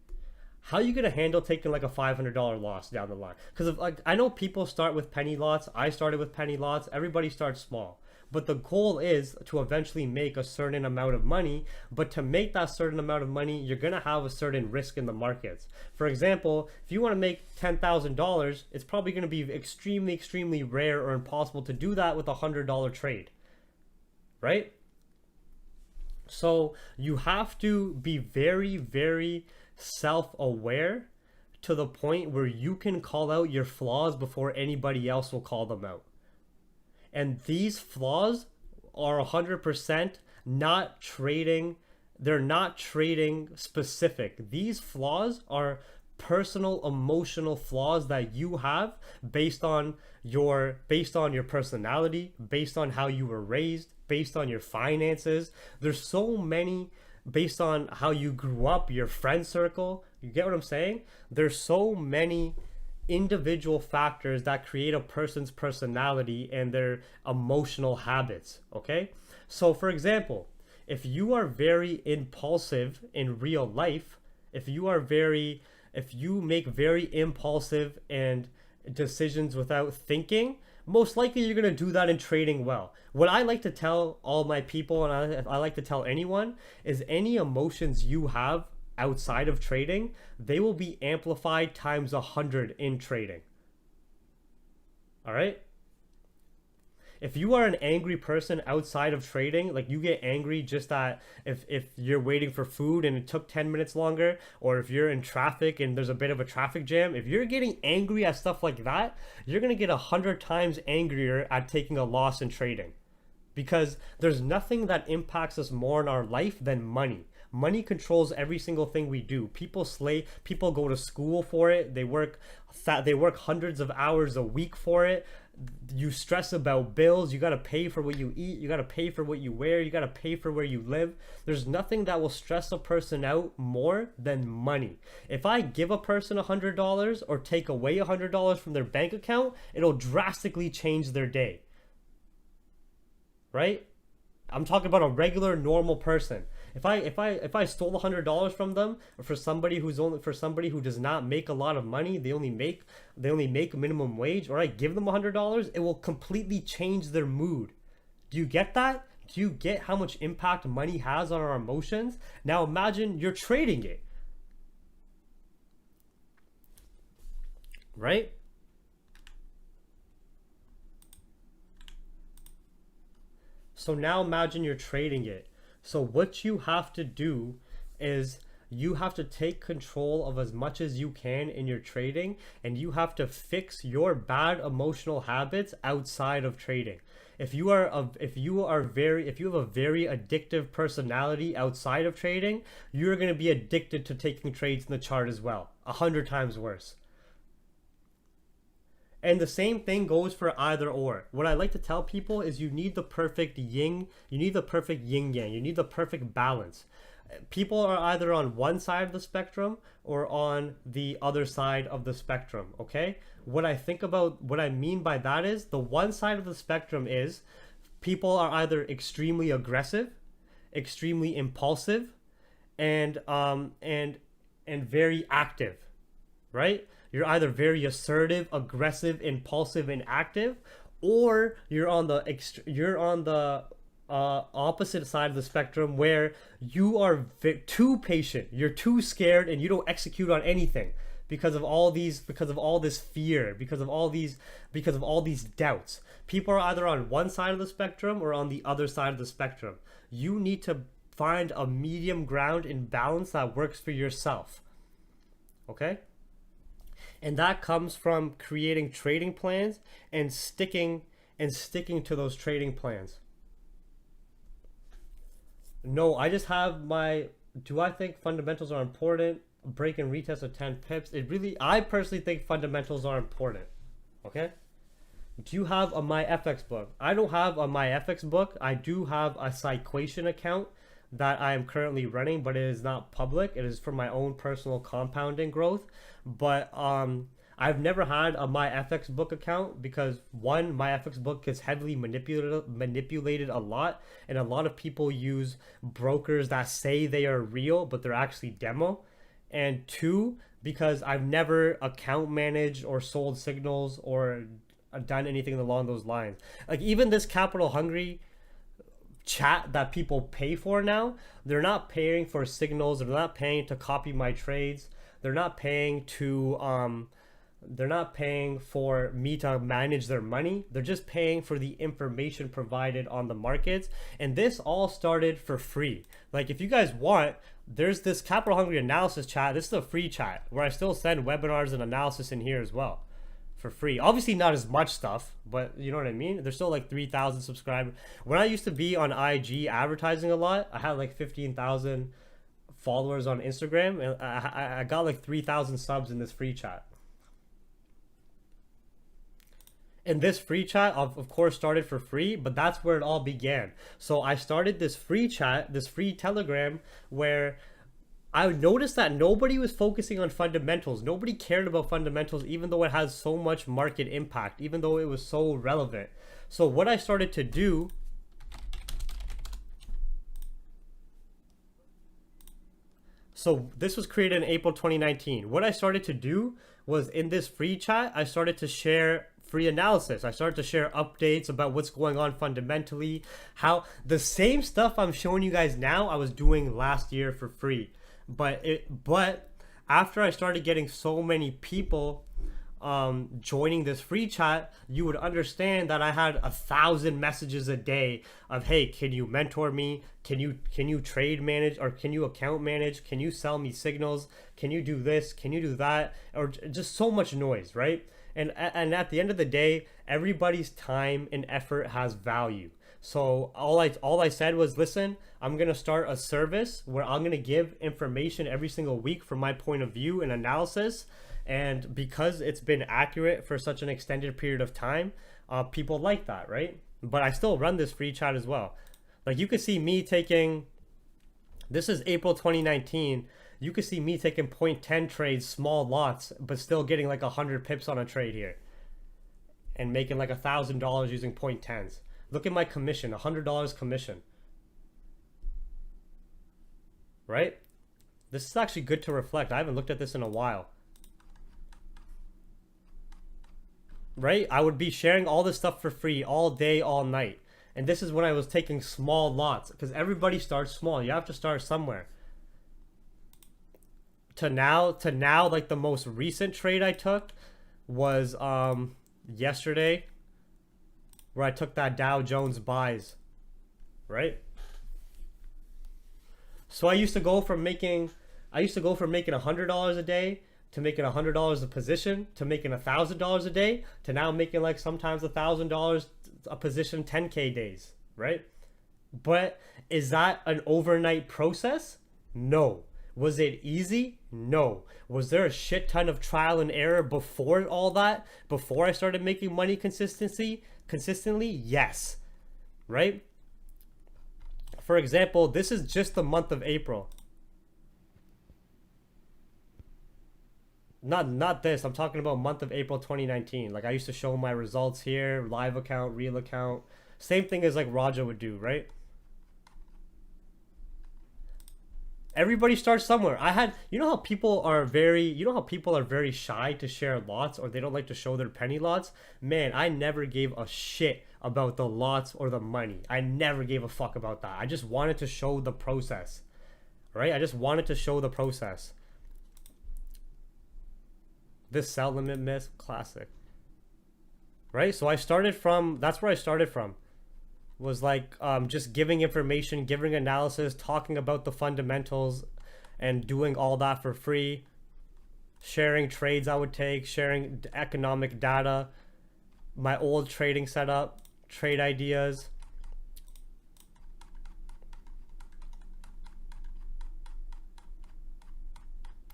how are you gonna handle taking like a $500 loss down the line? Because like I know people start with penny lots. I started with penny lots. Everybody starts small, but the goal is to eventually make a certain amount of money. But to make that certain amount of money, you're gonna have a certain risk in the markets. For example, if you want to make $10,000, it's probably gonna be extremely rare or impossible to do that with a $100 trade, right? So you have to be very self-aware to the point where you can call out your flaws before anybody else will call them out. And these flaws are 100% not trading. They're not trading specific. These flaws are personal emotional flaws that you have based on your personality, based on how you were raised, based on your finances. There's so many, based on how you grew up, your friend circle. You get what I'm saying? There's so many individual factors that create a person's personality and their emotional habits, okay? So for example, if you are very impulsive in real life, if you make very impulsive and decisions without thinking, most likely you're going to do that in trading well. What I like to tell all my people, and I like to tell anyone, is any emotions you have outside of trading, they will be amplified times 100 in trading. All right? If you are an angry person outside of trading, like you get angry just at if you're waiting for food and it took 10 minutes longer, or if you're in traffic and there's a bit of a traffic jam, if you're getting angry at stuff like that, you're going to get 100 times angrier at taking a loss in trading. Because there's nothing that impacts us more in our life than money. Money controls every single thing we do. People go to school for it. They work hundreds of hours a week for it. You stress about bills. You got to pay for what you eat. You got to pay for what you wear. You got to pay for where you live. There's nothing that will stress a person out more than money. If I give a person $100 or take away $100 from their bank account, it'll drastically change their day. Right? I'm talking about a regular normal person. If I stole $100 from them, or for somebody who does not make a lot of money, they only make minimum wage, or I give them $100, it will completely change their mood. Do you get that? Do you get how much impact money has on our emotions? Now imagine you're trading it. Right? So now imagine you're trading it. So what you have to do is you have to take control of as much as you can in your trading, and you have to fix your bad emotional habits outside of trading. If you have a very addictive personality outside of trading, you're going to be addicted to taking trades in the chart as well. 100 times worse. And the same thing goes for either or. What I like to tell people is you need the perfect yin, you need the perfect yin yang, you need the perfect balance. People are either on one side of the spectrum or on the other side of the spectrum, okay? What I mean by that is the one side of the spectrum is people are either extremely aggressive, extremely impulsive, and very active, right? You're either very assertive, aggressive, impulsive, and active, or you're on the opposite side of the spectrum where you are too patient, you're too scared, and you don't execute on anything because of all this fear, because of all these doubts. People are either on one side of the spectrum or on the other side of the spectrum. You need to find a medium ground in balance that works for yourself. Okay? And that comes from creating trading plans and sticking to those trading plans. No, I just have do I think fundamentals are important? Break and retest of 10 pips. I personally think fundamentals are important. Okay? Do you have a MyFX book? I don't have a MyFX book. I do have a Cyquation account that I am currently running, but it is not public. It is for my own personal compounding growth. But I've never had a MyFX book account because one, MyFX book gets heavily manipulated a lot, and a lot of people use brokers that say they are real, but they're actually demo. And two, because I've never account managed or sold signals or done anything along those lines. Like even this Capital Hungry chat that people pay for now, they're not paying for signals, they're not paying to copy my trades, they're not paying for me to manage their money. They're just paying for the information provided on the markets. And this all started for free. Like if you guys want, there's this Capital Hungry analysis chat. This is a free chat where I still send webinars and analysis in here as well for free. Obviously not as much stuff, but you know what I mean? There's still like 3,000 subscribers. When I used to be on IG advertising a lot, I had like 15,000 followers on Instagram, and I got like 3,000 subs in this free chat. And this free chat, of course, started for free, but that's where it all began. So I started this free chat, this free Telegram, where I noticed that nobody was focusing on fundamentals. Nobody cared about fundamentals, even though it has so much market impact, even though it was so relevant. So what I started to do, so this was created in April 2019. What I started to do was, in this free chat, I started to share free analysis. I started to share updates about what's going on fundamentally, how the same stuff I'm showing you guys now I was doing last year for free. But after I started getting so many people joining this free chat, you would understand that I had 1,000 messages a day of, hey, can you mentor me? Can you trade manage, or can you account manage? Can you sell me signals? Can you do this? Can you do that? Or just so much noise, right? And at the end of the day, everybody's time and effort has value. So all I said was, listen, I'm going to start a service where I'm going to give information every single week from my point of view and analysis. And because it's been accurate for such an extended period of time, people like that, right? But I still run this free chat as well. Like, you could see me taking, this is April 2019. You could see me taking 0.10 trades, small lots, but still getting like 100 pips on a trade here and making like $1,000 using 0.10s. Look at my commission, $100 commission, right? This is actually good to reflect. I haven't looked at this in a while, right? I would be sharing all this stuff for free all day, all night. And this is when I was taking small lots, because everybody starts small. You have to start somewhere. To now, like the most recent trade I took was yesterday, where I took that Dow Jones buys, right? So I used to go from making $100 a day to making $100 a position to making $1,000 a day to now making like sometimes $1,000 a position 10K days, right? But is that an overnight process? No. Was it easy? No. Was there a shit ton of trial and error before all that? Before I started making money consistently? Yes. Right? For example, this is just the month of April. Not this. I'm talking about month of April 2019. Like, I used to show my results here, live account, real account. Same thing as like Raja would do, right? Everybody starts somewhere. You know how people are very shy to share lots, or they don't like to show their penny lots? Man, I never gave a shit about the lots or the money. I never gave a fuck about that. I just wanted to show the process, right? I just wanted to show the process. This sell limit miss, classic, right? So that's where I started from. Was like just giving information, giving analysis, talking about the fundamentals, and doing all that for free. Sharing trades I would take, sharing economic data, my old trading setup, trade ideas.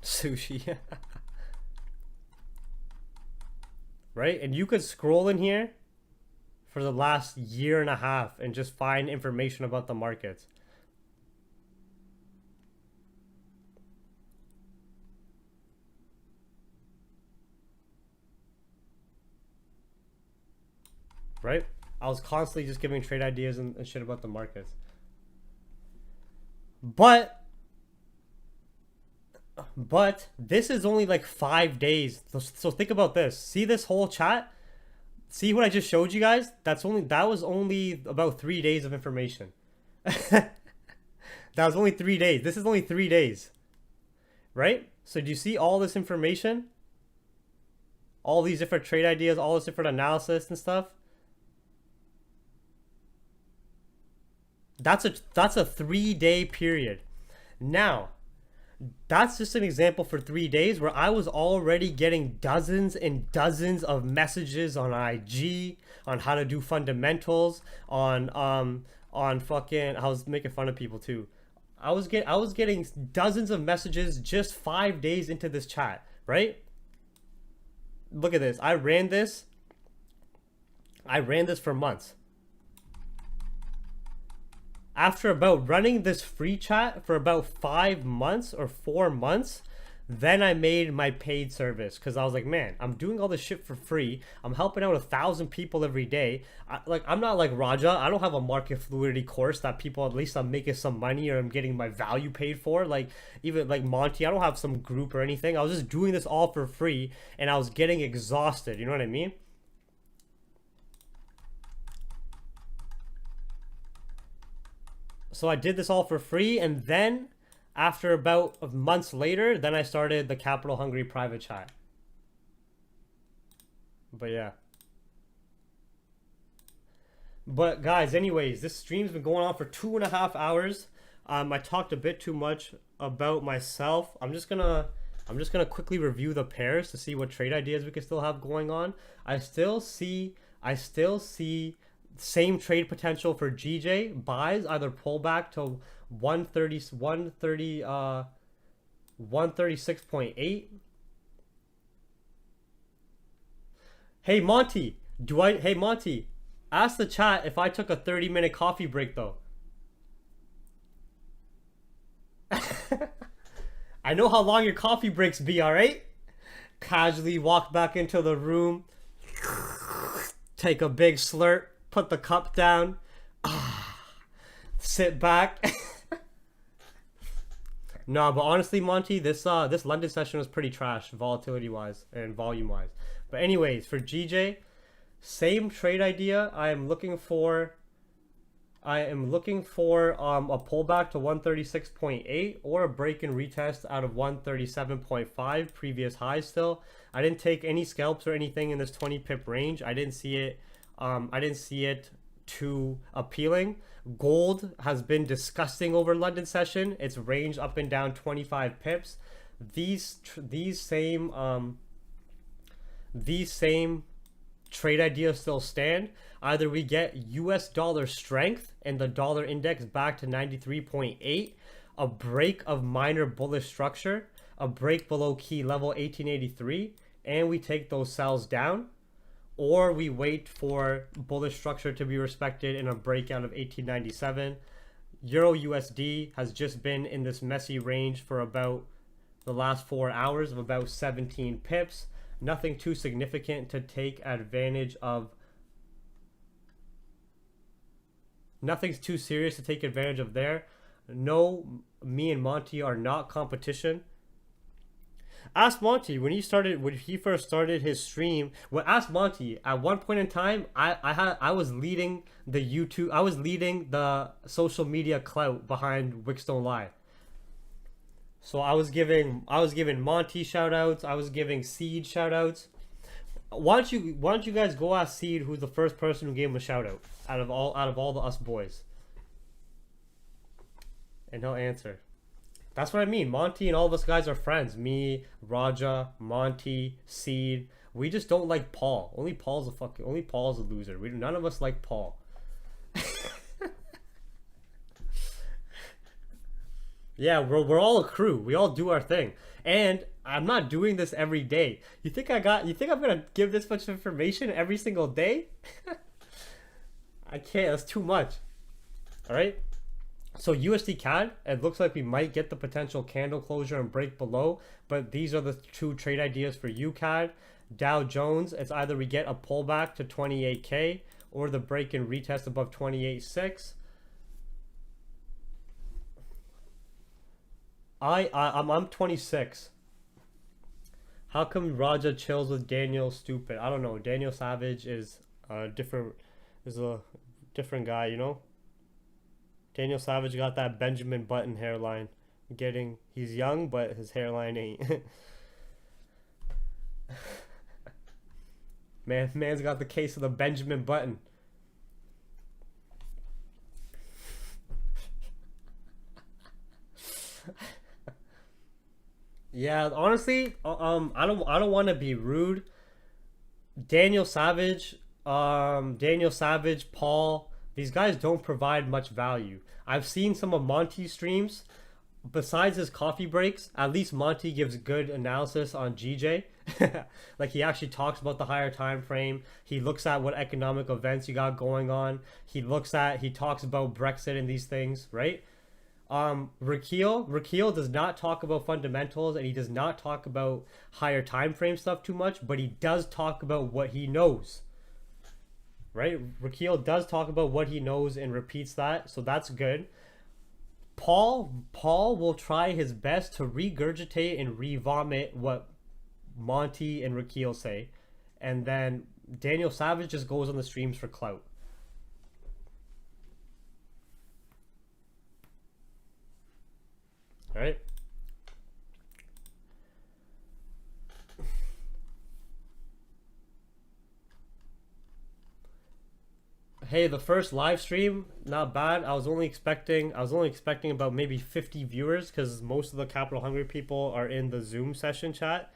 Sushi. Right? And you could scroll in here for the last year and a half and just find information about the markets. Right? I was constantly just giving trade ideas and shit about the markets. But this is only like 5 days. So think about this. See this whole chat? See what I just showed you guys? That was only about 3 days of information. That was only 3 days. This is only 3 days. Right? So do you see all this information? All these different trade ideas, all this different analysis and stuff? That's a 3-day period. Now, that's just an example for 3 days where I was already getting dozens and dozens of messages on IG on how to do fundamentals, on fucking, I was making fun of people too. I was getting dozens of messages just 5 days into this chat, right? Look at this. I ran this for months. After about running this free chat for about 5 months or 4 months, then I made my paid service, because I was like, man, I'm doing all this shit for free. I'm helping out 1,000 people every day. I'm not like Raja. I don't have a market fluidity course that people, at least I'm making some money or I'm getting my value paid for. Like even like Monty, I don't have some group or anything. I was just doing this all for free and I was getting exhausted. You know what I mean? So I did this all for free, and then after about months later, then I started the Capital Hungry private chat. But yeah. But guys, anyways, this stream's been going on for 2.5 hours. I talked a bit too much about myself. I'm just gonna quickly review the pairs to see what trade ideas we can still have going on. I still see same trade potential for GJ buys, either pullback to 136.8. Hey Monty, hey Monty, ask the chat if I took a 30-minute coffee break though. I know how long your coffee breaks be, alright? Casually walk back into the room, take a big slurp, put the cup down, sit back. No, but honestly, Monty, this London session was pretty trash, volatility wise and volume wise. But anyways, for GJ, same trade idea. I am looking for a pullback to 136.8 or a break and retest out of 137.5 previous highs. Still, I didn't take any scalps or anything in this 20 pip range. I didn't see it too appealing. Gold has been disgusting over London session. It's ranged up and down 25 pips. These same trade ideas still stand. Either we get US dollar strength and the dollar index back to 93.8, a break of minor bullish structure, a break below key level 1883, and we take those sells down. Or we wait for bullish structure to be respected in a breakout of 1897. EURUSD has just been in this messy range for about the last 4 hours of about 17 pips. Nothing too significant to take advantage of. Nothing's too serious to take advantage of there. No, me and Monty are not competition. Ask Monty when he first started his stream. Ask Monty at one point in time. I was leading the social media clout behind Wickstone Live. So I was giving Monty shout outs. I was giving Seed shout outs. Why don't you guys go ask Seed who's the first person who gave him a shout out out of all the us boys, and he'll answer. That's what I mean. Monty and all of us guys are friends. Me, Raja, Monty, Seed. We just don't like Paul. Only Paul's a loser. None of us like Paul. Yeah, we're all a crew. We all do our thing. And I'm not doing this every day. You think I'm gonna give this much information every single day? I can't. That's too much. All right. So USD CAD, it looks like we might get the potential candle closure and break below, but these are the two trade ideas for UCAD. Dow Jones, it's either we get a pullback to 28K or the break and retest above 28.6. I'm 26. How come Raja chills with Daniel stupid? I don't know. Daniel Savage is a different guy, you know? Daniel Savage got that Benjamin Button hairline. He's young, but his hairline ain't. Man's got the case of the Benjamin Button. Yeah, honestly, I don't want to be rude. Daniel Savage, Paul, These guys don't provide much value. I've seen some of Monty's streams. Besides his coffee breaks, at least Monty gives good analysis on GJ. Like he actually talks about the higher time frame. He looks at what economic events you got going on. He talks about Brexit and these things, right? Rakeel does not talk about fundamentals, and he does not talk about higher time frame stuff too much, but he does talk about what he knows. Right? Rakeel does talk about what he knows and repeats that, so that's good. Paul will try his best to regurgitate and re-vomit what Monty and Rakeel say, and then Daniel Savage just goes on the streams for clout. All right. Hey, the first live stream, not bad. I was only expecting about maybe 50 viewers because most of the capital hungry people are in the Zoom session chat.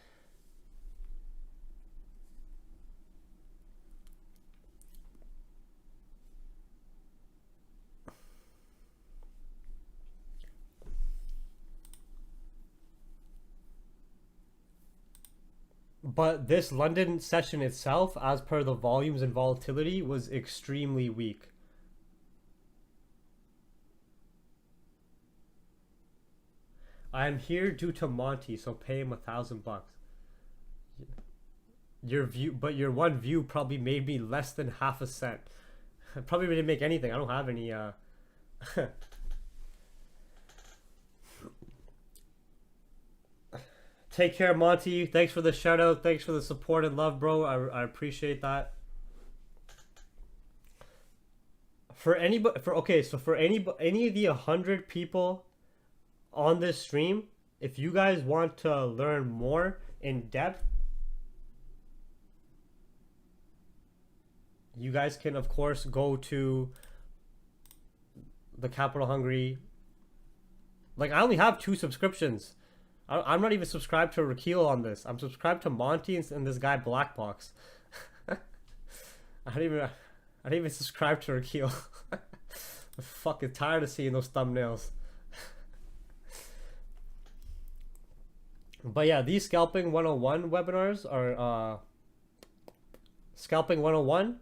But this London session itself, as per the volumes and volatility, was extremely weak. I am here due to Monty, so pay him $1,000. Your one view probably made me less than half a cent. Probably didn't make anything. I don't have any. Take care, Monty. Thanks for the shout out. Thanks for the support and love, bro. I appreciate that. For any of the 100 people on this stream, if you guys want to learn more in depth, you guys can of course go to the Capital Hungry. Like, I only have 2 subscriptions. I'm not even subscribed to Rakeel on this. I'm subscribed to Monty and this guy Blackbox. I don't even subscribe to Rakeel. I'm fucking tired of seeing those thumbnails. But yeah, these Scalping 101 webinars are Scalping 101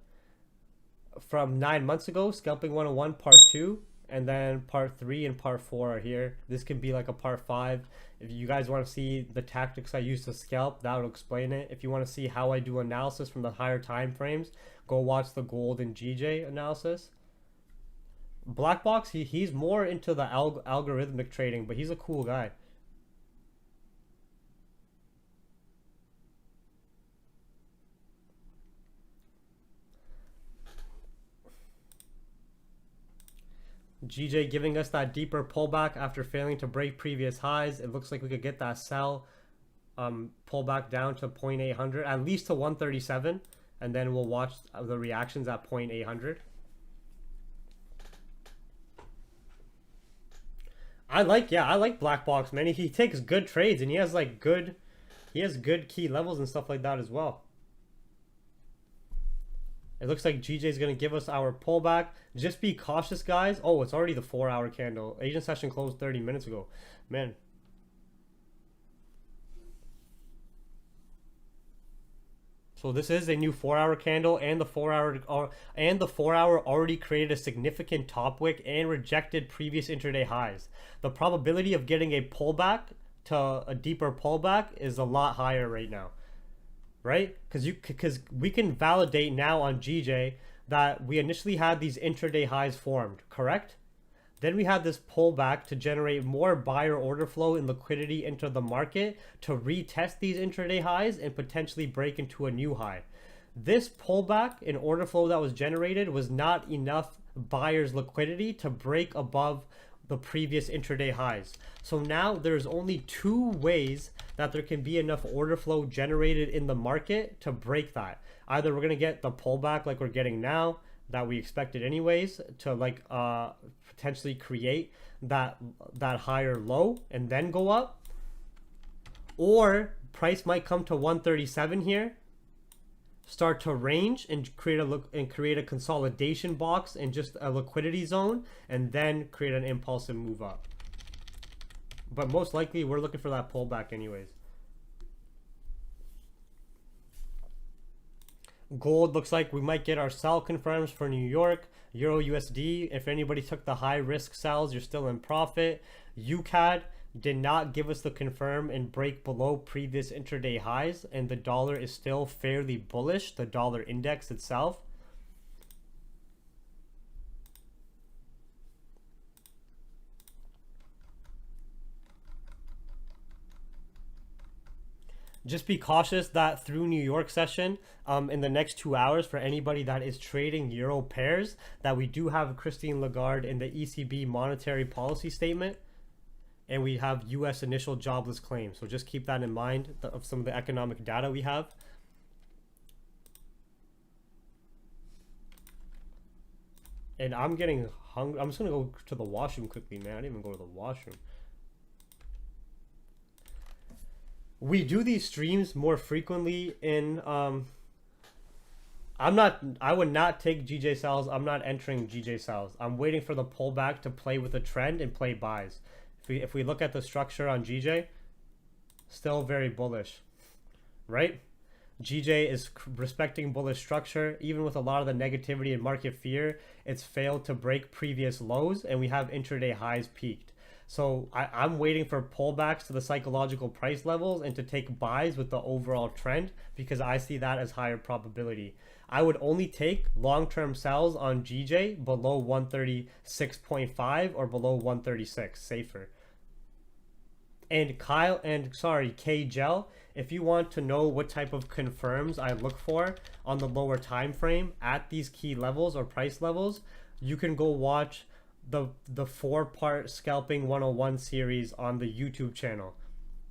from 9 months ago, Scalping 101 part 2, and then part 3 and part 4 are here. This can be like a part 5. If you guys want to see the tactics I use to scalp, that will explain it. If you want to see how I do analysis from the higher time frames, go watch the gold and GJ analysis. Blackbox, he's more into the algorithmic trading, but he's a cool guy. GJ giving us that deeper pullback after failing to break previous highs. It looks like we could get that sell pullback down to 0.800, at least to 137, and then we'll watch the reactions at 0.800. I like Black Box, man. He takes good trades, and he has good key levels and stuff like that as well. It looks like GJ is going to give us our pullback. Just be cautious, guys. Oh, it's already the 4-hour candle. Asian session closed 30 minutes ago. Man. So this is a new 4-hour candle, and the 4-hour already created a significant top wick and rejected previous intraday highs. The probability of getting a pullback to a deeper pullback is a lot higher right now. Right? Because we can validate now on GJ that we initially had these intraday highs formed, correct? Then we had this pullback to generate more buyer order flow and liquidity into the market to retest these intraday highs and potentially break into a new high. This pullback in order flow that was generated was not enough buyers liquidity to break above the previous intraday highs. So now there's only 2 ways that there can be enough order flow generated in the market to break that. Either we're going to get the pullback like we're getting now, that we expected anyways, to like potentially create that higher low and then go up, or price might come to 137 here, start to range and create a consolidation box and just a liquidity zone, and then create an impulsive move up. But most likely we're looking for that pullback anyways. Gold looks like we might get our sell confirms for New York. Euro USD, if anybody took the high risk sells, you're still in profit. UCAD did not give us the confirm and break below previous intraday highs, and the dollar is still fairly bullish, the dollar index itself. Just be cautious that through New York session, in the next 2 hours, for anybody that is trading euro pairs, that we do have Christine Lagarde in the ECB monetary policy statement, and we have US initial jobless claims. So just keep that in mind of some of the economic data we have. And I'm getting hungry. I'm just gonna go to the washroom quickly, man. I didn't even go to the washroom. We do these streams more frequently in I would not take GJ sells. I'm not entering GJ sells. I'm waiting for the pullback to play with the trend and play buys. If we look at the structure on GJ, still very bullish, right? GJ is respecting bullish structure. Even with a lot of the negativity and market fear, it's failed to break previous lows, and we have intraday highs peaked. So I'm waiting for pullbacks to the psychological price levels and to take buys with the overall trend, because I see that as higher probability. I would only take long-term sells on GJ below 136.5 or below 136, safer. And K Gel, if you want to know what type of confirms I look for on the lower time frame at these key levels or price levels, you can go watch the 4-part scalping 101 series on the YouTube channel.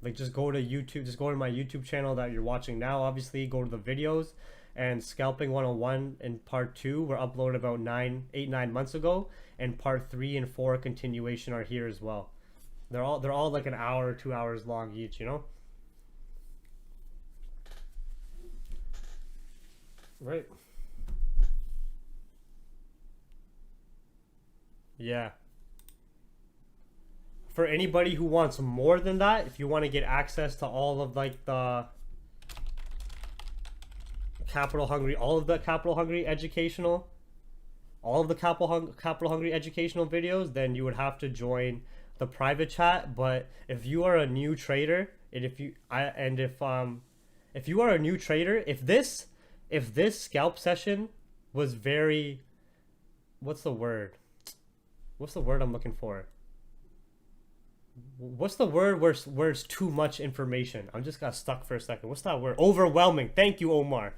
Like, just go to YouTube, just go to my YouTube channel that you're watching now. Obviously, go to the videos, and scalping 101 and part 2 were uploaded about 8-9 months ago, and part 3 and 4 continuation are here as well. They're all like an hour or 2 hours long each, you know? Right. Yeah. For anybody who wants more than that, if you want to get access to all of like the capital hungry educational videos, then you would have to join the private chat. But if you are a new trader, and if you are a new trader, if this scalp session was very, what's the word I'm looking for? What's the word where it's too much information? I just got stuck for a second. What's that word? Overwhelming. Thank you, Omar.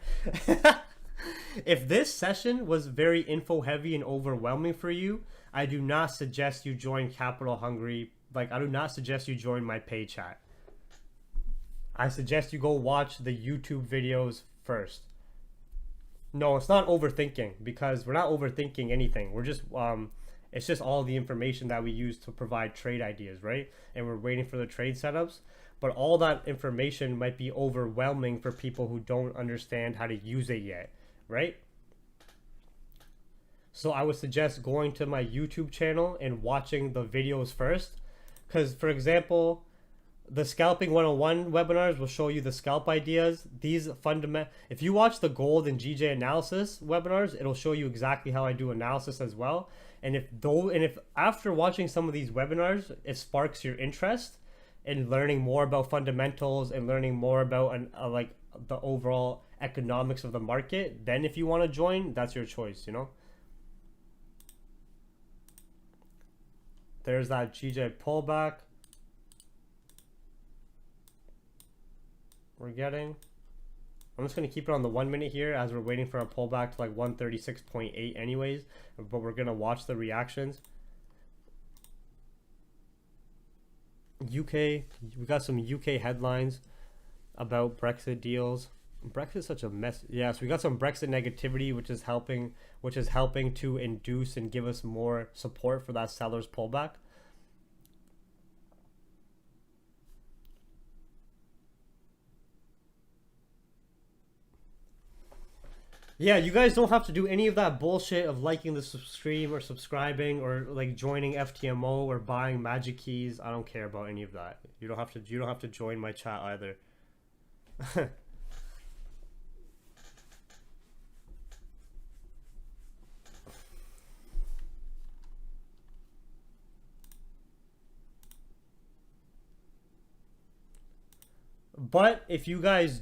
If this session was very info heavy and overwhelming for you, I do not suggest you join Capital Hungry. Like, I do not suggest you join my pay chat. I suggest you go watch the YouTube videos first. No, it's not overthinking, because we're not overthinking anything. We're just it's just all the information that we use to provide trade ideas, right? And we're waiting for the trade setups. But all that information might be overwhelming for people who don't understand how to use it yet, right? So I would suggest going to my YouTube channel and watching the videos first. Because, for example, the Scalping 101 webinars will show you the scalp ideas. These fundamental, if you watch the gold and GJ analysis webinars, it'll show you exactly how I do analysis as well. And if after watching some of these webinars, it sparks your interest in learning more about fundamentals and learning more about like the overall economics of the market, then if you want to join, that's your choice, you know? There's that GJ pullback we're getting. I'm just going to keep it on the 1 minute here as we're waiting for a pullback to like 136.8 anyways, but we're going to watch the reactions. UK, we got some UK headlines about Brexit deals. Brexit is such a mess. Yeah, so we got some Brexit negativity, which is helping to induce and give us more support for that seller's pullback. Yeah, you guys don't have to do any of that bullshit of liking the stream or subscribing or like joining FTMO or buying magic keys. I don't care about any of that. You don't have to. You don't have to join my chat either. But if you guys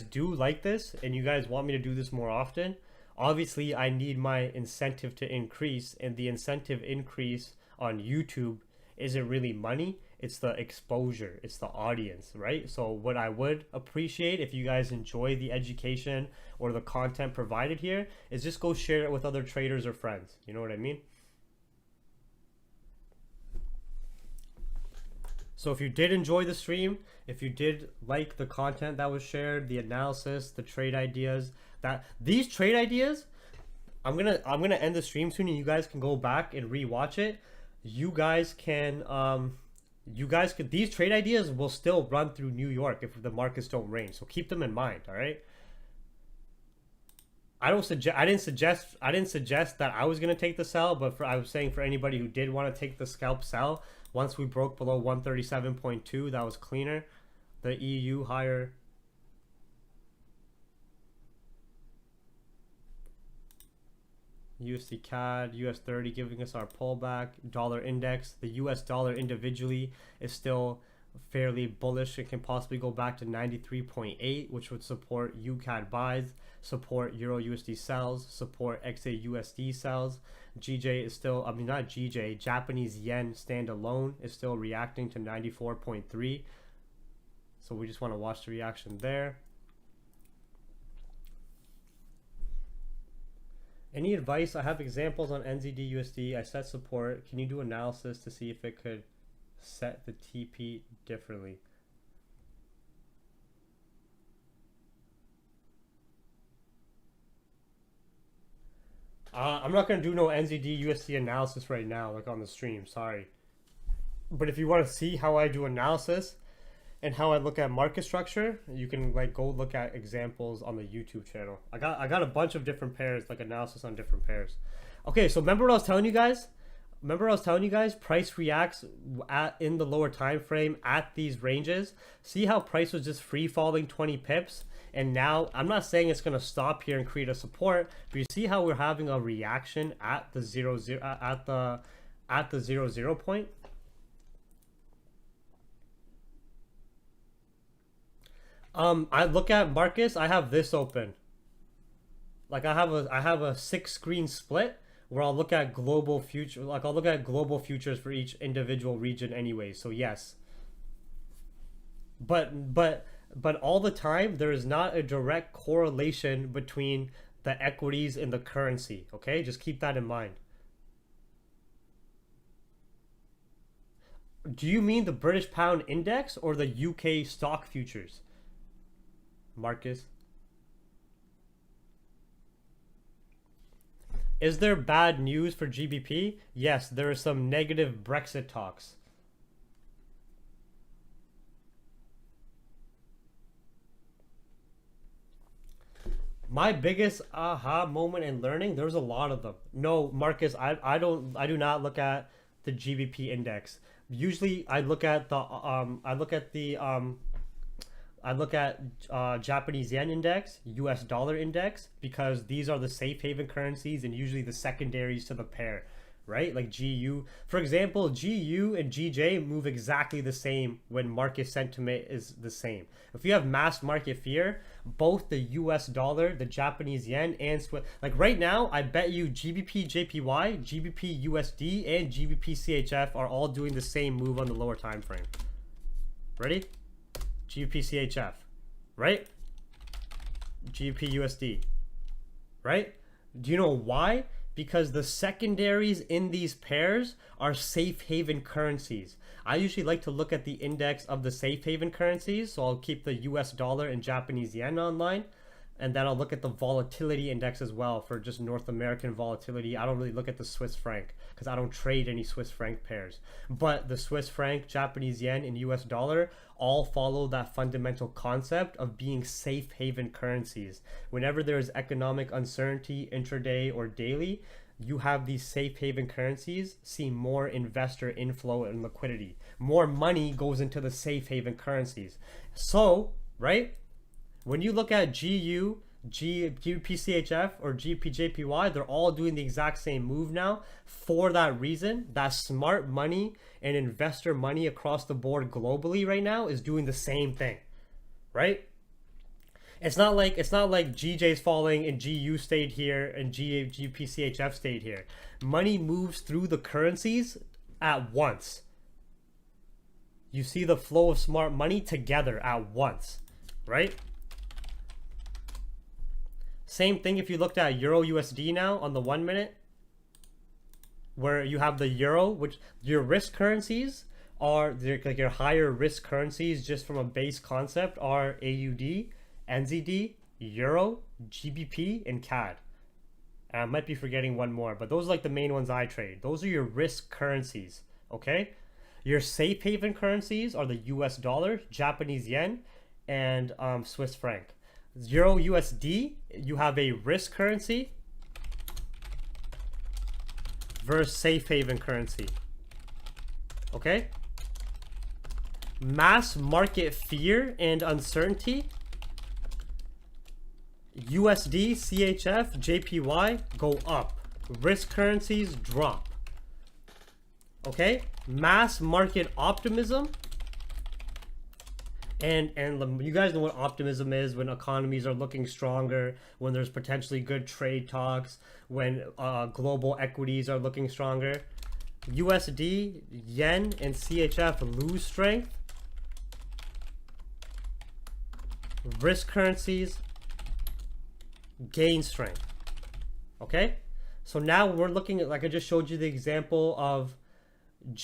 do like this and you guys want me to do this more often, obviously I need my incentive to increase, and the incentive increase on YouTube isn't really money, it's the exposure, it's the audience, right? So what I would appreciate if you guys enjoy the education or the content provided here is just go share it with other traders or friends. You know what I mean? So if you did enjoy the stream, if you did like the content that was shared, the analysis, the trade ideas, that these trade ideas, I'm gonna end the stream soon, and you guys can go back and rewatch it. You guys can these trade ideas will still run through New York if the markets don't range. So keep them in mind, all right? I didn't suggest that I was gonna take the sell, but I was saying for anybody who did want to take the scalp sell, once we broke below 137.2, that was cleaner. The EU higher. USD CAD, US30 giving us our pullback. Dollar index, the US dollar individually is still fairly bullish. It can possibly go back to 93.8, which would support UCAD buys, support EURUSD sells, support XAUUSD sells. GJ is still, I mean not GJ, Japanese yen standalone is still reacting to 94.3. So we just want to watch the reaction there. Any advice? I have examples on NZD USD. I set support. Can you do analysis to see if it could set the TP differently? I'm not going to do no NZD USD analysis right now, like on the stream, sorry. But if you want to see how I do analysis and how I look at market structure, you can like go look at examples on the YouTube channel. I got a bunch of different pairs, like analysis on different pairs. Okay, so remember what I was telling you guys? Price reacts in the lower time frame at these ranges. See how price was just free falling 20 pips? And now I'm not saying it's going to stop here and create a support, but you see how we're having a reaction at the 0 point. I look at Marcus, I have this open. Like I have a 6-screen split where I'll look at global future, like I'll look at global futures for each individual region anyway. So yes. But all the time there is not a direct correlation between the equities and the currency, okay? Just keep that in mind. Do you mean the British pound index or the UK stock futures? Marcus, is there bad news for GBP? Yes, there are some negative Brexit talks. My biggest aha moment in learning, there's a lot of them. No, Marcus, I do not look at the GBP index. Usually I look at Japanese yen index, US dollar index, because these are the safe haven currencies and usually the secondaries to the pair, right? Like GU, for example, GU and GJ move exactly the same when market sentiment is the same. If you have mass market fear, both the US dollar, the Japanese yen, and like right now, I bet you GBP JPY, GBP USD, and GBP CHF are all doing the same move on the lower time frame. Ready? GBP CHF, right? GBP USD, right? Do you know why? Because the secondaries in these pairs are safe haven currencies. I usually like to look at the index of the safe haven currencies, so I'll keep the US dollar and Japanese yen online. and then I'll look at the volatility index as well for just North American volatility. I don't really look at the Swiss franc because I don't trade any Swiss franc pairs. But the Swiss franc, Japanese yen, and US dollar all follow that fundamental concept of being safe haven currencies. Whenever there is economic uncertainty intraday or daily, you have these safe haven currencies see more investor inflow and liquidity. More money goes into the safe haven currencies. So, right? When you look at GBPCHF or GBPJPY, they're all doing the exact same move now for that reason. That smart money and investor money across the board globally right now is doing the same thing, right? It's not like GJ's falling and GU stayed here and GBPCHF stayed here. Money moves through the currencies at once. You see the flow of smart money together at once, right? Same thing if you looked at EURUSD now on the 1 minute, where you have the euro, which your risk currencies are like your higher risk currencies just from a base concept are AUD, NZD, Euro, GBP, and CAD. And I might be forgetting one more, but those are like the main ones I trade. Those are your risk currencies, okay? Your safe haven currencies are the US dollar, Japanese yen, and Swiss franc. EURUSD, you have a risk currency versus safe haven currency. Okay? Mass market fear and uncertainty. USD, CHF, JPY go up. Risk currencies drop. Okay? Mass market optimism. And you guys know what optimism is when economies are looking stronger, when there's potentially good trade talks, when global equities are looking stronger. USD, yen, and CHF lose strength. Risk currencies gain strength. Okay? So now we're looking at, like I just showed you the example of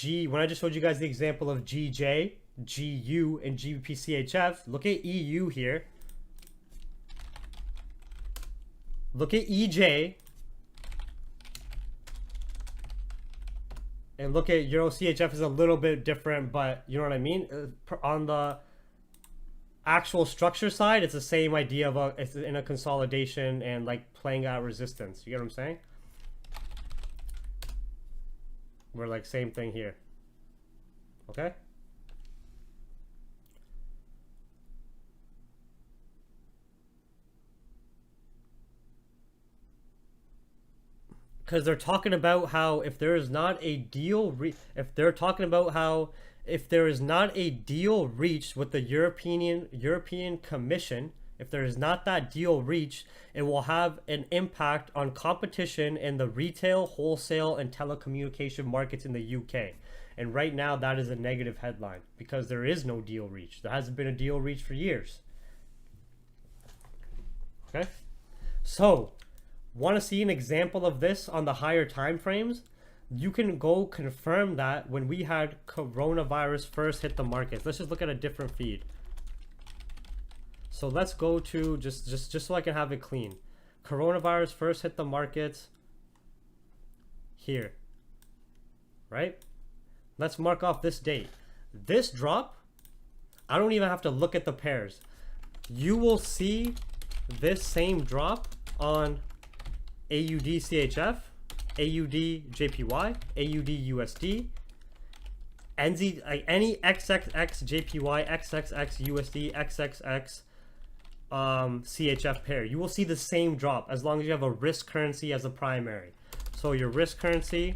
when I just showed you guys the example of GJ, GU, and GBPCHF. Look at EU here. Look at EJ. And look at Euro CHF is a little bit different, but you know what I mean? On the actual structure side, it's the same idea of it's in a consolidation and like playing out resistance. You get what I'm saying? We're like same thing here. Okay? Because they're talking about how if there is not a deal, if there is not a deal reached with the European Commission, if there is not that deal reached, it will have an impact on competition in the retail, wholesale, and telecommunication markets in the UK. And right now, that is a negative headline because there is no deal reached. There hasn't been a deal reached for years. Okay, so want to see an example of this on the higher time frames? You can go confirm that when we had coronavirus first hit the markets. Let's just look at a different feed. So let's go to just so I can have it clean. Coronavirus first hit the markets here, right? Let's mark off this date. This drop, I don't even have to look at the pairs. You will see this same drop on AUD CHF, AUD JPY, AUD USD, NZ, any XXX JPY, XXX USD, XXX CHF pair. You will see the same drop as long as you have a risk currency as a primary. So your risk currency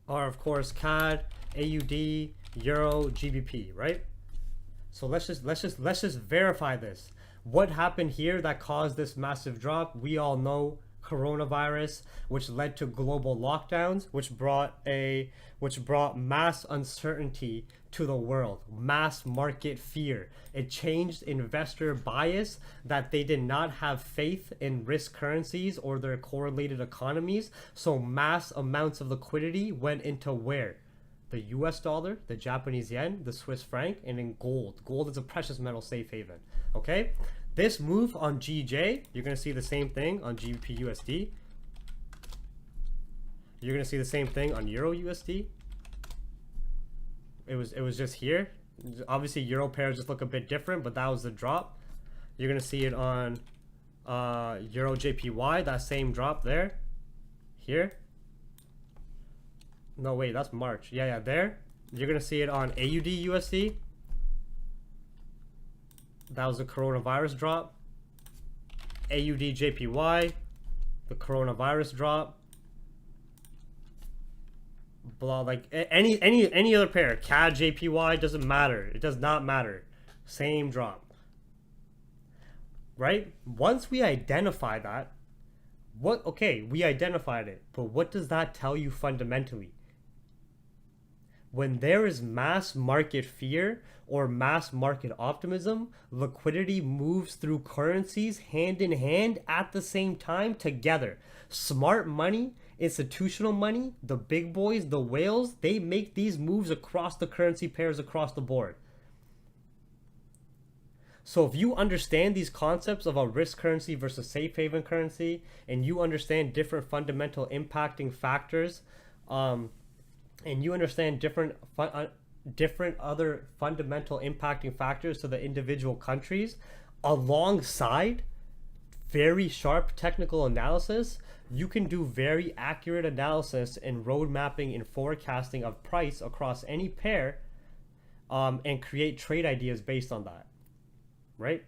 are of course CAD, AUD, Euro, GBP, right? So let's just verify this. What happened here that caused this massive drop? We all know coronavirus, which led to global lockdowns, which brought mass uncertainty to the world, mass market fear. It changed investor bias that they did not have faith in risk currencies or their correlated economies. So mass amounts of liquidity went into where? the US dollar, the Japanese yen, the Swiss franc, and then gold. Gold is a precious metal safe haven. Okay, this move on GJ, you're gonna see the same thing on GBP USD. You're gonna see the same thing on Euro USD. It was just here. Obviously, Euro pairs just look a bit different, but that was the drop. You're gonna see it on Euro JPY, that same drop there. Here. No, wait, that's March. Yeah, there. You're gonna see it on AUD USD. That was the coronavirus drop. AUD JPY, the coronavirus drop. Blah, like any other pair, CAD JPY, doesn't matter. It does not matter. Same drop. Right? Once we identify that, we identified it, but what does that tell you fundamentally? When there is mass market fear or mass market optimism, liquidity moves through currencies hand in hand at the same time together. Smart money, institutional money, the big boys, the whales, they make these moves across the currency pairs across the board. So if you understand these concepts of a risk currency versus safe haven currency, and you understand different fundamental impacting factors, and you understand different other fundamental impacting factors to the individual countries, alongside very sharp technical analysis, you can do very accurate analysis and road mapping and forecasting of price across any pair, and create trade ideas based on that, right?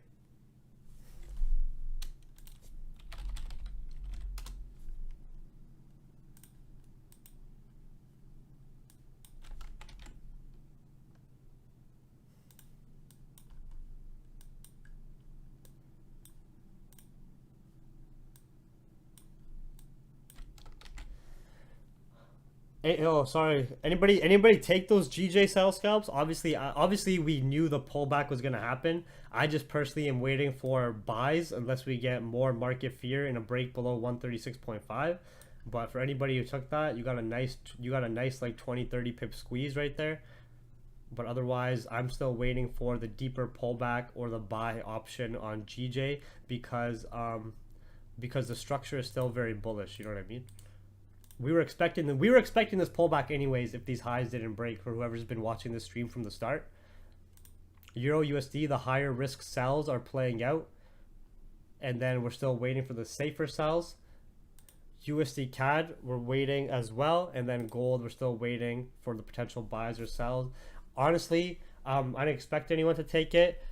Oh, sorry. Anybody take those GJ sell scalps? Obviously, we knew the pullback was gonna happen. I just personally am waiting for buys unless we get more market fear in a break below 136.5. But for anybody who took that, you got a nice like 20-30 pip squeeze right there. But otherwise, I'm still waiting for the deeper pullback or the buy option on GJ because the structure is still very bullish. You know what I mean? We were expecting this pullback anyways if these highs didn't break, for whoever's been watching this stream from the start. Euro USD, the higher risk sells are playing out, and then we're still waiting for the safer sells. USD CAD, we're waiting as well, and then gold, we're still waiting for the potential buys or sells. Honestly, I didn't expect anyone to take it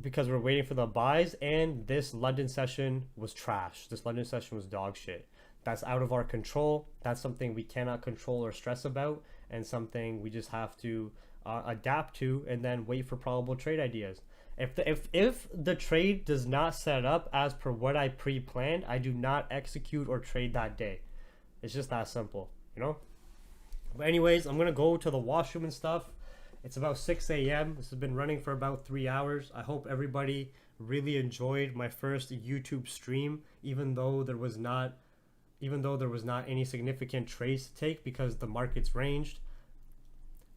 because we're waiting for the buys, and this London session was trash. This London session was dog shit. That's out of our control. That's something we cannot control or stress about, and something we just have to adapt to, and then wait for probable trade ideas. If the trade does not set up as per what I pre-planned, I do not execute or trade that day. It's just that simple, you know? But anyways, I'm gonna go to the washroom and stuff. It's about 6 a.m. This has been running for about 3 hours. I hope everybody really enjoyed my first YouTube stream, even though there was not any significant trades to take because the markets ranged.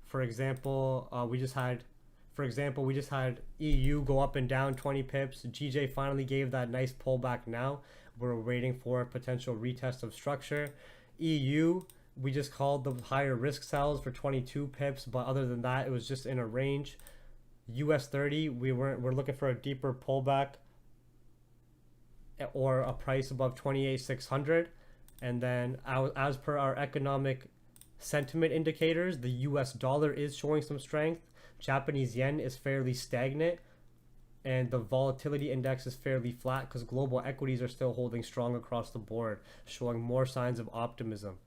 For example, we just had EU go up and down 20 pips. GJ finally gave that nice pullback now. We're waiting for a potential retest of structure. EU, we just called the higher risk sells for 22 pips, but other than that, it was just in a range. US30, we're looking for a deeper pullback or a price above 28,600. And then as per our economic sentiment indicators, the US dollar is showing some strength. Japanese yen is fairly stagnant, and the volatility index is fairly flat because global equities are still holding strong across the board, showing more signs of optimism.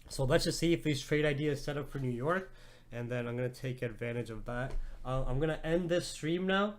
So let's just see if these trade ideas set up for New York, and then I'm going to take advantage of that. I'm going to end this stream now.